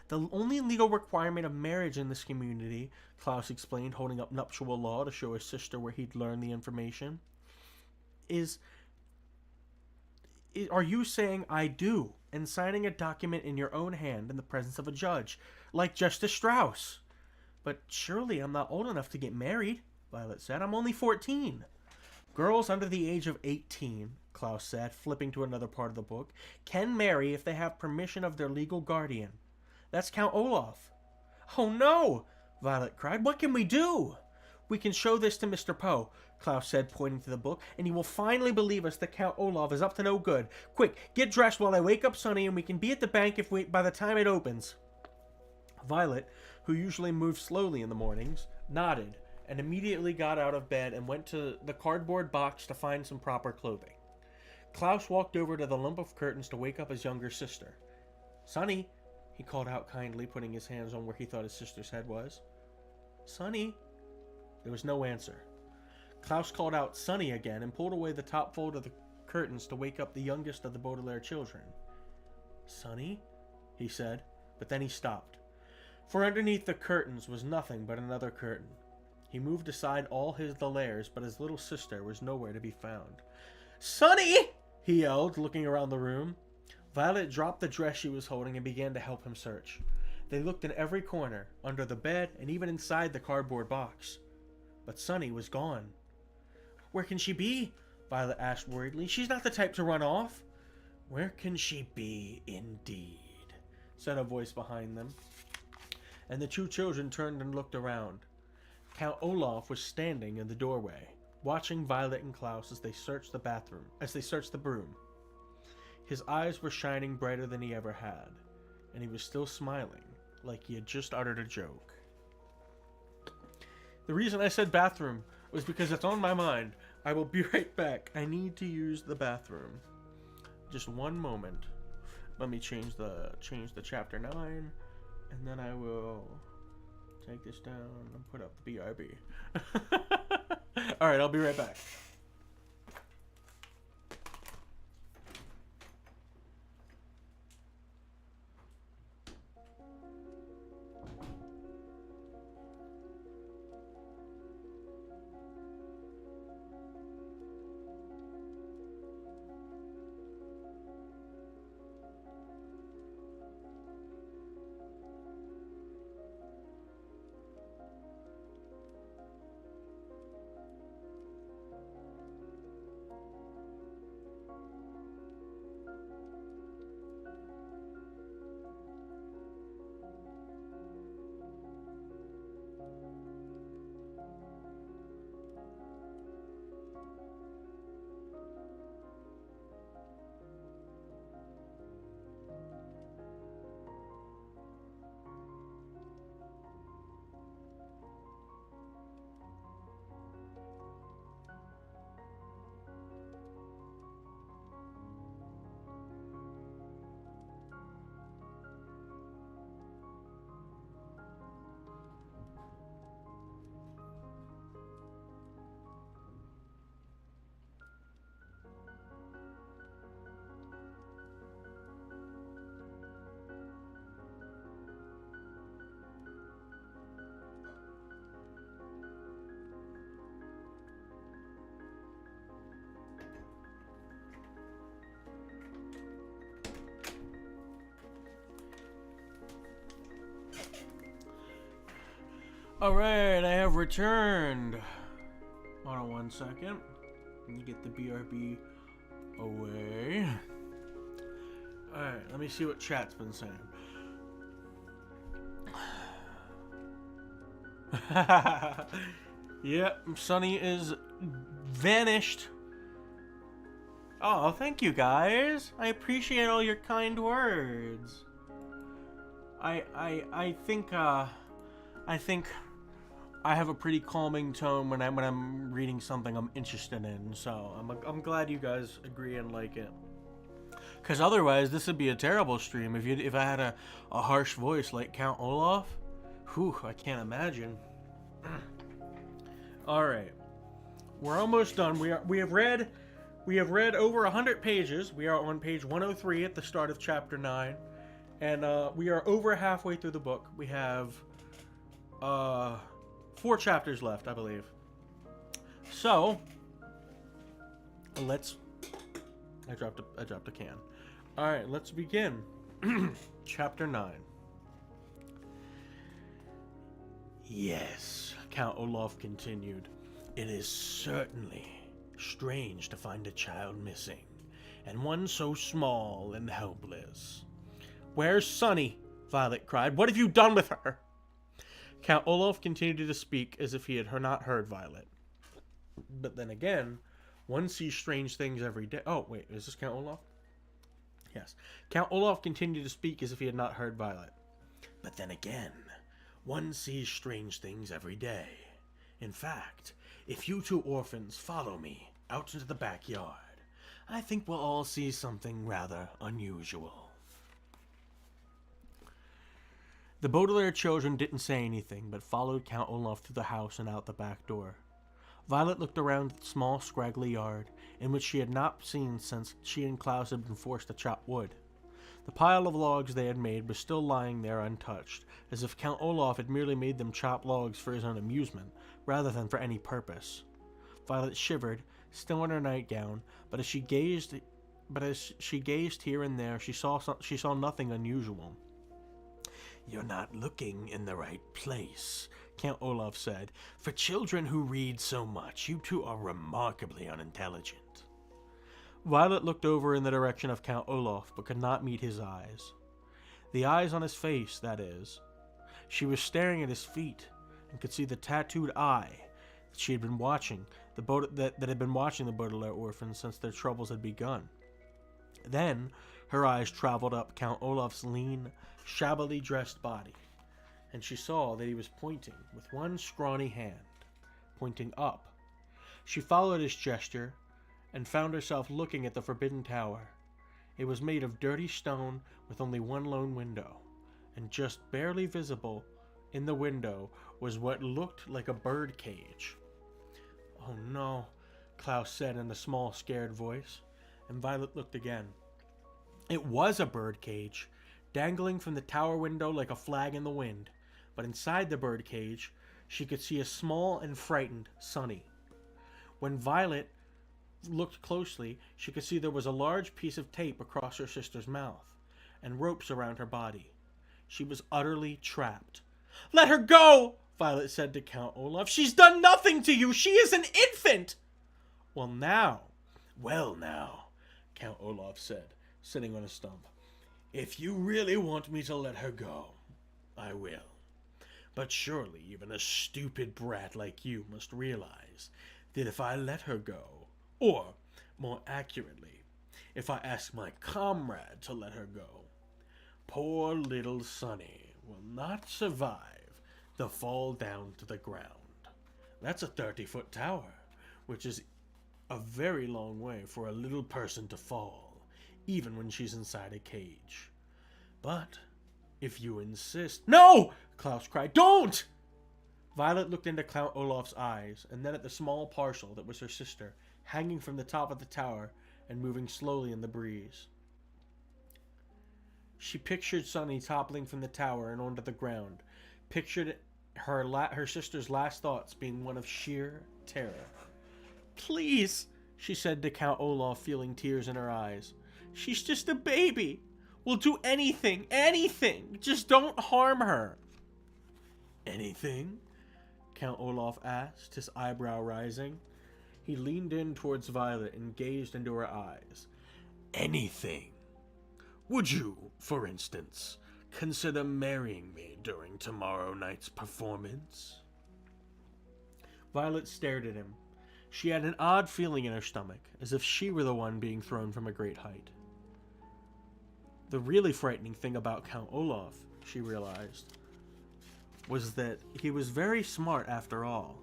S1: "The only legal requirement of marriage in this community," Klaus explained, holding up nuptial law to show his sister where he'd learned the information, are you saying "I do" and signing a document in your own hand in the presence of a judge, like Justice Strauss. "But surely I'm not old enough to get married," Violet said. "I'm only 14. "Girls under the age of 18, Klaus said, flipping to another part of the book, "can marry if they have permission of their legal guardian. That's Count Olaf." "Oh no!" Violet cried. "What can we do?" "We can show this to Mr. Poe," Klaus said, pointing to the book, "and he will finally believe us that Count Olaf is up to no good. Quick, get dressed while I wake up Sunny, and we can be at the bank by the time it opens." Violet, who usually moved slowly in the mornings, nodded and immediately got out of bed and went to the cardboard box to find some proper clothing. Klaus walked over to the lump of curtains to wake up his younger sister. "Sunny," he called out kindly, putting his hands on where he thought his sister's head was. "Sunny." There was no answer. Klaus called out "Sunny" again and pulled away the top fold of the curtains to wake up the youngest of the Baudelaire children. "Sunny?" he said, but then he stopped. For underneath the curtains was nothing but another curtain. He moved aside all the layers, but his little sister was nowhere to be found. "Sunny!" he yelled, looking around the room. Violet dropped the dress she was holding and began to help him search. They looked in every corner, under the bed, and even inside the cardboard box. But Sunny was gone. "Where can she be?" Violet asked worriedly. "She's not the type to run off." "Where can she be, indeed?" said a voice behind them. And the two children turned and looked around. Count Olaf was standing in the doorway, watching Violet and Klaus as they searched the broom. His eyes were shining brighter than he ever had, and he was still smiling, like he had just uttered a joke. The reason I said bathroom was because it's on my mind. I will be right back. I need to use the bathroom. Just one moment. Let me change the chapter 9, and then I will take this down and put up the BRB. Alright, I'll be right back. Alright, I have returned. Hold on one second. Let me get the BRB away. Alright, let me see what chat's been saying. Yep, Sunny is vanished. Oh, thank you guys. I appreciate all your kind words. I think I have a pretty calming tone when I'm reading something I'm interested in. So I'm glad you guys agree and like it. Cause otherwise this would be a terrible stream if I had a harsh voice like Count Olaf. Whew, I can't imagine. All right, we're almost done. We have read over 100 pages. We are on page 103 at the start of chapter 9, and we are over halfway through the book. We have 4 chapters left, I believe. So let's. I dropped a can. All right, let's begin. Chapter 9. Yes, Count Olaf continued. It is certainly strange to find a child missing, and one so small and helpless. Where's Sunny? Violet cried. What have you done with her? Count Olaf continued to speak as if he had not heard Violet. But then again, one sees strange things every day. Oh, wait, is this Count Olaf? Yes. Count Olaf continued to speak as if he had not heard Violet. But then again, one sees strange things every day. In fact, if you 2 orphans follow me out into the backyard, I think we'll all see something rather unusual. The Baudelaire children didn't say anything, but followed Count Olaf through the house and out the back door. Violet looked around the small, scraggly yard, in which she had not seen since she and Klaus had been forced to chop wood. The pile of logs they had made was still lying there untouched, as if Count Olaf had merely made them chop logs for his own amusement, rather than for any purpose. Violet shivered, still in her nightgown, but as she gazed here and there, she saw nothing unusual. You're not looking in the right place, Count Olaf said. For children who read so much, you 2 are remarkably unintelligent. Violet looked over in the direction of Count Olaf, but could not meet his eyes. The eyes on his face, that is. She was staring at his feet, and could see the tattooed eye that she had been watching, that had been watching the Baudelaire orphans since their troubles had begun. Then her eyes traveled up Count Olaf's lean, shabbily dressed body, and she saw that he was pointing with one scrawny hand, pointing up. She followed his gesture, and found herself looking at the Forbidden Tower. It was made of dirty stone with only one lone window, and just barely visible in the window was what looked like a bird cage. Oh no, Klaus said in a small, scared voice, and Violet looked again. It was a bird cage, dangling from the tower window like a flag in the wind, but inside the bird cage she could see a small and frightened Sunny. When Violet looked closely, she could see there was a large piece of tape across her sister's mouth, and ropes around her body. She was utterly trapped. Let her go, Violet said to Count Olaf. She's done nothing to you. She is an infant. Well now, Count Olaf said, sitting on a stump. If you really want me to let her go, I will. But surely even a stupid brat like you must realize that if I let her go, or, more accurately, if I ask my comrade to let her go, poor little Sunny will not survive the fall down to the ground. That's a 30-foot tower, which is a very long way for a little person to fall, even when she's inside a cage. But, if you insist— No! Klaus cried. Don't! Violet looked into Count Olaf's eyes, and then at the small parcel that was her sister, hanging from the top of the tower and moving slowly in the breeze. She pictured Sunny toppling from the tower and onto the ground, pictured her sister's last thoughts being one of sheer terror. Please, she said to Count Olaf, feeling tears in her eyes. She's just a baby. We'll do anything, just don't harm her. Anything? Count Olaf asked, his eyebrow rising. He leaned in towards Violet and gazed into her eyes. Anything. Would you, for instance, consider marrying me during tomorrow night's performance? Violet stared at him. She had an odd feeling in her stomach, as if she were the one being thrown from a great height. The really frightening thing about Count Olaf, she realized, was that he was very smart after all.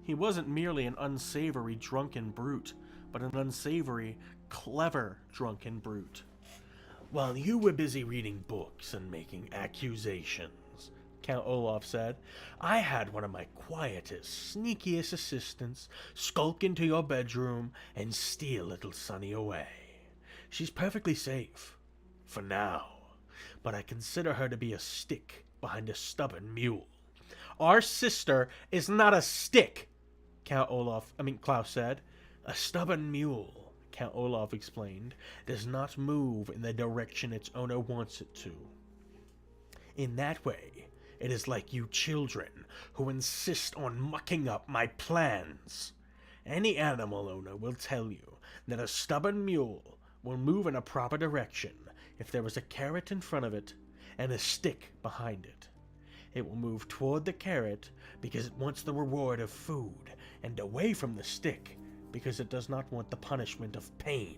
S1: He wasn't merely an unsavory drunken brute, but an unsavory, clever drunken brute. While you were busy reading books and making accusations, Count Olaf said, I had one of my quietest, sneakiest assistants skulk into your bedroom and steal little Sunny away. She's perfectly safe, for now, but I consider her to be a stick behind a stubborn mule. Our sister is not a stick, Klaus said. A stubborn mule, Count Olaf explained, does not move in the direction its owner wants it to. In that way, it is like you children who insist on mucking up my plans. Any animal owner will tell you that a stubborn mule will move in a proper direction if there is a carrot in front of it and a stick behind it. It will move toward the carrot because it wants the reward of food, and away from the stick because it does not want the punishment of pain.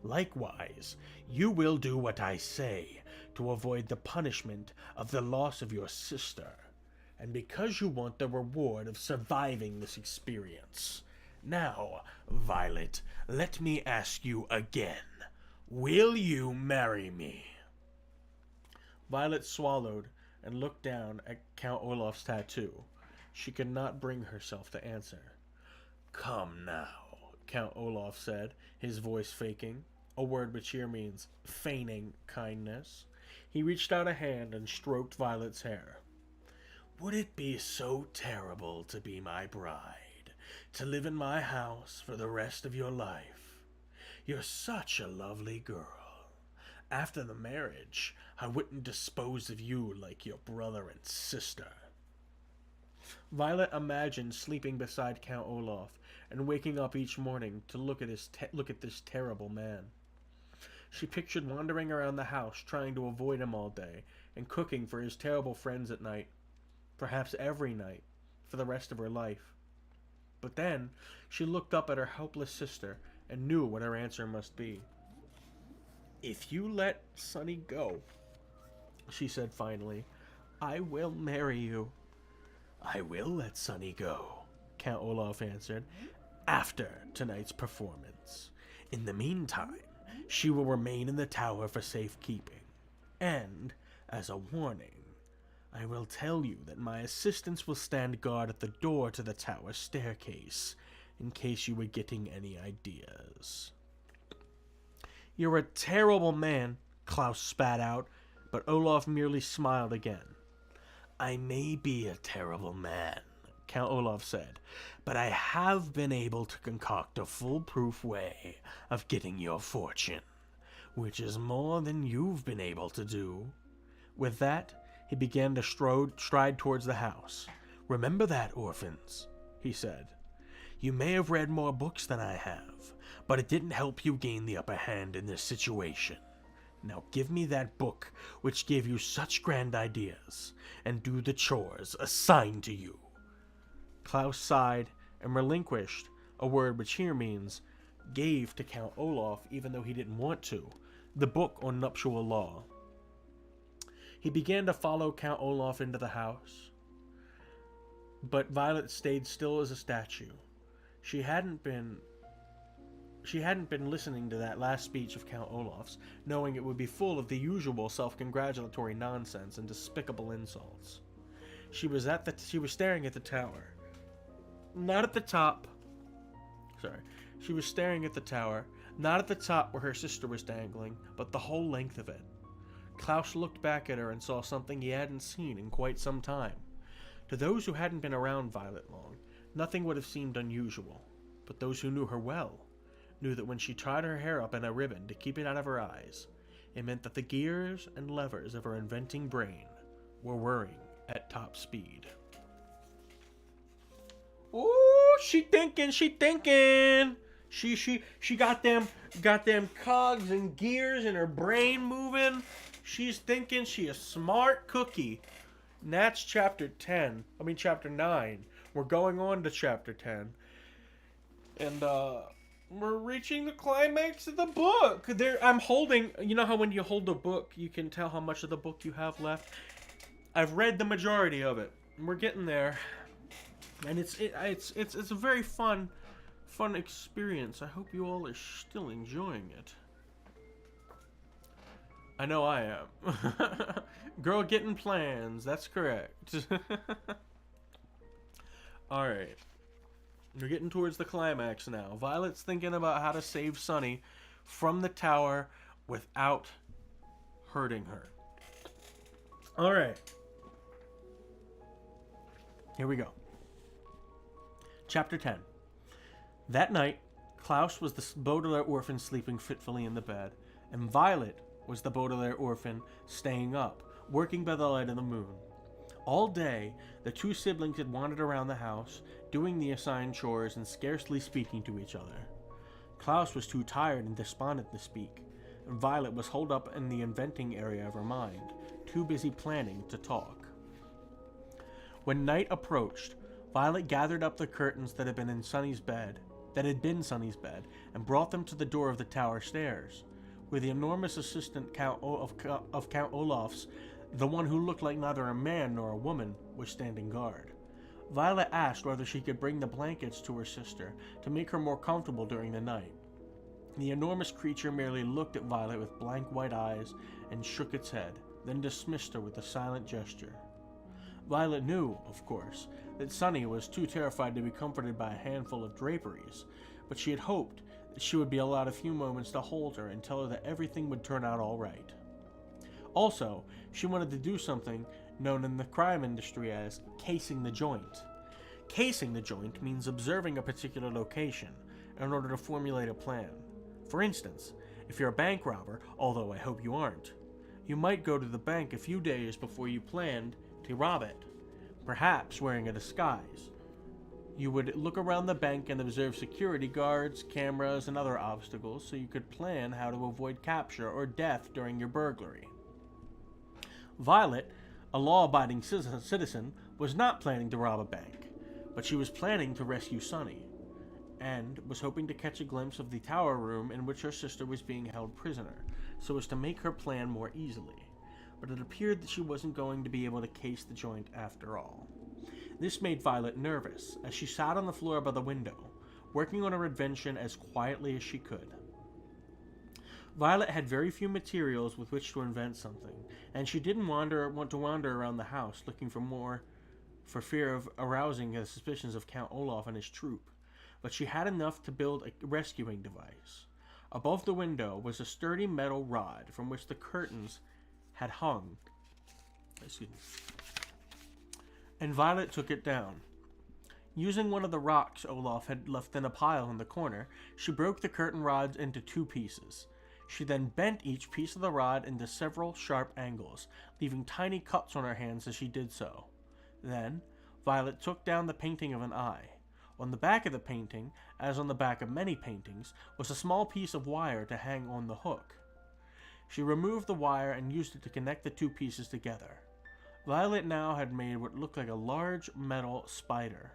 S1: Likewise, you will do what I say to avoid the punishment of the loss of your sister, and because you want the reward of surviving this experience. Now, Violet, let me ask you again. Will you marry me? Violet swallowed and looked down at Count Olaf's tattoo. She could not bring herself to answer. Come now, Count Olaf said, his voice faking, a word which here means feigning kindness. He reached out a hand and stroked Violet's hair. Would it be so terrible to be my bride, to live in my house for the rest of your life? You're such a lovely girl. After the marriage, I wouldn't dispose of you like your brother and sister. Violet imagined sleeping beside Count Olaf and waking up each morning to look at this terrible man. She pictured wandering around the house trying to avoid him all day and cooking for his terrible friends at night, perhaps every night, for the rest of her life. But then she looked up at her helpless sister and knew what her answer must be. If you let Sunny go, she said finally, I will marry you. I will let Sunny go, Count Olaf answered, after tonight's performance. In the meantime, she will remain in the tower for safekeeping. And, as a warning, I will tell you that my assistants will stand guard at the door to the tower staircase, in case you were getting any ideas. You're a terrible man, Klaus spat out, but Olaf merely smiled again. I may be a terrible man, Count Olaf said, but I have been able to concoct a foolproof way of getting your fortune, which is more than you've been able to do. With that, he began to stride towards the house. Remember that, orphans, he said. You may have read more books than I have, but it didn't help you gain the upper hand in this situation. Now give me that book which gave you such grand ideas, and do the chores assigned to you. Klaus sighed and relinquished, a word which here means gave to Count Olaf even though he didn't want to, the book on nuptial law. He began to follow Count Olaf into the house, but Violet stayed still as a statue. She hadn't been listening to that last speech of Count Olaf's, knowing it would be full of the usual self-congratulatory nonsense and despicable insults. She was staring at the tower. Not at the top. She was staring at the tower, not at the top where her sister was dangling, but the whole length of it. Klaus looked back at her and saw something he hadn't seen in quite some time. To those who hadn't been around Violet long, nothing would have seemed unusual, but those who knew her well knew that when she tied her hair up in a ribbon to keep it out of her eyes, it meant that the gears and levers of her inventing brain were whirring at top speed. Ooh, she thinking. She got them cogs and gears in her brain moving. She's thinking she a smart cookie. And that's chapter 9, We're going on to chapter 10. And we're reaching the climax of the book. I'm holding, you know how when you hold a book, you can tell how much of the book you have left? I've read the majority of it. We're getting there. And it's a very fun experience. I hope you all are still enjoying it. I know I am. Girl getting plans, that's correct. Alright. We're getting towards the climax now. Violet's thinking about how to save Sunny from the tower without hurting her. Alright. Here we go. Chapter 10. That night, Klaus was the Baudelaire orphan sleeping fitfully in the bed, and Violet was the Baudelaire orphan staying up, working by the light of the moon. All day, the two siblings had wandered around the house, doing the assigned chores and scarcely speaking to each other. Klaus was too tired and despondent to speak, and Violet was holed up in the inventing area of her mind, too busy planning to talk. When night approached, Violet gathered up the curtains that had been Sunny's bed, and brought them to the door of the tower stairs, where the enormous assistant of Count Olaf's, the one who looked like neither a man nor a woman, was standing guard. Violet asked whether she could bring the blankets to her sister to make her more comfortable during the night. The enormous creature merely looked at Violet with blank white eyes and shook its head, then dismissed her with a silent gesture. Violet knew, of course, that Sunny was too terrified to be comforted by a handful of draperies, but she had hoped that she would be allowed a few moments to hold her and tell her that everything would turn out all right. Also, she wanted to do something known in the crime industry as casing the joint. Casing the joint means observing a particular location in order to formulate a plan. For instance, if you're a bank robber, although I hope you aren't, you might go to the bank a few days before you planned to rob it, perhaps wearing a disguise. You would look around the bank and observe security guards, cameras, and other obstacles so you could plan how to avoid capture or death during your burglary. Violet, a law-abiding citizen, was not planning to rob a bank, but she was planning to rescue Sunny, and was hoping to catch a glimpse of the tower room in which her sister was being held prisoner, so as to make her plan more easily. But it appeared that she wasn't going to be able to case the joint after all. This made Violet nervous, as she sat on the floor by the window, working on her invention as quietly as she could. Violet had very few materials with which to invent something, and she didn't want to wander around the house looking for more for fear of arousing the suspicions of Count Olaf and his troop, but she had enough to build a rescuing device. Above the window was a sturdy metal rod from which the curtains had hung. And Violet took it down. Using one of the rocks Olaf had left in a pile in the corner, she broke the curtain rods into two pieces. She then bent each piece of the rod into several sharp angles, leaving tiny cuts on her hands as she did so. Then, Violet took down the painting of an eye. On the back of the painting, as on the back of many paintings, was a small piece of wire to hang on the hook. She removed the wire and used it to connect the two pieces together. Violet now had made what looked like a large metal spider.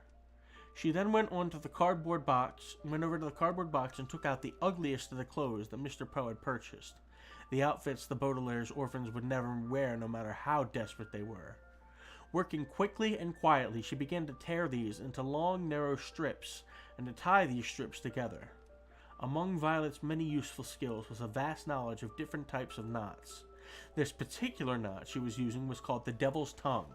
S1: She then went over to the cardboard box and took out the ugliest of the clothes that Mr. Poe had purchased, the outfits the Baudelaire's orphans would never wear no matter how desperate they were. Working quickly and quietly, she began to tear these into long, narrow strips and to tie these strips together. Among Violet's many useful skills was a vast knowledge of different types of knots. This particular knot she was using was called the Devil's Tongue.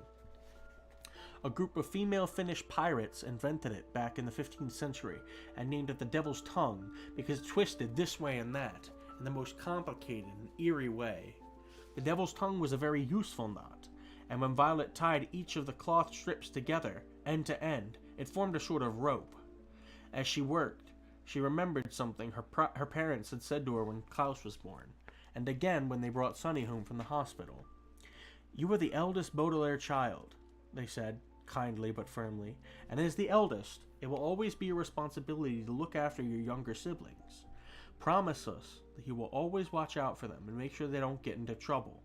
S1: A group of female Finnish pirates invented it back in the 15th century and named it the Devil's Tongue because it twisted this way and that in the most complicated and eerie way. The Devil's Tongue was a very useful knot, and when Violet tied each of the cloth strips together, end to end, it formed a sort of rope. As she worked, she remembered something her parents had said to her when Klaus was born, and again when they brought Sunny home from the hospital. "You are the eldest Baudelaire child," they said, kindly but firmly, "and as the eldest, it will always be your responsibility to look after your younger siblings. Promise us that you will always watch out for them and make sure they don't get into trouble."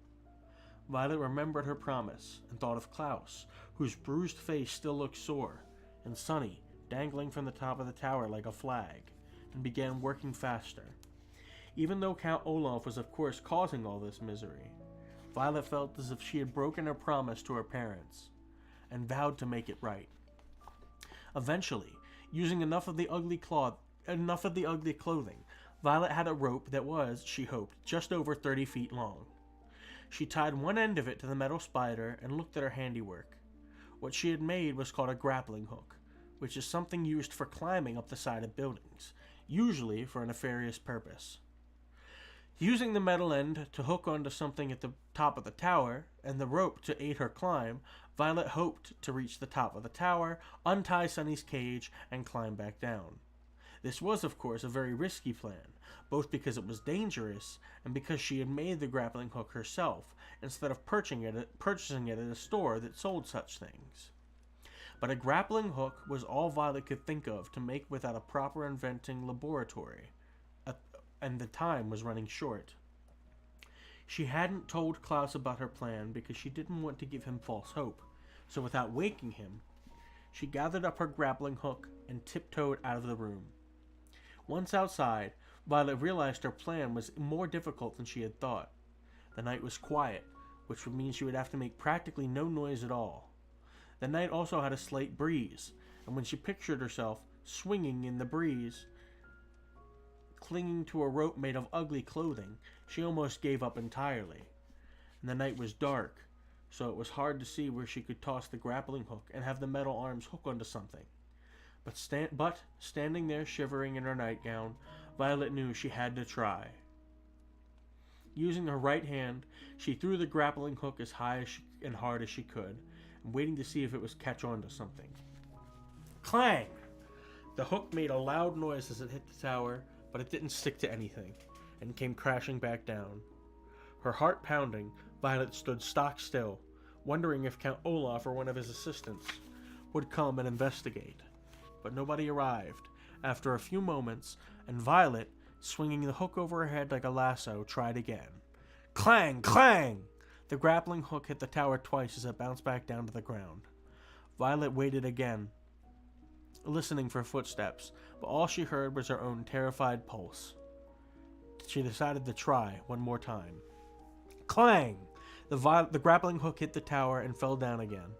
S1: Violet remembered her promise and thought of Klaus, whose bruised face still looked sore, and Sunny dangling from the top of the tower like a flag, and began working faster. Even though Count Olaf was of course causing all this misery, Violet felt as if she had broken her promise to her parents, and vowed to make it right. Eventually, using enough of the ugly clothing, Violet had a rope that was, she hoped, just over 30 feet long. She tied one end of it to the metal spider and looked at her handiwork. What she had made was called a grappling hook, which is something used for climbing up the side of buildings, usually for a nefarious purpose. Using the metal end to hook onto something at the top of the tower, and the rope to aid her climb, Violet hoped to reach the top of the tower, untie Sunny's cage, and climb back down. This was, of course, a very risky plan, both because it was dangerous and because she had made the grappling hook herself, instead of purchasing it at a store that sold such things. But a grappling hook was all Violet could think of to make without a proper inventing laboratory, and the time was running short. She hadn't told Klaus about her plan because she didn't want to give him false hope, so without waking him, she gathered up her grappling hook and tiptoed out of the room. Once outside, Violet realized her plan was more difficult than she had thought. The night was quiet, which would mean she would have to make practically no noise at all. The night also had a slight breeze, and when she pictured herself swinging in the breeze, clinging to a rope made of ugly clothing, she almost gave up entirely. And the night was dark, so it was hard to see where she could toss the grappling hook and have the metal arms hook onto something. But standing there shivering in her nightgown, Violet knew she had to try. Using her right hand, she threw the grappling hook as high and hard as she could, and waiting to see if it would catch on to something. Clang! The hook made a loud noise as it hit the tower, but it didn't stick to anything, and came crashing back down. Her heart pounding, Violet stood stock still, wondering if Count Olaf or one of his assistants would come and investigate. But nobody arrived. After a few moments, and Violet, swinging the hook over her head like a lasso, tried again. Clang! Clang! The grappling hook hit the tower twice as it bounced back down to the ground. Violet waited again, listening for footsteps, but all she heard was her own terrified pulse. She decided to try one more time. Clang! The grappling hook hit the tower and fell down again,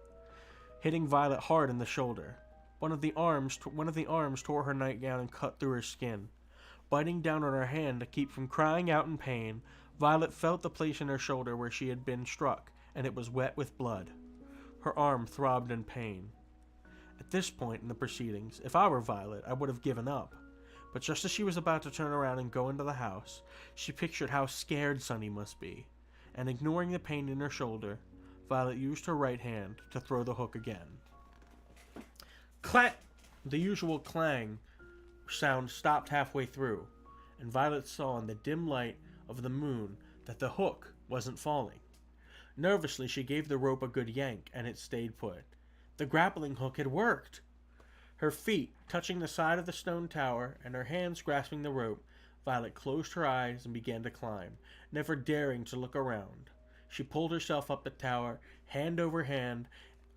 S1: hitting Violet hard in the shoulder. One of the arms tore her nightgown and cut through her skin. Biting down on her hand to keep from crying out in pain, Violet felt the place in her shoulder where she had been struck, and it was wet with blood. Her arm throbbed in pain. At this point in the proceedings, if I were Violet, I would have given up. But just as she was about to turn around and go into the house, she pictured how scared Sunny must be, and ignoring the pain in her shoulder, Violet used her right hand to throw the hook again. Clang! The usual clang sound stopped halfway through, and Violet saw in the dim light of the moon that the hook wasn't falling. Nervously, she gave the rope a good yank, and it stayed put. The grappling hook had worked! Her feet touching the side of the stone tower, and her hands grasping the rope, Violet closed her eyes and began to climb, never daring to look around. She pulled herself up the tower, hand over hand,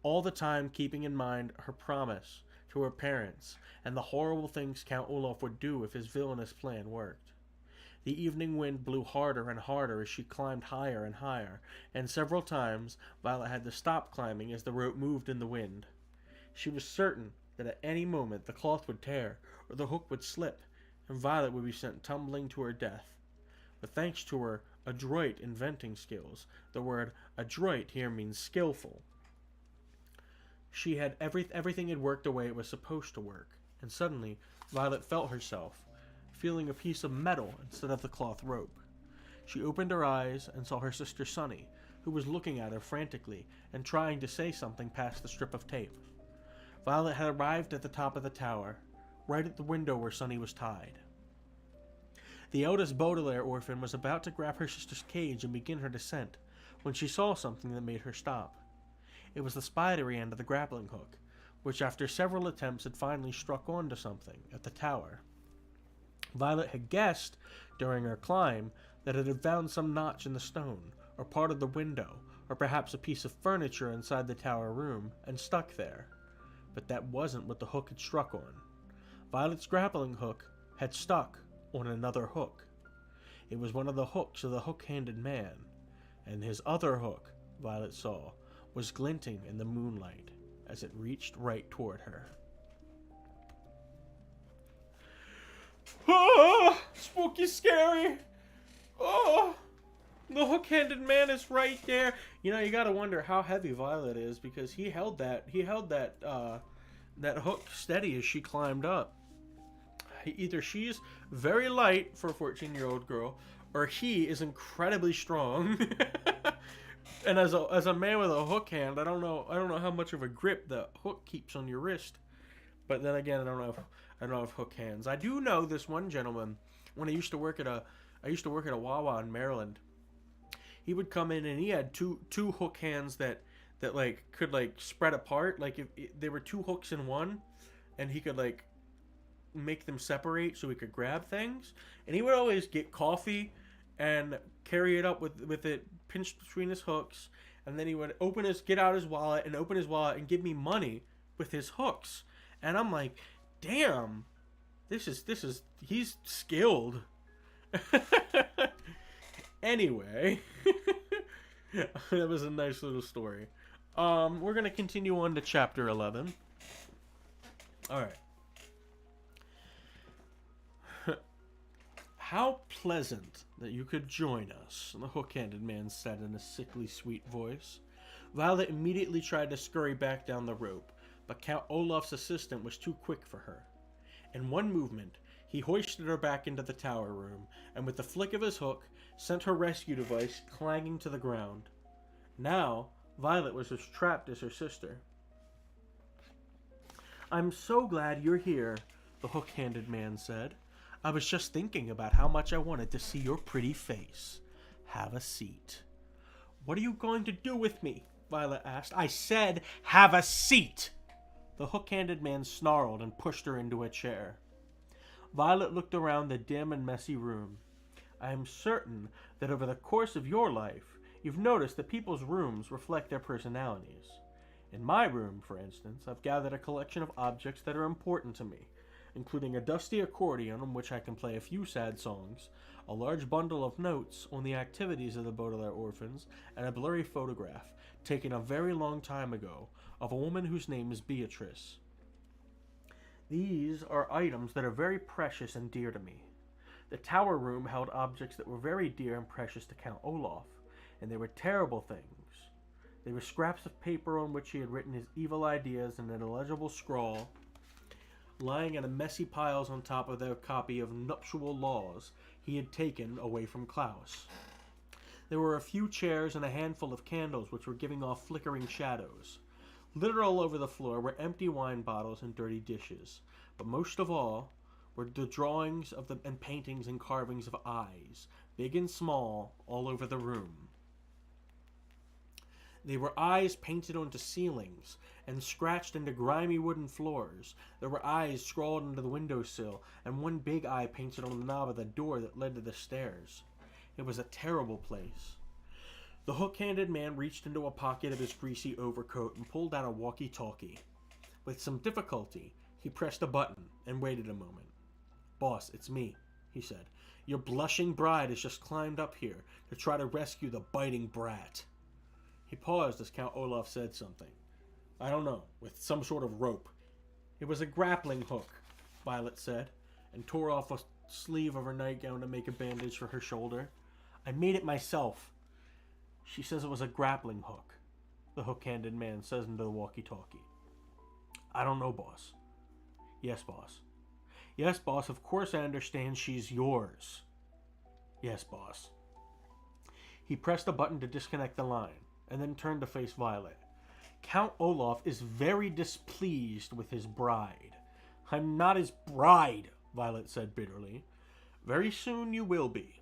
S1: all the time keeping in mind her promise to her parents, and the horrible things Count Olaf would do if his villainous plan worked. The evening wind blew harder and harder as she climbed higher and higher, and several times Violet had to stop climbing as the rope moved in the wind. She was certain that at any moment the cloth would tear, or the hook would slip, and Violet would be sent tumbling to her death. But thanks to her adroit inventing skills, the word adroit here means skillful, she had everything had worked the way it was supposed to work, and suddenly Violet felt herself feeling a piece of metal instead of the cloth rope. She opened her eyes and saw her sister Sunny, who was looking at her frantically and trying to say something past the strip of tape. Violet had arrived at the top of the tower, right at the window where Sunny was tied. The eldest Baudelaire orphan was about to grab her sister's cage and begin her descent, when she saw something that made her stop. It was the spidery end of the grappling hook, which after several attempts had finally struck onto something at the tower. Violet had guessed, during her climb, that it had found some notch in the stone, or part of the window, or perhaps a piece of furniture inside the tower room, and stuck there. but that wasn't what the hook had struck on. Violet's grappling hook had stuck on another hook. It was one of the hooks of the hook-handed man, and his other hook, Violet saw, was glinting in the moonlight as it reached right toward her. Oh, spooky, scary. Oh, the hook-handed man is right there. You know, you gotta wonder how heavy Violet is, because he held that hook steady as she climbed up. Either she's very light for a 14-year-old girl, or he is incredibly strong. And as a man with a hook hand, I don't know how much of a grip the hook keeps on your wrist. But then again, I don't know if hook hands. I do know this one gentleman when I used to work at a Wawa in Maryland. He would come in and he had two hook hands that like could like spread apart. Like if there were two hooks in one, and he could like make them separate so he could grab things. And he would always get coffee and carry it up with it pinched between his hooks, and then he would get out his wallet and give me money with his hooks. And I'm like, damn, he's skilled. Anyway, that was a nice little story. We're gonna continue on to chapter 11. All right. How pleasant that you could join us, the hook-handed man said in a sickly sweet voice. Violet immediately tried to scurry back down the rope, but Count Olaf's assistant was too quick for her. In one movement, he hoisted her back into the tower room, and with the flick of his hook, sent her rescue device clanging to the ground. Now, Violet was as trapped as her sister. "I'm so glad you're here," the hook-handed man said. "I was just thinking about how much I wanted to see your pretty face. Have a seat." "What are you going to do with me?" Violet asked. "I said, have a seat!" The hook-handed man snarled and pushed her into a chair. Violet looked around the dim and messy room. "I am certain that over the course of your life, you've noticed that people's rooms reflect their personalities. In my room, for instance, I've gathered a collection of objects that are important to me, including a dusty accordion on which I can play a few sad songs, a large bundle of notes on the activities of the Baudelaire orphans, and a blurry photograph, taken a very long time ago, of a woman whose name is Beatrice. These are items that are very precious and dear to me. The tower room held objects that were very dear and precious to Count Olaf, and they were terrible things. They were scraps of paper on which he had written his evil ideas in an illegible scrawl, lying in a messy piles on top of their copy of Nuptial Laws he had taken away from Klaus. There were a few chairs and a handful of candles which were giving off flickering shadows. Littered all over the floor were empty wine bottles and dirty dishes, but most of all were the drawings and paintings and carvings of eyes, big and small, all over the room. They were eyes painted onto ceilings and scratched into grimy wooden floors. There were eyes scrawled into the windowsill, and one big eye painted on the knob of the door that led to the stairs. It was a terrible place. The hook-handed man reached into a pocket of his greasy overcoat and pulled out a walkie-talkie. With some difficulty, he pressed a button and waited a moment. "Boss, it's me," he said. "Your blushing bride has just climbed up here to try to rescue the biting brat." He paused as Count Olaf said something. "I don't know, with some sort of rope." "It was a grappling hook," Violet said, and tore off a sleeve of her nightgown to make a bandage for her shoulder. "I made it myself." "She says it was a grappling hook," the hook-handed man says into the walkie-talkie. "I don't know, boss." "Yes, boss." "Yes, boss, of course I understand she's yours." "Yes, boss." He pressed a button to disconnect the line, and then turned to face Violet. "Count Olaf is very displeased with his bride." "I'm not his bride," Violet said bitterly. "Very soon you will be,"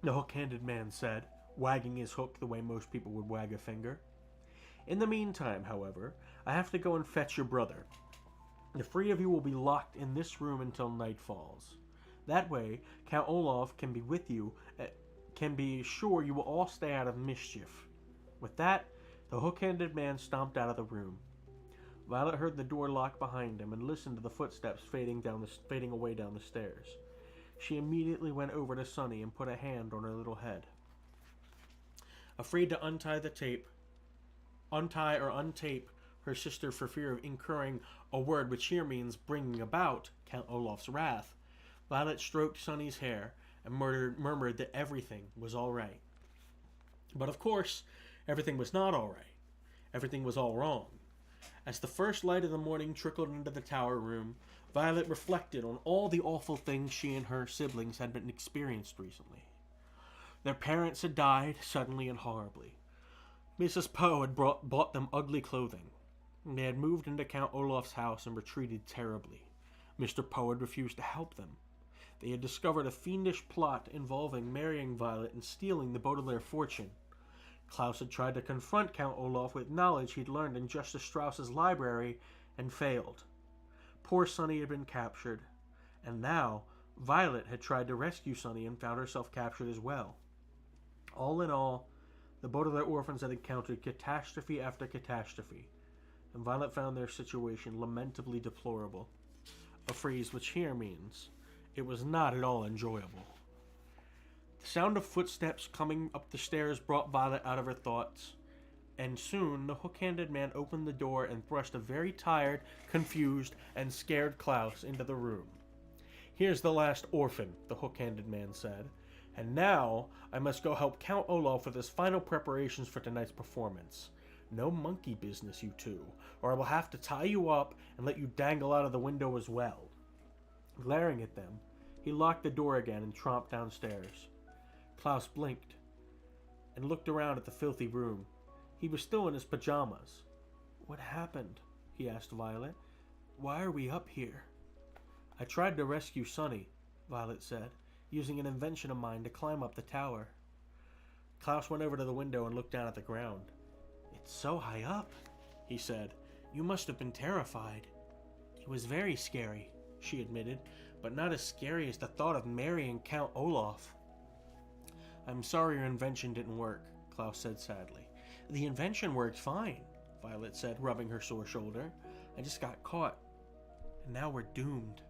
S1: the hook-handed man said, wagging his hook the way most people would wag a finger. "In the meantime, however, I have to go and fetch your brother. The three of you will be locked in this room until night falls. That way, Count Olaf can be with you, can be sure you will all stay out of mischief." With that, the hook-handed man stomped out of the room. Violet heard the door lock behind him and listened to the footsteps fading away down the stairs. She immediately went over to Sunny and put a hand on her little head. Afraid to untie or untape her sister for fear of incurring a word which here means bringing about Count Olaf's wrath, Violet stroked Sunny's hair and murmured that everything was all right. But of course, everything was not all right. Everything was all wrong. As the first light of the morning trickled into the tower room, Violet reflected on all the awful things she and her siblings had been experienced recently. Their parents had died suddenly and horribly. Mrs. Poe had bought them ugly clothing. They had moved into Count Olaf's house and were treated terribly. Mr. Poe had refused to help them. They had discovered a fiendish plot involving marrying Violet and stealing the Baudelaire fortune. Klaus had tried to confront Count Olaf with knowledge he'd learned in Justice Strauss's library and failed. Poor Sunny had been captured, and now Violet had tried to rescue Sunny and found herself captured as well. All in all, the Baudelaire orphans had encountered catastrophe after catastrophe, and Violet found their situation lamentably deplorable, a phrase which here means it was not at all enjoyable. The sound of footsteps coming up the stairs brought Violet out of her thoughts, and soon the hook-handed man opened the door and thrust a very tired, confused, and scared Klaus into the room. "Here's the last orphan," the hook-handed man said, "and now I must go help Count Olaf with his final preparations for tonight's performance. No monkey business, you two, or I will have to tie you up and let you dangle out of the window as well." Glaring at them, he locked the door again and tromped downstairs. Klaus blinked and looked around at the filthy room. He was still in his pajamas. "What happened?" he asked Violet. "Why are we up here?" "I tried to rescue Sunny," Violet said, "using an invention of mine to climb up the tower." Klaus went over to the window and looked down at the ground. "It's so high up," he said. "You must have been terrified." "It was very scary," she admitted, "but not as scary as the thought of marrying Count Olaf." "I'm sorry your invention didn't work," Klaus said sadly. "The invention worked fine," Violet said, rubbing her sore shoulder. "I just got caught, and now we're doomed."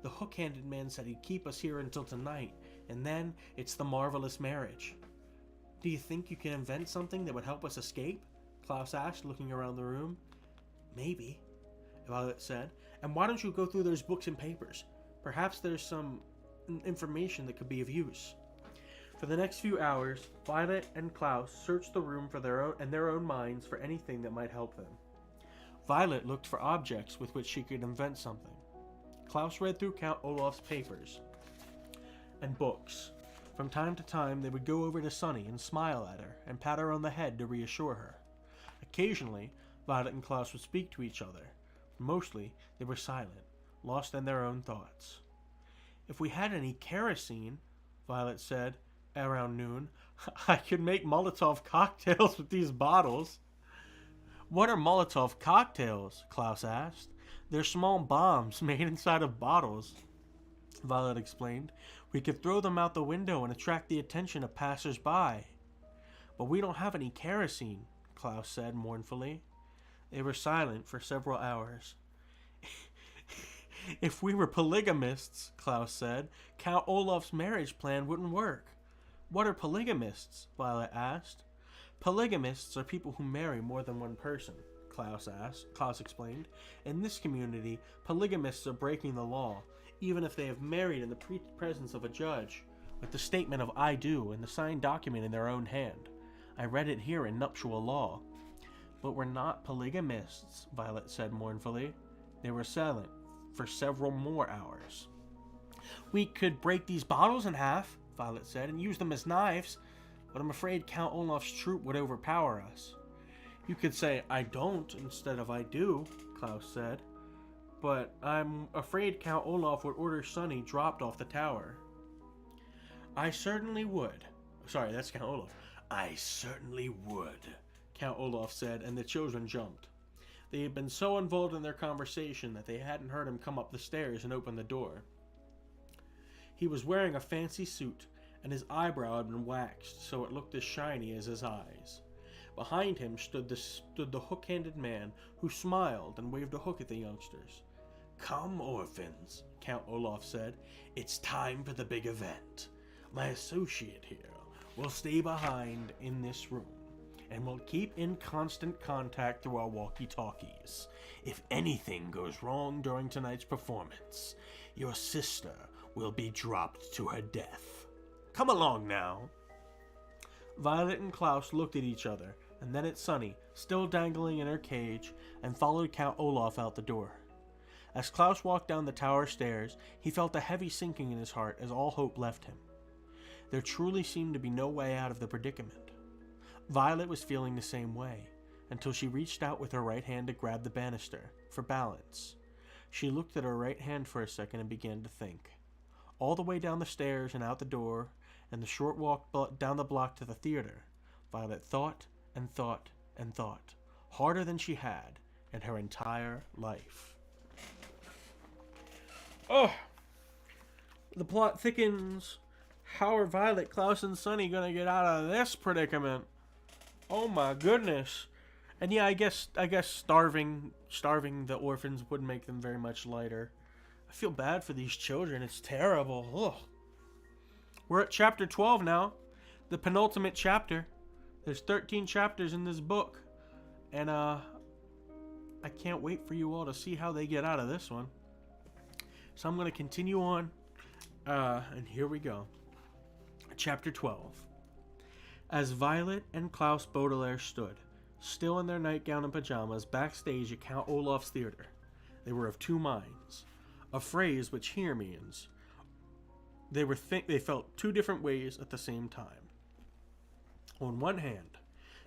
S1: "The hook-handed man said he'd keep us here until tonight, and then it's the marvelous marriage." "Do you think you can invent something that would help us escape?" Klaus asked, looking around the room. "Maybe," Violet said. "And why don't you go through those books and papers? Perhaps there's some information that could be of use." For the next few hours, Violet and Klaus searched the room for their own minds for anything that might help them. Violet looked for objects with which she could invent something. Klaus read through Count Olaf's papers and books. From time to time, they would go over to Sunny and smile at her and pat her on the head to reassure her. Occasionally, Violet and Klaus would speak to each other. Mostly, they were silent, lost in their own thoughts. "If we had any kerosene," Violet said, around noon, "I could make Molotov cocktails with these bottles." "What are Molotov cocktails?" Klaus asked. "They're small bombs made inside of bottles," Violet explained. "We could throw them out the window and attract the attention of passers-by." "But we don't have any kerosene," Klaus said mournfully. They were silent for several hours. "If we were polygamists," Klaus said, "Count Olaf's marriage plan wouldn't work." "What are polygamists?" Violet asked. "Polygamists are people who marry more than one person," Klaus explained. "In this community, polygamists are breaking the law, even if they have married in the presence of a judge, with the statement of 'I do' and the signed document in their own hand. I read it here in nuptial law." "But we're not polygamists," Violet said mournfully. They were silent for several more hours. "We could break these bottles in half," Violet said, "and use them as knives, but I'm afraid Count Olaf's troop would overpower us." "You could say 'I don't' instead of 'I do,'" Klaus said. "But I'm afraid Count Olaf would order Sunny dropped off the tower." "I certainly would." Sorry, that's Count Olaf. "I certainly would," Count Olaf said, and the children jumped. They had been so involved in their conversation that they hadn't heard him come up the stairs and open the door. He was wearing a fancy suit, and his eyebrow had been waxed so it looked as shiny as his eyes. Behind him stood the hook-handed man, who smiled and waved a hook at the youngsters. "Come, orphans," Count Olaf said. "It's time for the big event. My associate here will stay behind in this room, and will keep in constant contact through our walkie-talkies. If anything goes wrong during tonight's performance, your sister will be dropped to her death. Come along now." Violet and Klaus looked at each other, and then at Sunny, still dangling in her cage, and followed Count Olaf out the door. As Klaus walked down the tower stairs, he felt a heavy sinking in his heart as all hope left him. There truly seemed to be no way out of the predicament. Violet was feeling the same way, until she reached out with her right hand to grab the banister, for balance. She looked at her right hand for a second and began to think. All the way down the stairs and out the door, and the short walk down the block to the theater, Violet thought and thought and thought, harder than she had in her entire life. Oh, the plot thickens. How are Violet, Klaus, and Sunny gonna get out of this predicament? Oh my goodness. And yeah, I guess starving the orphans would make them very much lighter. I feel bad for these children. It's terrible. Ugh. We're at chapter 12 now, the penultimate chapter. There's 13 chapters in this book, and I can't wait for you all to see how they get out of this one. So I'm going to continue on, and here we go. Chapter 12. As Violet and Klaus Baudelaire stood, still in their nightgown and pajamas, backstage at Count Olaf's theater, they were of two minds, a phrase which here means they felt two different ways at the same time. On one hand,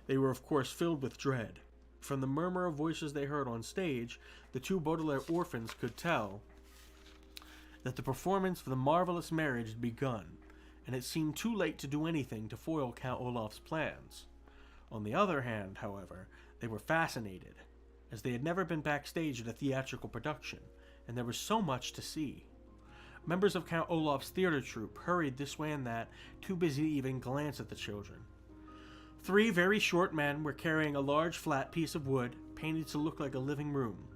S1: they were of course filled with dread. From the murmur of voices they heard on stage, the two Baudelaire orphans could tell that the performance for the marvelous marriage had begun, and it seemed too late to do anything to foil Count Olaf's plans. On the other hand, however, they were fascinated, as they had never been backstage at a theatrical production, and there was so much to see. Members of Count Olaf's theater troupe hurried this way and that, too busy to even glance at the children. Three very short men were carrying a large flat piece of wood, painted to look like a living room.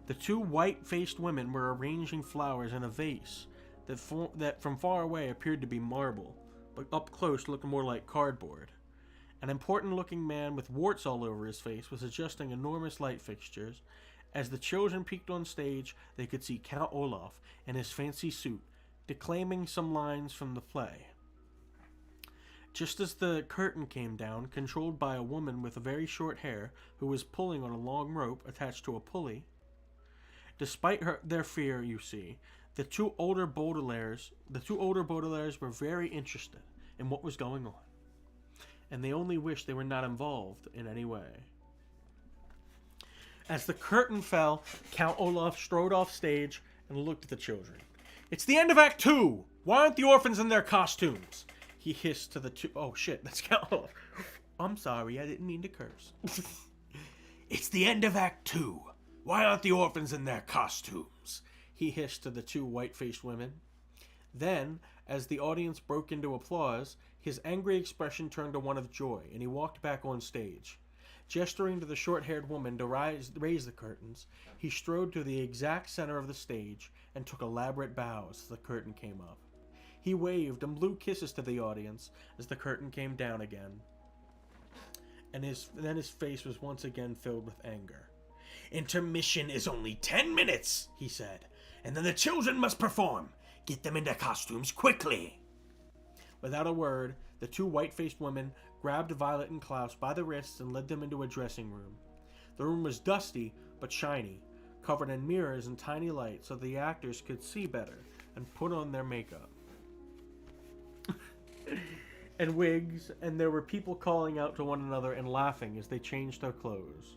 S1: The two white-faced women were arranging flowers in a vase that from far away appeared to be marble, but up close looked more like cardboard. An important-looking man with warts all over his face was adjusting enormous light fixtures. As the children peeked on stage, they could see Count Olaf in his fancy suit, declaiming some lines from the play. Just as the curtain came down, controlled by a woman with very short hair who was pulling on a long rope attached to a pulley, despite their fear, you see, the two older Baudelaires were very interested in what was going on, and they only wished they were not involved in any way. As the curtain fell, Count Olaf strode off stage and looked at the children. "It's the end of Act 2! Why aren't the orphans in their costumes?" He hissed to the two... Oh shit, that's Count Olaf. I'm sorry, I didn't mean to curse. "It's the end of Act 2. Why aren't the orphans in their costumes?" He hissed to the two white-faced women. Then, as the audience broke into applause, his angry expression turned to one of joy, and he walked back on stage. Gesturing to the short-haired woman to raise the curtains, he strode to the exact center of the stage and took elaborate bows as the curtain came up. He waved and blew kisses to the audience as the curtain came down again. And then his face was once again filled with anger. "Intermission is only 10 minutes, he said, "and then the children must perform. Get them into costumes quickly." Without a word, the two white-faced women grabbed Violet and Klaus by the wrists and led them into a dressing room. The room was dusty but shiny, covered in mirrors and tiny lights so the actors could see better and put on their makeup and wigs, and there were people calling out to one another and laughing as they changed their clothes.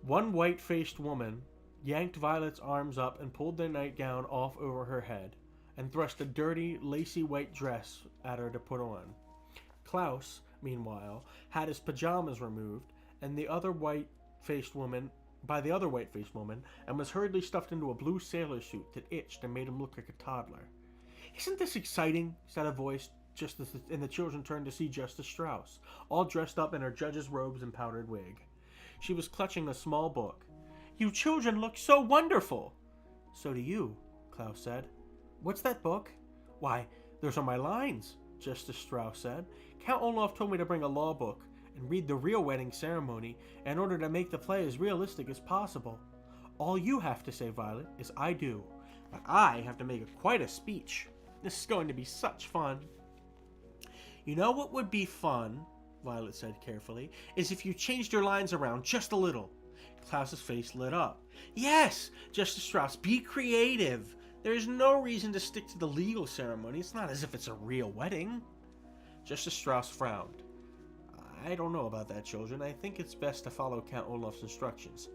S1: One white-faced woman yanked Violet's arms up and pulled their nightgown off over her head, and thrust a dirty, lacy white dress at her to put on. Klaus, meanwhile, had his pajamas removed, and the other white-faced woman, and was hurriedly stuffed into a blue sailor suit that itched and made him look like a toddler. "Isn't this exciting?" said a voice and the children turned to see Justice Strauss, all dressed up in her judge's robes and powdered wig. She was clutching a small book. "You children look so wonderful!" "So do you," Klaus said. "What's that book?" "Why, those are my lines," Justice Strauss said. "Count Olaf told me to bring a law book and read the real wedding ceremony in order to make the play as realistic as possible. All you have to say, Violet, is 'I do.' But I have to make quite a speech. This is going to be such fun." "You know what would be fun," Violet said carefully, "is if you changed your lines around just a little." Klaus's face lit up. "Yes, Justice Strauss, be creative. There's no reason to stick to the legal ceremony. It's not as if it's a real wedding." Justice Strauss frowned. "I don't know about that, children. I think it's best to follow Count Olaf's instructions.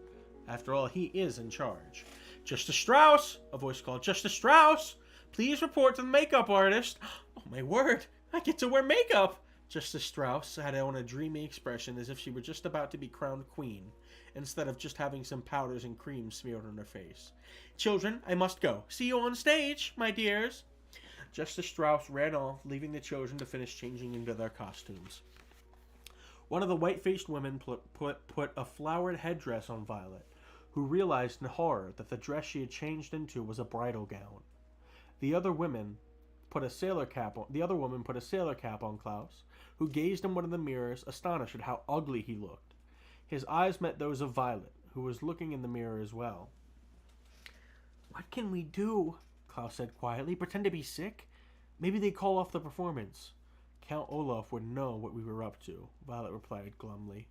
S1: After all, he is in charge." "Justice Strauss!" a voice called. "Justice Strauss! Please report to the makeup artist." "Oh, my word! I get to wear makeup!" Justice Strauss had on a dreamy expression as if she were just about to be crowned queen, instead of just having some powders and cream smeared on her face. "Children, I must go. See you on stage, my dears." Justice Strauss ran off, leaving the children to finish changing into their costumes. One of the white-faced women put a flowered headdress on Violet, who realized in horror that the dress she had changed into was a bridal gown. The other woman put a sailor cap on Klaus, who gazed in one of the mirrors, astonished at how ugly he looked. His eyes met those of Violet, who was looking in the mirror as well. "What can we do?" Klaus said quietly. "Pretend to be sick? Maybe they call off the performance." "Count Olaf would know what we were up to," Violet replied glumly.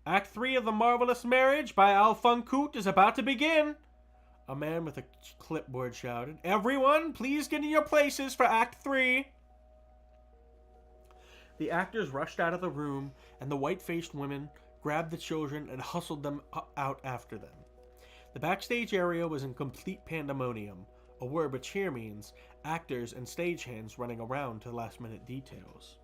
S1: "Act 3 of The Marvelous Marriage by Alfung Kut is about to begin," a man with a clipboard shouted. "Everyone, please get in your places for Act 3. The actors rushed out of the room, and the white-faced women grabbed the children and hustled them out after them. The backstage area was in complete pandemonium, a word which here means actors and stagehands running around to last-minute details.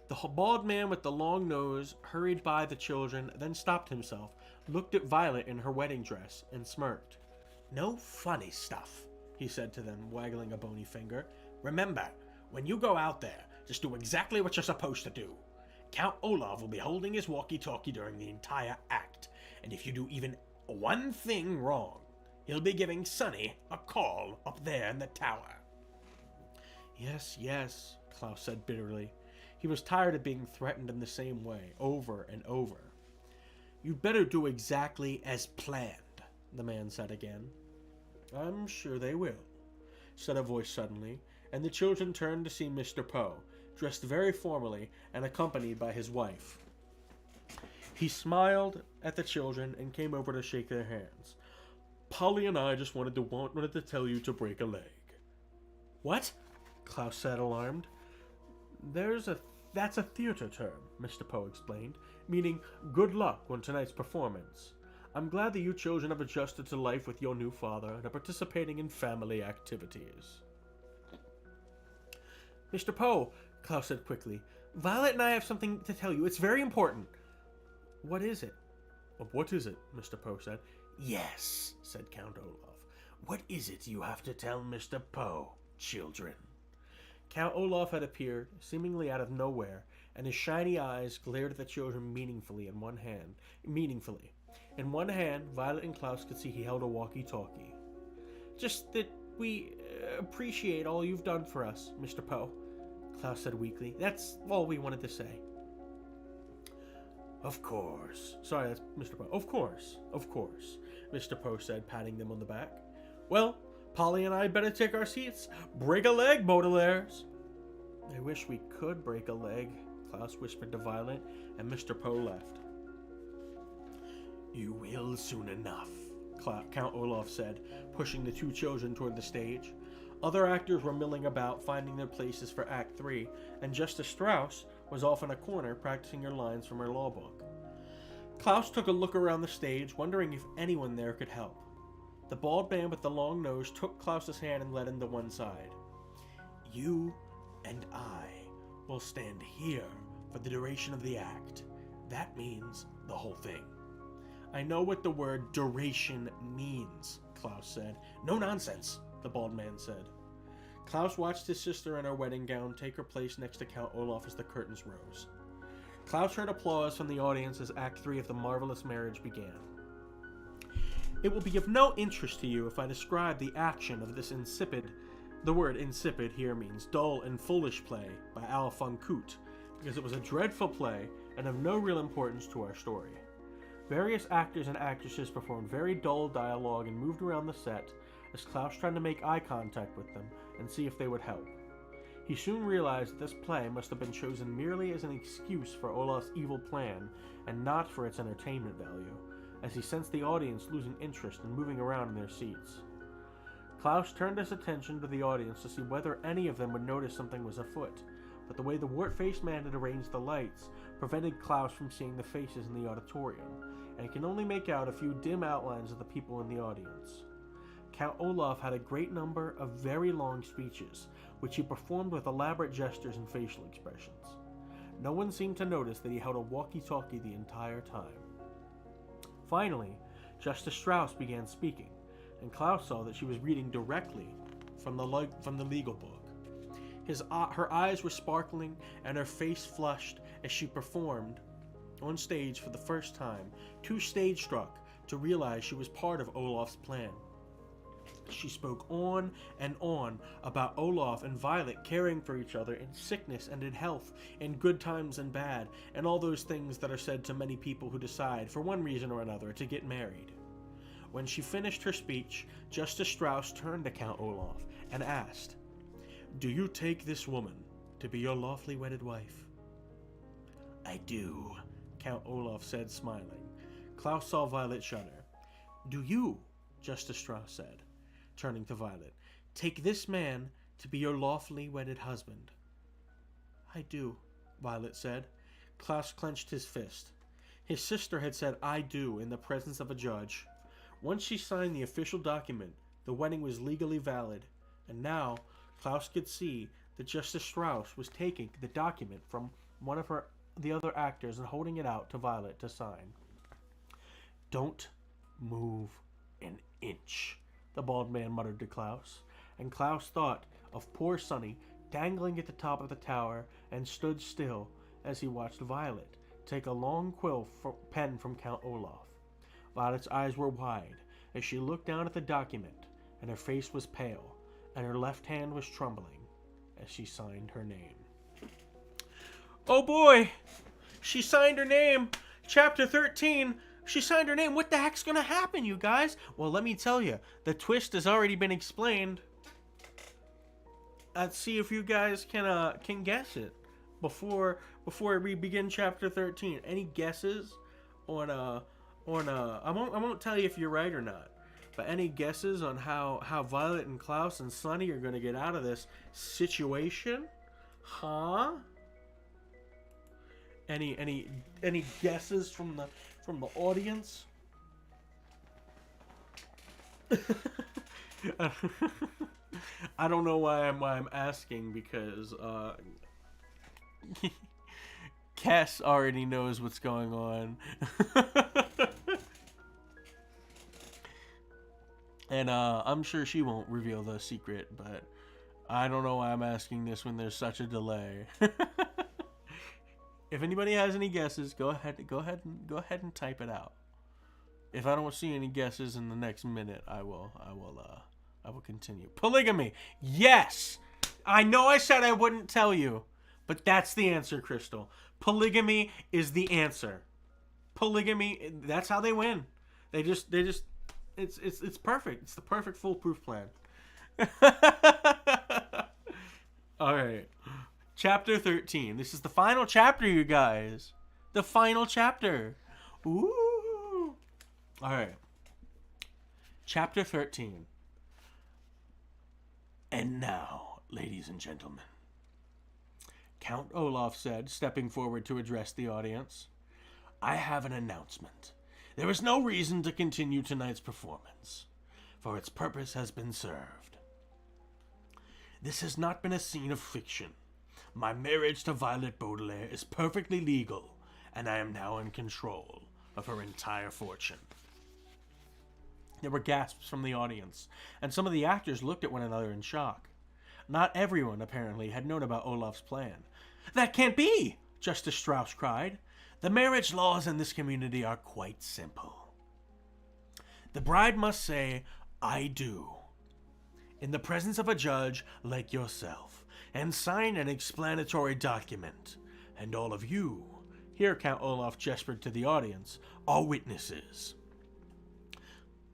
S1: The bald man with the long nose hurried by the children, then stopped himself, looked at Violet in her wedding dress, and smirked. "No funny stuff," he said to them, waggling a bony finger. "Remember, when you go out there, just do exactly what you're supposed to do. Count Olaf will be holding his walkie-talkie during the entire act, and if you do even one thing wrong, he'll be giving Sonny a call up there in the tower." Yes, yes, Klaus said bitterly. He was tired of being threatened in the same way, over and over. "You'd better do exactly as planned," the man said again. "I'm sure they will," said a voice suddenly, and the children turned to see Mr. Poe, dressed very formally and accompanied by his wife. He smiled at the children and came over to shake their hands. "Polly and I just wanted to tell you to break a leg." "What?" Klaus said, alarmed. That's a theater term," Mr. Poe explained, meaning good luck on tonight's performance. "I'm glad that you children have adjusted to life with your new father and are participating in family activities." "Mr. Poe," Klaus said quickly, "Violet and I have something to tell you. It's very important." "What is it?" "What is it?" Mr. Poe said. "Yes," said Count Olaf. "What is it you have to tell Mr. Poe, children?" Count Olaf had appeared, seemingly out of nowhere, and his shiny eyes glared at the children meaningfully. In one hand, Violet and Klaus could see he held a walkie-talkie. "Just that we appreciate all you've done for us, Mr. Poe," Klaus said weakly. "That's all we wanted to say." "Of course." Sorry, that's Mr. Poe. Of course, Mr. Poe said, patting them on the back. "Well, Polly and I better take our seats. Break a leg, Baudelaires." "I wish we could break a leg," Klaus whispered to Violet, and Mr. Poe left. "You will soon enough," Count Olaf said, pushing the two children toward the stage. Other actors were milling about, finding their places for Act 3, and Justice Strauss was off in a corner practicing her lines from her law book. Klaus took a look around the stage, wondering if anyone there could help. The bald man with the long nose took Klaus's hand and led him to one side. "You and I will stand here for the duration of the act. That means the whole thing." "I know what the word duration means," Klaus said. "No nonsense," the bald man said. Klaus watched his sister in her wedding gown take her place next to Count Olaf as the curtains rose. Klaus heard applause from the audience as Act 3 of The Marvelous Marriage began. It will be of no interest to you if I describe the action of this insipid, the word insipid here means dull and foolish play, by Al von Kut, because it was a dreadful play and of no real importance to our story. Various actors and actresses performed very dull dialogue and moved around the set as Klaus tried to make eye contact with them and see if they would help. He soon realized that this play must have been chosen merely as an excuse for Olaf's evil plan and not for its entertainment value, as he sensed the audience losing interest and moving around in their seats. Klaus turned his attention to the audience to see whether any of them would notice something was afoot, but the way the wart-faced man had arranged the lights prevented Klaus from seeing the faces in the auditorium, and he could only make out a few dim outlines of the people in the audience. Count Olaf had a great number of very long speeches, which he performed with elaborate gestures and facial expressions. No one seemed to notice that he held a walkie-talkie the entire time. Finally, Justice Strauss began speaking, and Klaus saw that she was reading directly from the legal book. Her eyes were sparkling and her face flushed as she performed on stage for the first time, too stage-struck to realize she was part of Olaf's plan. She spoke on and on about Olaf and Violet caring for each other in sickness and in health, in good times and bad, and all those things that are said to many people who decide, for one reason or another, to get married. When she finished her speech, Justice Strauss turned to Count Olaf and asked, "Do you take this woman to be your lawfully wedded wife?" "I do," Count Olaf said, smiling. Klaus saw Violet shudder. "Do you," Justice Strauss said, turning to Violet, "take this man to be your lawfully wedded husband?" "I do," Violet said. Klaus clenched his fist. His sister had said "I do" in the presence of a judge. Once she signed the official document, the wedding was legally valid, and now Klaus could see that Justice Strauss was taking the document from one of the other actors and holding it out to Violet to sign. "Don't move an inch," the bald man muttered to Klaus, and Klaus thought of poor Sonny dangling at the top of the tower and stood still as he watched Violet take a long pen from Count Olaf. Violet's eyes were wide as she looked down at the document, and her face was pale, and her left hand was trembling as she signed her name. "Oh boy! She signed her name! Chapter 13! She signed her name! What the heck's gonna happen, you guys?" Well, let me tell you, the twist has already been explained. Let's see if you guys can guess it before we begin chapter 13. Any guesses on I won't tell you if you're right or not, but any guesses on how Violet and Klaus and Sonny are going to get out of this situation? Huh? Any guesses from the audience? I don't know why I'm asking, because Cass already knows what's going on. And I'm sure she won't reveal the secret, but I don't know why I'm asking this when there's such a delay. If anybody has any guesses, go ahead and type it out. If I don't see any guesses in the next minute, I will continue. Polygamy. Yes. I know I said I wouldn't tell you, but that's the answer, Crystal. Polygamy is the answer. Polygamy, that's how they win. They just it's perfect. It's the perfect foolproof plan. All right. Chapter 13. This is the final chapter, you guys. The final chapter. Ooh. All right. Chapter 13. "And now, ladies and gentlemen," Count Olaf said, stepping forward to address the audience, "I have an announcement. There is no reason to continue tonight's performance, for its purpose has been served. This has not been a scene of fiction. My marriage to Violet Baudelaire is perfectly legal, and I am now in control of her entire fortune." There were gasps from the audience, and some of the actors looked at one another in shock. Not everyone, apparently, had known about Olaf's plan. "That can't be!" Justice Strauss cried. "The marriage laws in this community are quite simple. The bride must say, 'I do,' in the presence of a judge like yourself, and sign an explanatory document. And all of you," here Count Olaf gestured to the audience, "are witnesses."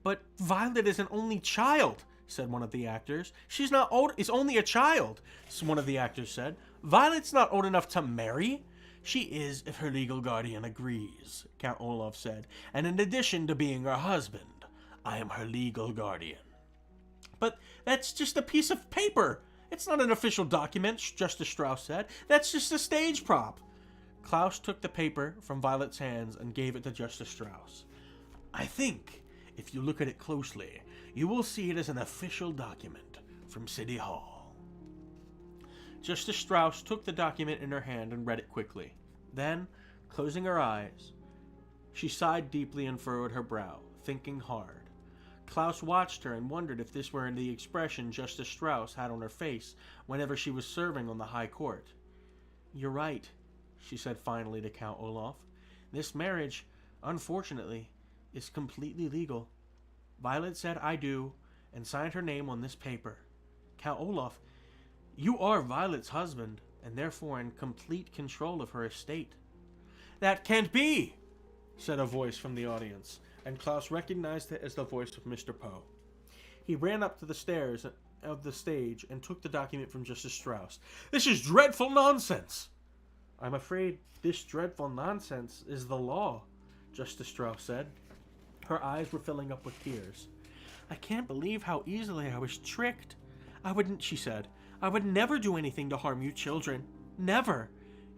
S1: "But Violet is an only child," said one of the actors. "She's not old, is only a child," one of the actors said. "Violet's not old enough to marry." "She is if her legal guardian agrees," Count Olaf said. "And in addition to being her husband, I am her legal guardian." "But that's just a piece of paper. It's not an official document," Justice Strauss said. "That's just a stage prop." Klaus took the paper from Violet's hands and gave it to Justice Strauss. "I think, if you look at it closely, you will see it as an official document from City Hall." Justice Strauss took the document in her hand and read it quickly. Then, closing her eyes, she sighed deeply and furrowed her brow, thinking hard. Klaus watched her and wondered if this were the expression Justice Strauss had on her face whenever she was serving on the High Court. "You're right," she said finally to Count Olaf. "This marriage, unfortunately, is completely legal. Violet said 'I do' and signed her name on this paper. Count Olaf, you are Violet's husband, and therefore in complete control of her estate." "That can't be," said a voice from the audience, and Klaus recognized it as the voice of Mr. Poe. He ran up to the stairs of the stage and took the document from Justice Strauss. "This is dreadful nonsense." "I'm afraid this dreadful nonsense is the law," Justice Strauss said. Her eyes were filling up with tears. "I can't believe how easily I was tricked. She said, "I would never do anything to harm you children. Never."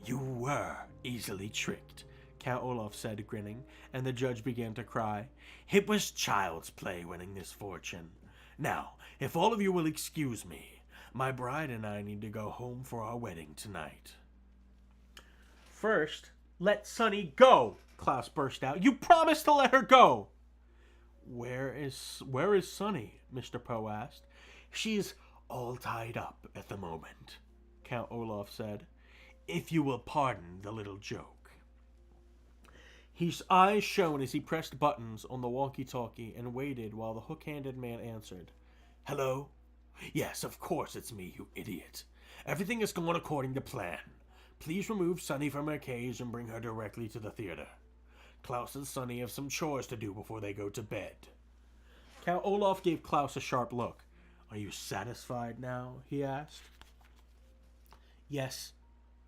S1: "You were easily tricked," Count Olaf said, grinning, and the judge began to cry. "It was child's play winning this fortune. Now, if all of you will excuse me, my bride and I need to go home for our wedding tonight." "First, let Sunny go," Klaus burst out. "You promised to let her go." Where is Sunny?" Mr. Poe asked. "She's all tied up at the moment," Count Olaf said. "If you will pardon the little joke." His eyes shone as he pressed buttons on the walkie-talkie and waited while the hook-handed man answered. "Hello? Yes, of course it's me, you idiot. Everything is going according to plan. Please remove Sunny from her cage and bring her directly to the theater. Klaus and Sunny have some chores to do before they go to bed." Count Olaf gave Klaus a sharp look. "Are you satisfied now?" he asked. "Yes,"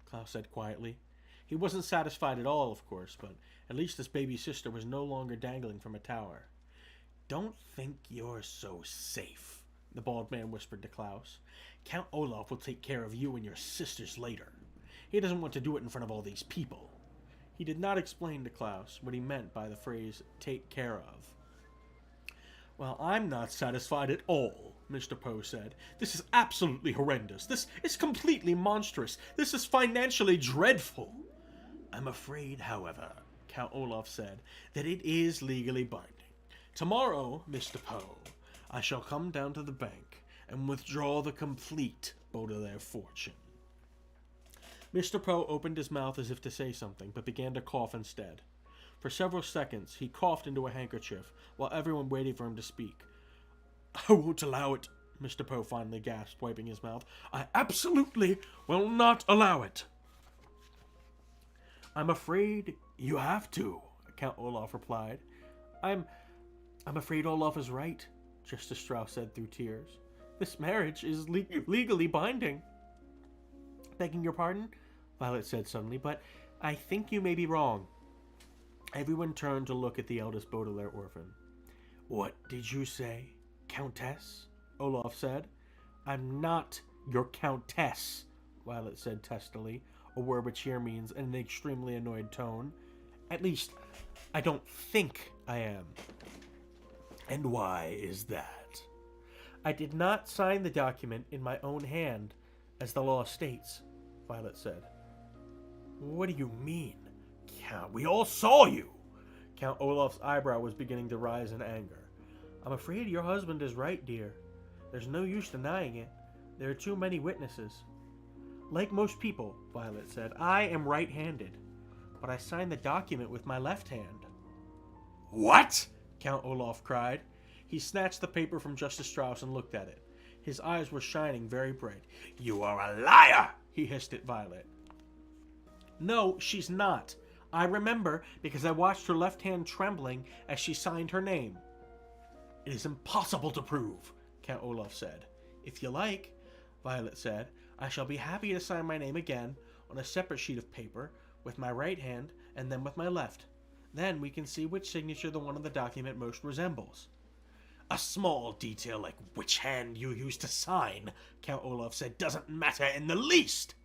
S1: Klaus said quietly. He wasn't satisfied at all, of course, but at least his baby sister was no longer dangling from a tower. "Don't think you're so safe," the bald man whispered to Klaus. "Count Olaf will take care of you and your sisters later. He doesn't want to do it in front of all these people." He did not explain to Klaus what he meant by the phrase, "take care of." "Well, I'm not satisfied at all," Mr. Poe said. "This is absolutely horrendous. This is completely monstrous. This is financially dreadful." "I'm afraid, however," Count Olaf said, "that it is legally binding. Tomorrow, Mr. Poe, I shall come down to the bank and withdraw the complete Baudelaire fortune." Mr. Poe opened his mouth as if to say something, but began to cough instead. For several seconds, he coughed into a handkerchief, while everyone waited for him to speak. "I won't allow it," Mr. Poe finally gasped, wiping his mouth. "I absolutely will not allow it." "I'm afraid you have to," Count Olaf replied. I'm afraid Olaf is right," Justice Strauss said through tears. "This marriage is legally binding." "Begging your pardon," Violet said suddenly, "but I think you may be wrong." Everyone turned to look at the eldest Baudelaire orphan. "What did you say, Countess?" Olaf said. "I'm not your Countess," Violet said testily, a word which here means in an extremely annoyed tone. "At least, I don't think I am." "And why is that?" "I did not sign the document in my own hand, as the law states," Violet said. "What do you mean?" "Count, we all saw you." Count Olaf's eyebrow was beginning to rise in anger. "I'm afraid your husband is right, dear. There's no use denying it. There are too many witnesses. Like most people, Violet said, I am right-handed, but I signed the document with my left hand.
S2: What?
S1: Count Olaf cried. He snatched the paper from Justice Strauss and looked at it. His eyes were shining very bright.
S2: You are a liar,
S1: he hissed at Violet. No, she's not. I remember because I watched her left hand trembling as she signed her name. It is impossible to prove, Count Olaf said. If you like, Violet said, I shall be happy to sign my name again on a separate sheet of paper with my right hand and then with my left. Then we can see which signature the one on the document most resembles.
S2: A small detail like which hand you used to sign, Count Olaf said, doesn't matter in the least.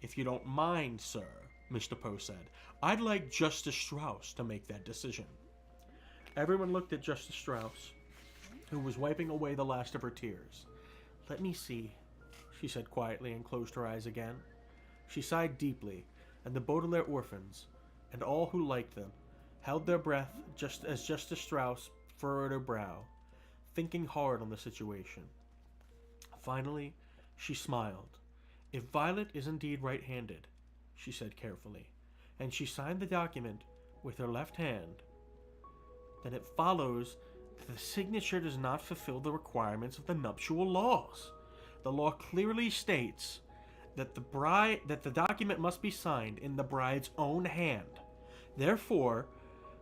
S1: If you don't mind, sir, Mr. Poe said, I'd like Justice Strauss to make that decision. Everyone looked at Justice Strauss, who was wiping away the last of her tears. Let me see, she said quietly and closed her eyes again. She sighed deeply, and the Baudelaire orphans, and all who liked them, held their breath just as Justice Strauss furrowed her brow, thinking hard on the situation. Finally, she smiled. If Violet is indeed right-handed, she said carefully, and she signed the document with her left hand, then it follows that the signature does not fulfill the requirements of the nuptial laws. The law clearly states that the document must be signed in the bride's own hand. Therefore,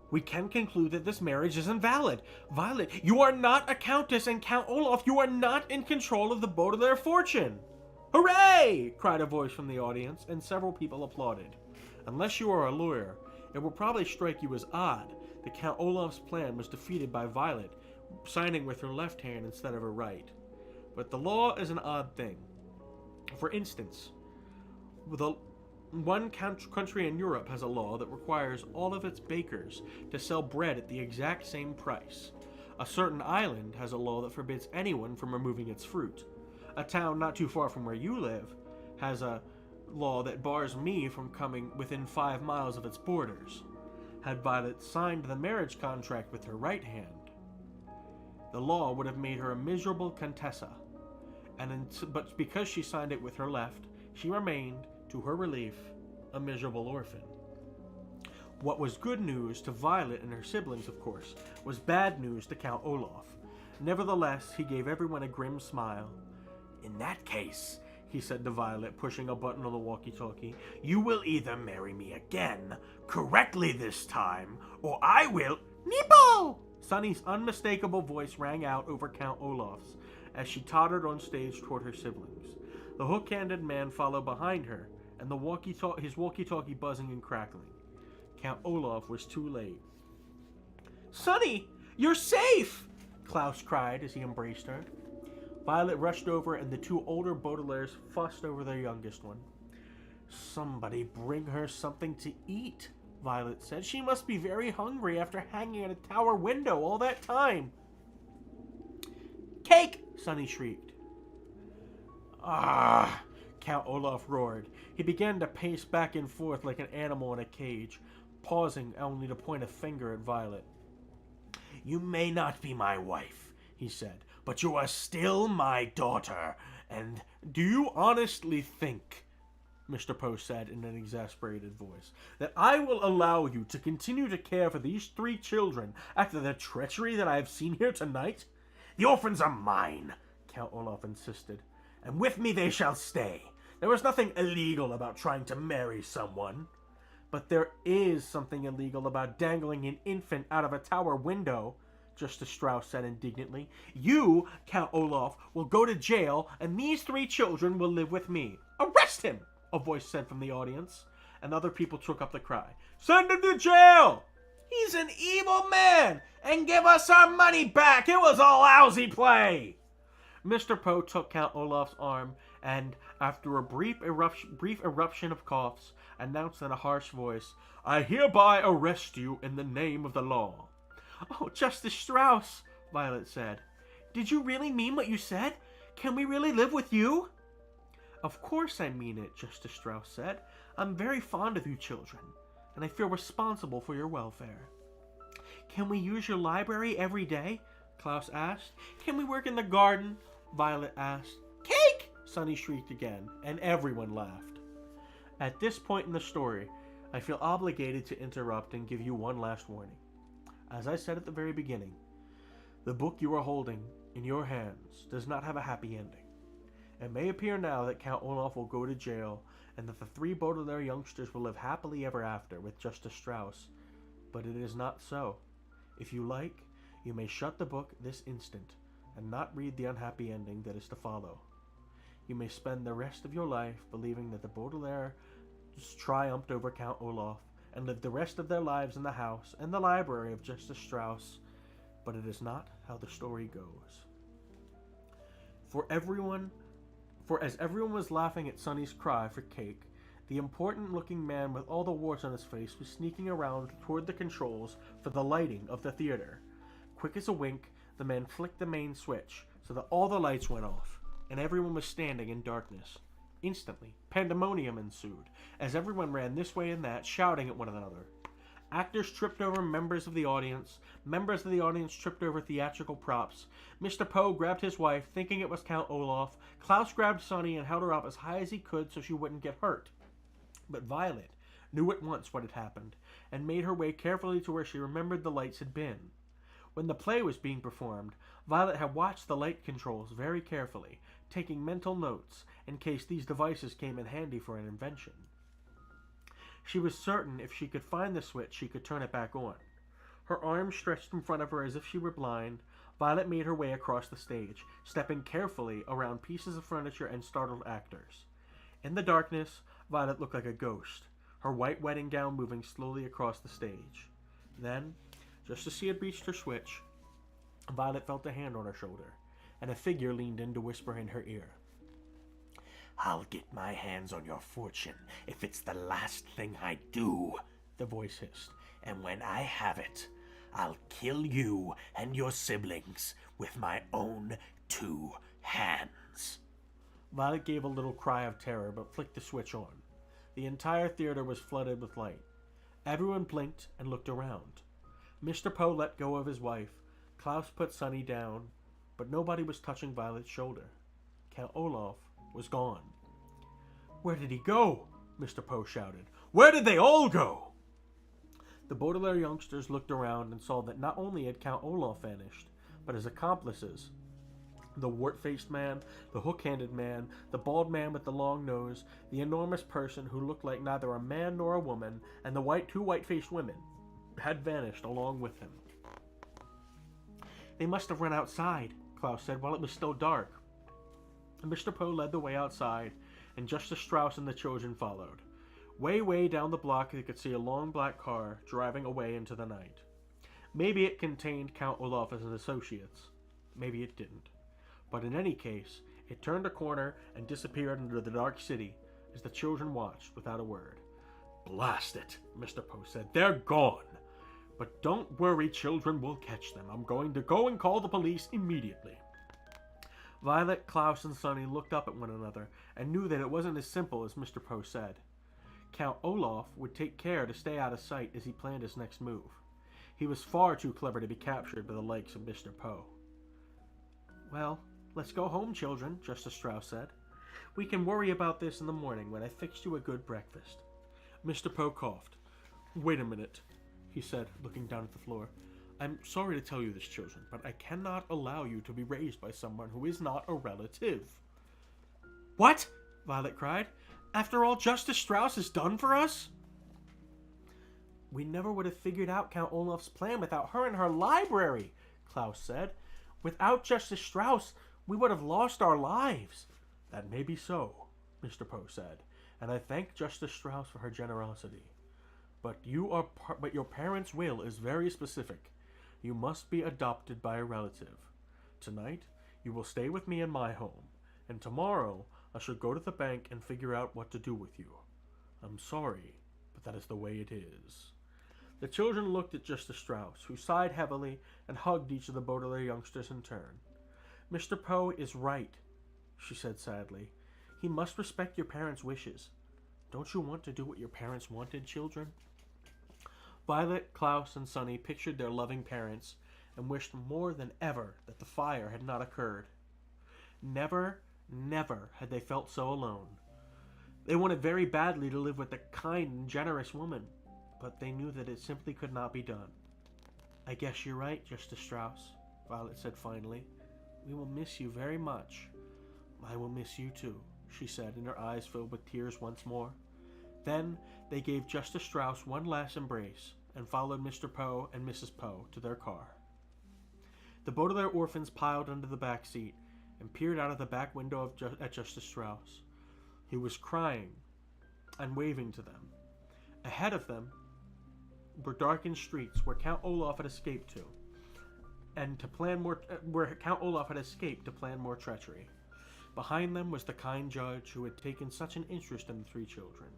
S1: we can conclude that this marriage is invalid. Violet, you are not a countess, and Count Olaf, you are not in control of the Baudelaire fortune. Hooray! Cried a voice from the audience, and several people applauded. Unless you are a lawyer, it will probably strike you as odd that Count Olaf's plan was defeated by Violet, signing with her left hand instead of her right. But the law is an odd thing. For instance, one country in Europe has a law that requires all of its bakers to sell bread at the exact same price. A certain island has a law that forbids anyone from removing its fruit. A town not too far from where you live has a law that bars me from coming within 5 miles of its borders. Had Violet signed the marriage contract with her right hand, the law would have made her a miserable contessa, but because she signed it with her left, she remained, to her relief, a miserable orphan. What was good news to Violet and her siblings, of course, was bad news to Count Olaf. Nevertheless, he gave everyone a grim smile. In that case, he said to Violet, pushing a button on the walkie-talkie, you will either marry me again, correctly this time, or I will... Nipple! Sunny's unmistakable voice rang out over Count Olaf's as she tottered on stage toward her siblings. The hook-handed man followed behind her, and his walkie-talkie buzzing and crackling. Count Olaf was too late. Sunny, you're safe! Klaus cried as he embraced her. Violet rushed over, and the two older Baudelaires fussed over their youngest one. Somebody bring her something to eat, Violet said. She must be very hungry after hanging at a tower window all that time. Cake! Sunny shrieked. Ah! Count Olaf roared. He began to pace back and forth like an animal in a cage, pausing only to point a finger at Violet. You may not be my wife, he said, but you are still my daughter, and do you honestly think, Mr. Poe said in an exasperated voice, that I will allow you to continue to care for these 3 children after the treachery that I have seen here tonight? The orphans are mine, Count Olaf insisted, and with me they shall stay. There was nothing illegal about trying to marry someone. But there is something illegal about dangling an infant out of a tower window, Justice Strauss said indignantly. You, Count Olaf, will go to jail, and these 3 children will live with me. Arrest him! A voice said from the audience, and other people took up the cry. Send him to jail! He's an evil man! And give us our money back! It was a lousy play! Mr. Poe took Count Olaf's arm and, after a brief eruption of coughs, announced in a harsh voice, I hereby arrest you in the name of the law. Oh, Justice Strauss, Violet said. Did you really mean what you said? Can we really live with you? Of course I mean it, Justice Strauss said. I'm very fond of you children, and I feel responsible for your welfare. Can we use your library every day? Klaus asked. Can we work in the garden? Violet asked. Cake! Sonny shrieked again, and everyone laughed. At this point in the story, I feel obligated to interrupt and give you one last warning. As I said at the very beginning, the book you are holding in your hands does not have a happy ending. It may appear now that Count Olaf will go to jail and that the three Baudelaire youngsters will live happily ever after with Justice Strauss, but it is not so. If you like, you may shut the book this instant and not read the unhappy ending that is to follow. You may spend the rest of your life believing that the Baudelaire triumphed over Count Olaf and lived the rest of their lives in the house and the library of Justice Strauss, but it is not how the story goes. For as everyone was laughing at Sonny's cry for cake, the important-looking man with all the warts on his face was sneaking around toward the controls for the lighting of the theater. Quick as a wink, the man flicked the main switch so that all the lights went off, and everyone was standing in darkness. Instantly, pandemonium ensued, as everyone ran this way and that, shouting at one another. Actors tripped over members of the audience tripped over theatrical props. Mr. Poe grabbed his wife, thinking it was Count Olaf. Klaus grabbed Sonny and held her up as high as he could so she wouldn't get hurt. But Violet knew at once what had happened, and made her way carefully to where she remembered the lights had been. When the play was being performed, Violet had watched the light controls very carefully, taking mental notes in case these devices came in handy for an invention. She was certain if she could find the switch, she could turn it back on. Her arms stretched in front of her as if she were blind, Violet made her way across the stage, stepping carefully around pieces of furniture and startled actors. In the darkness, Violet looked like a ghost, her white wedding gown moving slowly across the stage. Then, just as she had reached her switch, Violet felt a hand on her shoulder, and a figure leaned in to whisper in her ear.
S2: "I'll get my hands on your fortune if it's the last thing I do," the voice hissed. "And when I have it, I'll kill you and your siblings with my own 2 hands."
S1: Violet gave a little cry of terror, but flicked the switch on. The entire theater was flooded with light. Everyone blinked and looked around. Mr. Poe let go of his wife. Klaus put Sonny down, but nobody was touching Violet's shoulder. Count Olaf was gone. "Where did he go?" Mr. Poe shouted. "Where did they all go?" The Baudelaire youngsters looked around and saw that not only had Count Olaf vanished, but his accomplices. The wart-faced man, the hook-handed man, the bald man with the long nose, the enormous person who looked like neither a man nor a woman, and the 2 white-faced women had vanished along with him. "They must have run outside," Klaus said, while it was still dark. Mr. Poe led the way outside, and Justice Strauss and the children followed. Way down the block they could see a long black car driving away into the night. Maybe it contained Count Olaf and his associates. Maybe it didn't. But in any case, it turned a corner and disappeared into the dark city as the children watched without a word. "Blast it," Mr. Poe said. "They're gone. But don't worry, children, we'll catch them. I'm going to go and call the police immediately." Violet, Klaus, and Sonny looked up at one another and knew that it wasn't as simple as Mr. Poe said. Count Olaf would take care to stay out of sight as he planned his next move. He was far too clever to be captured by the likes of Mr. Poe. "Well, let's go home, children," Justice Strauss said. "We can worry about this in the morning when I fixed you a good breakfast." Mr. Poe coughed. "Wait a minute," he said, looking down at the floor. "I'm sorry to tell you this, children, but I cannot allow you to be raised by someone who is not a relative." "What?" Violet cried. "After all Justice Strauss has done for us?" "We never would have figured out Count Olaf's plan without her in her library," Klaus said. "Without Justice Strauss, we would have lost our lives." "That may be so," Mr. Poe said, "and I thank Justice Strauss for her generosity. But your parents' will is very specific. You must be adopted by a relative. Tonight, you will stay with me in my home, and tomorrow I shall go to the bank and figure out what to do with you. I'm sorry, but that is the way it is." The children looked at Justice Strauss, who sighed heavily and hugged each of the Baudelaire youngsters in turn. "Mr. Poe is right," she said sadly. "He must respect your parents' wishes. Don't you want to do what your parents wanted, children?" Violet, Klaus, and Sonny pictured their loving parents and wished more than ever that the fire had not occurred. Never, Never had they felt so alone. They wanted very badly to live with a kind and generous woman, but they knew that it simply could not be done. "I guess you're right, Justice Strauss," Violet said finally. "We will miss you very much." "I will miss you too," she said, and her eyes filled with tears once more. Then they gave Justice Strauss one last embrace and followed Mr. Poe and Mrs. Poe to their car. The Baudelaire orphans piled under the back seat and peered out of the back window at Justice Strauss. He was crying and waving to them. Ahead of them were darkened streets where Count Olaf had escaped to, and where Count Olaf had escaped to plan more treachery. Behind them was the kind judge who had taken such an interest in the three children.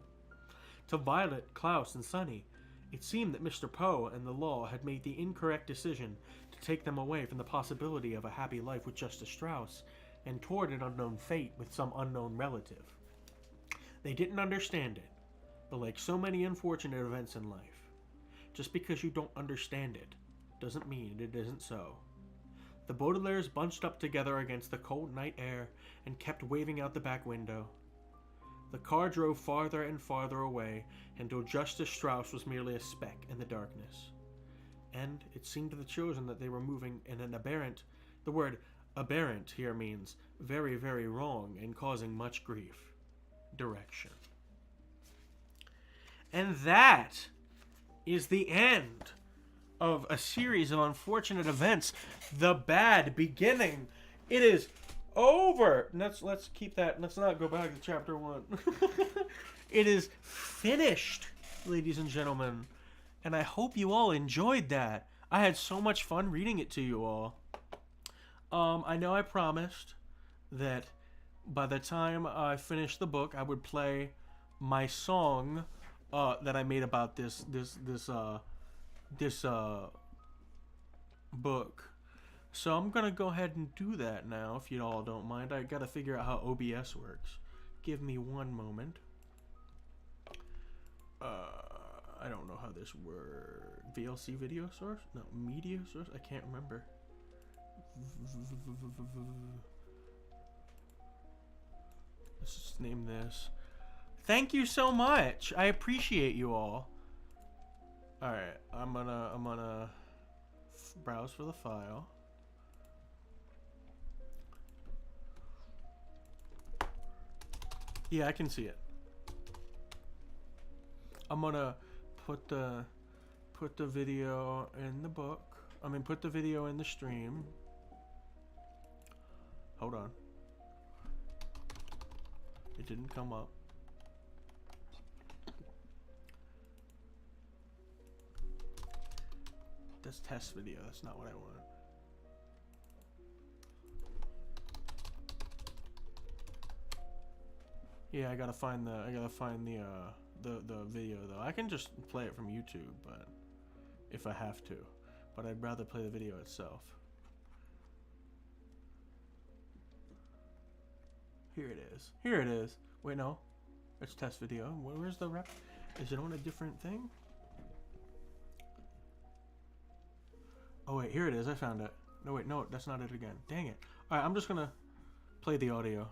S1: To Violet, Klaus, and Sunny, it seemed that Mr. Poe and the law had made the incorrect decision to take them away from the possibility of a happy life with Justice Strauss and toward an unknown fate with some unknown relative. They didn't understand it, but like so many unfortunate events in life, just because you don't understand it doesn't mean it isn't so. The Baudelaires bunched up together against the cold night air and kept waving out the back window. The car drove farther and farther away until Justice Strauss was merely a speck in the darkness. And it seemed to the children that they were moving in an aberrant— the word aberrant here means very, very wrong and causing much grief— direction. And that is the end of a series of unfortunate events. The bad beginning. It is over. Let's keep that. Let's not go back to chapter 1. It is finished, ladies and gentlemen. And I hope you all enjoyed that. I had so much fun reading it to you all. I know I promised that by the time I finished the book, I would play my song that I made about this book. So I'm gonna go ahead and do that now, if you all don't mind. I gotta figure out how OBS works. Give me one moment. I don't know how this works. VLC video source? No, media source? I can't remember. Let's just name this. Thank you so much. I appreciate you all. Alright, I'm gonna browse for the file. Yeah, I can see it. I'm gonna put the video in the book. I mean, put the video in the stream. Hold on. It didn't come up. That's test video. That's not what I want. Yeah, I gotta find the video though. I can just play it from YouTube, but if I have to. But I'd rather play the video itself. Here it is. Here it is. Wait, no. It's test video. Where's the rep? Is it on a different thing? Oh wait, here it is. I found it. No wait, no, that's not it again. Dang it. Alright, I'm just gonna play the audio.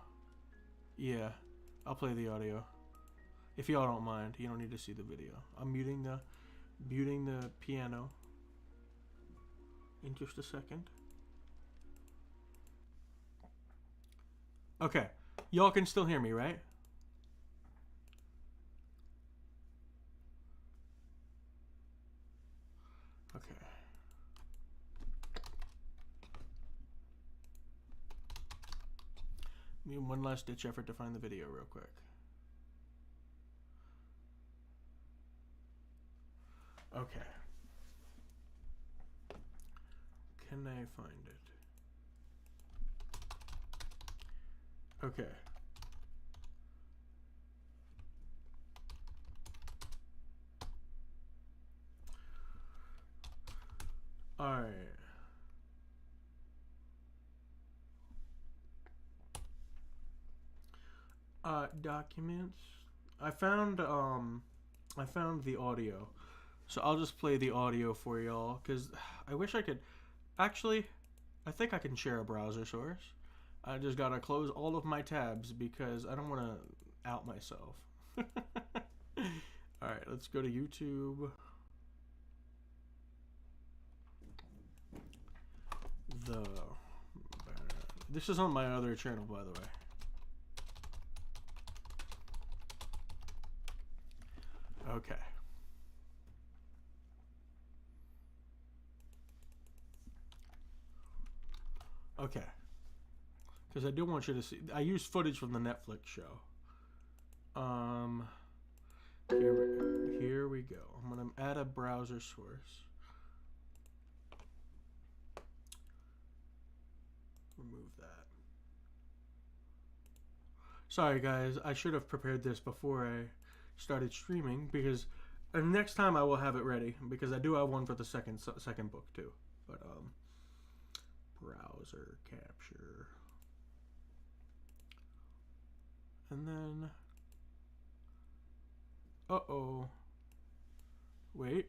S1: Yeah, I'll play the audio. If y'all don't mind, you don't need to see the video. I'm muting the piano in just a second. Okay, y'all can still hear me, right? Okay. One last ditch effort to find the video real quick. Okay. Can I find it? Okay. All right. Documents. I found the audio. So I'll just play the audio for y'all, because I wish I could. Actually, I think I can share a browser source. I just gotta close all of my tabs because I don't want to out myself. Alright, let's go to YouTube. This is on my other channel, by the way. Okay. Okay. Because I do want you to see. I used footage from the Netflix show. Here we go. I'm gonna add a browser source. Remove that. Sorry guys, I should have prepared this before I started streaming because next time I will have it ready because I do have one for the second book too. But browser capture. And then Wait.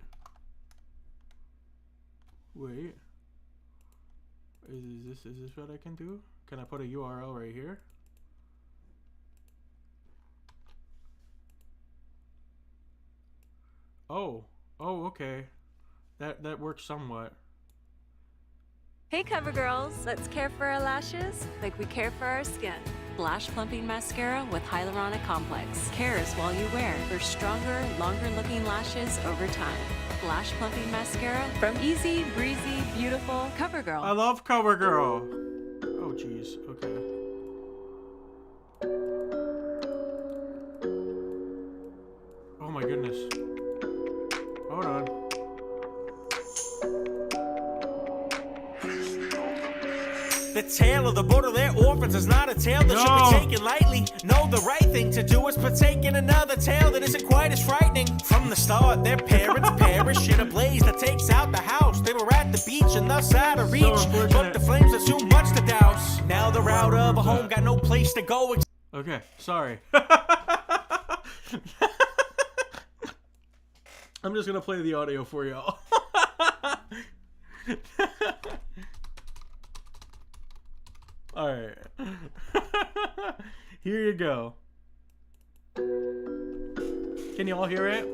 S1: Is this what I can do? Can I put a URL right here? Oh, okay. That works somewhat.
S3: Hey CoverGirls, let's care for our lashes like we care for our skin. Lash Plumping Mascara with Hyaluronic Complex cares while you wear for stronger, longer-looking lashes over time. Lash Plumping Mascara from Easy, Breezy, Beautiful CoverGirl.
S1: I love CoverGirl. Oh, jeez. Okay. Oh my goodness. Hold on.
S2: The tale of the Baudelaire orphans is not a tale that should be taken lightly. No, the right thing to do is partake in another tale that isn't quite as frightening. From the start, their parents perish in a blaze that takes out the house. They were at the beach and thus out of reach, but the flames are too much to douse. Now they're out of a home, got no place to go.
S1: Okay, sorry. I'm just gonna play the audio for y'all. Alright. Here you go. Can you all hear it?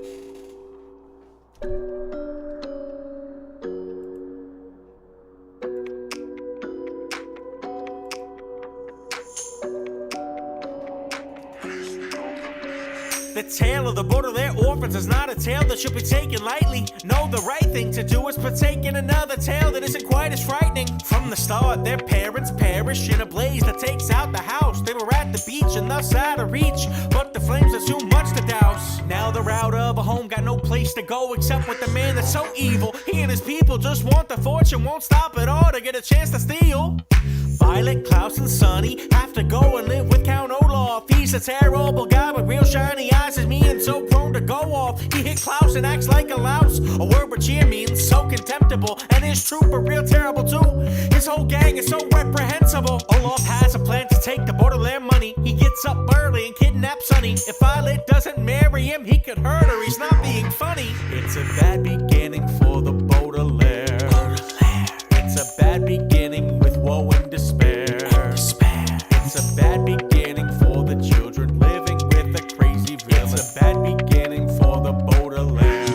S2: The tale of the Baudelaire orphans is not a tale that should be taken lightly. No, the right thing to do is partake in another tale that isn't quite as frightening. From the start, their parents perish in a blaze that takes out the house. They were at the beach and thus out of reach, but the flames are too much to douse. Now they're out of a home, got no place to go except with the man that's so evil. He and his people just want the fortune, won't stop at all to get a chance to steal. Violet, Klaus, and Sonny have to go and live with Count Olaf. He's a terrible guy with real shiny eyes, is mean and so prone to go off. He hit Klaus and acts like a louse. A word with cheer means so contemptible, and his troop are real terrible too. His whole gang is so reprehensible. Olaf has a plan to take the Baudelaire money. He gets up early and kidnaps Sonny. If Violet doesn't marry him, he could hurt her. He's not being funny. It's a bad beginning for the Baudelaire. It's a bad beginning with woe and despair. It's a bad beginning for the children living with a crazy villain. It's a bad beginning for the Baudelaire.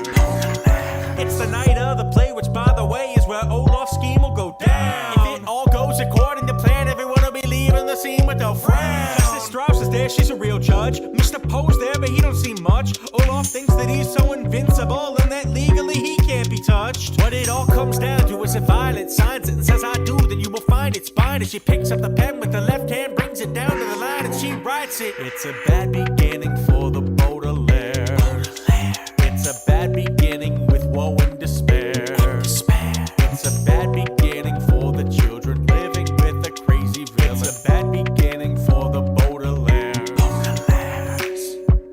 S2: It's the night of the play, which by the way is where Olaf's scheme will go down. If it all goes according to plan, everyone will be leaving the scene with a frown. Mrs. Strauss is there, she's a real judge. Mr. Poe's there, but he don't see much. Olaf thinks that he's so invincible and that legally he can't be touched. What it all comes down to is if Violet signs it and says I do, then you will find it's fine. And she picks up the pen with the left hand, brings it down to the line, and she writes it. It's a bad beginning for the Baudelaire. It's a bad beginning with woe and despair. It's a bad beginning for the children living with a crazy villain. It's a bad beginning for the Baudelaires.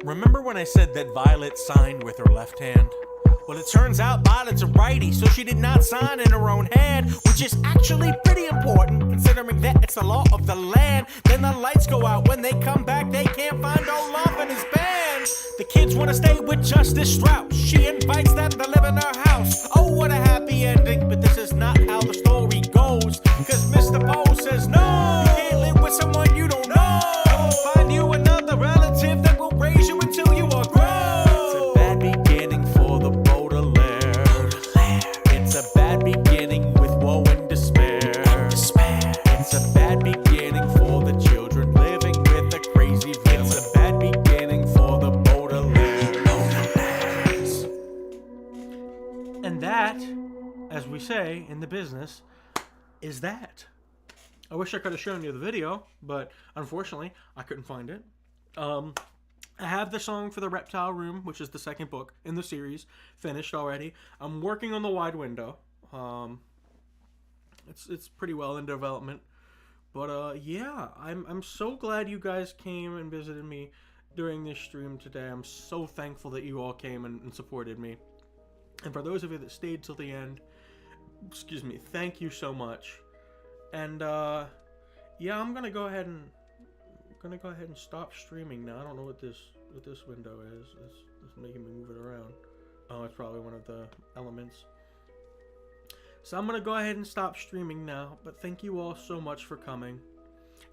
S2: Remember when I said that Violet signed with her left hand? Well, it turns out Violet's a righty, so she did not sign in her own hand, which is actually pretty important, considering that it's the law of the land. Then the lights go out. When they come back, they can't find Olaf and his band. The kids want to stay with Justice Strauss. She invites them to live in her house. Oh, what a happy ending, but this is not how the story goes, because Mr. Poe says no, you can't live with
S1: say in the business is that. I wish I could have shown you the video, but unfortunately, I couldn't find it. I have the song for the Reptile Room, which is the second book in the series, finished already. I'm working on the Wide Window. It's pretty well in development. But yeah, I'm so glad you guys came and visited me during this stream today. I'm so thankful that you all came and supported me. And for those of you that stayed till the end, excuse me, thank you so much. And yeah, I'm gonna go ahead and stop streaming now. I don't know what this window is. It's making me move it around. Oh, it's probably one of the elements. So I'm gonna go ahead and stop streaming now. But thank you all so much for coming.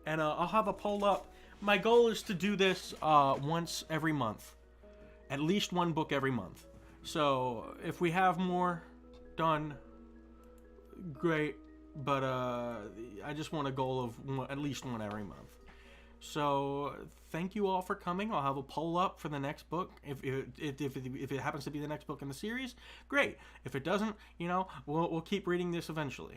S1: And I'll have a poll up. My goal is to do this once every month, at least one book every month. So if we have more done, great. But I just want a goal of at least one every month. So thank you all for coming. I'll have a poll up for the next book. If it happens to be the next book in the series, great. If it doesn't, you know, we'll keep reading this eventually.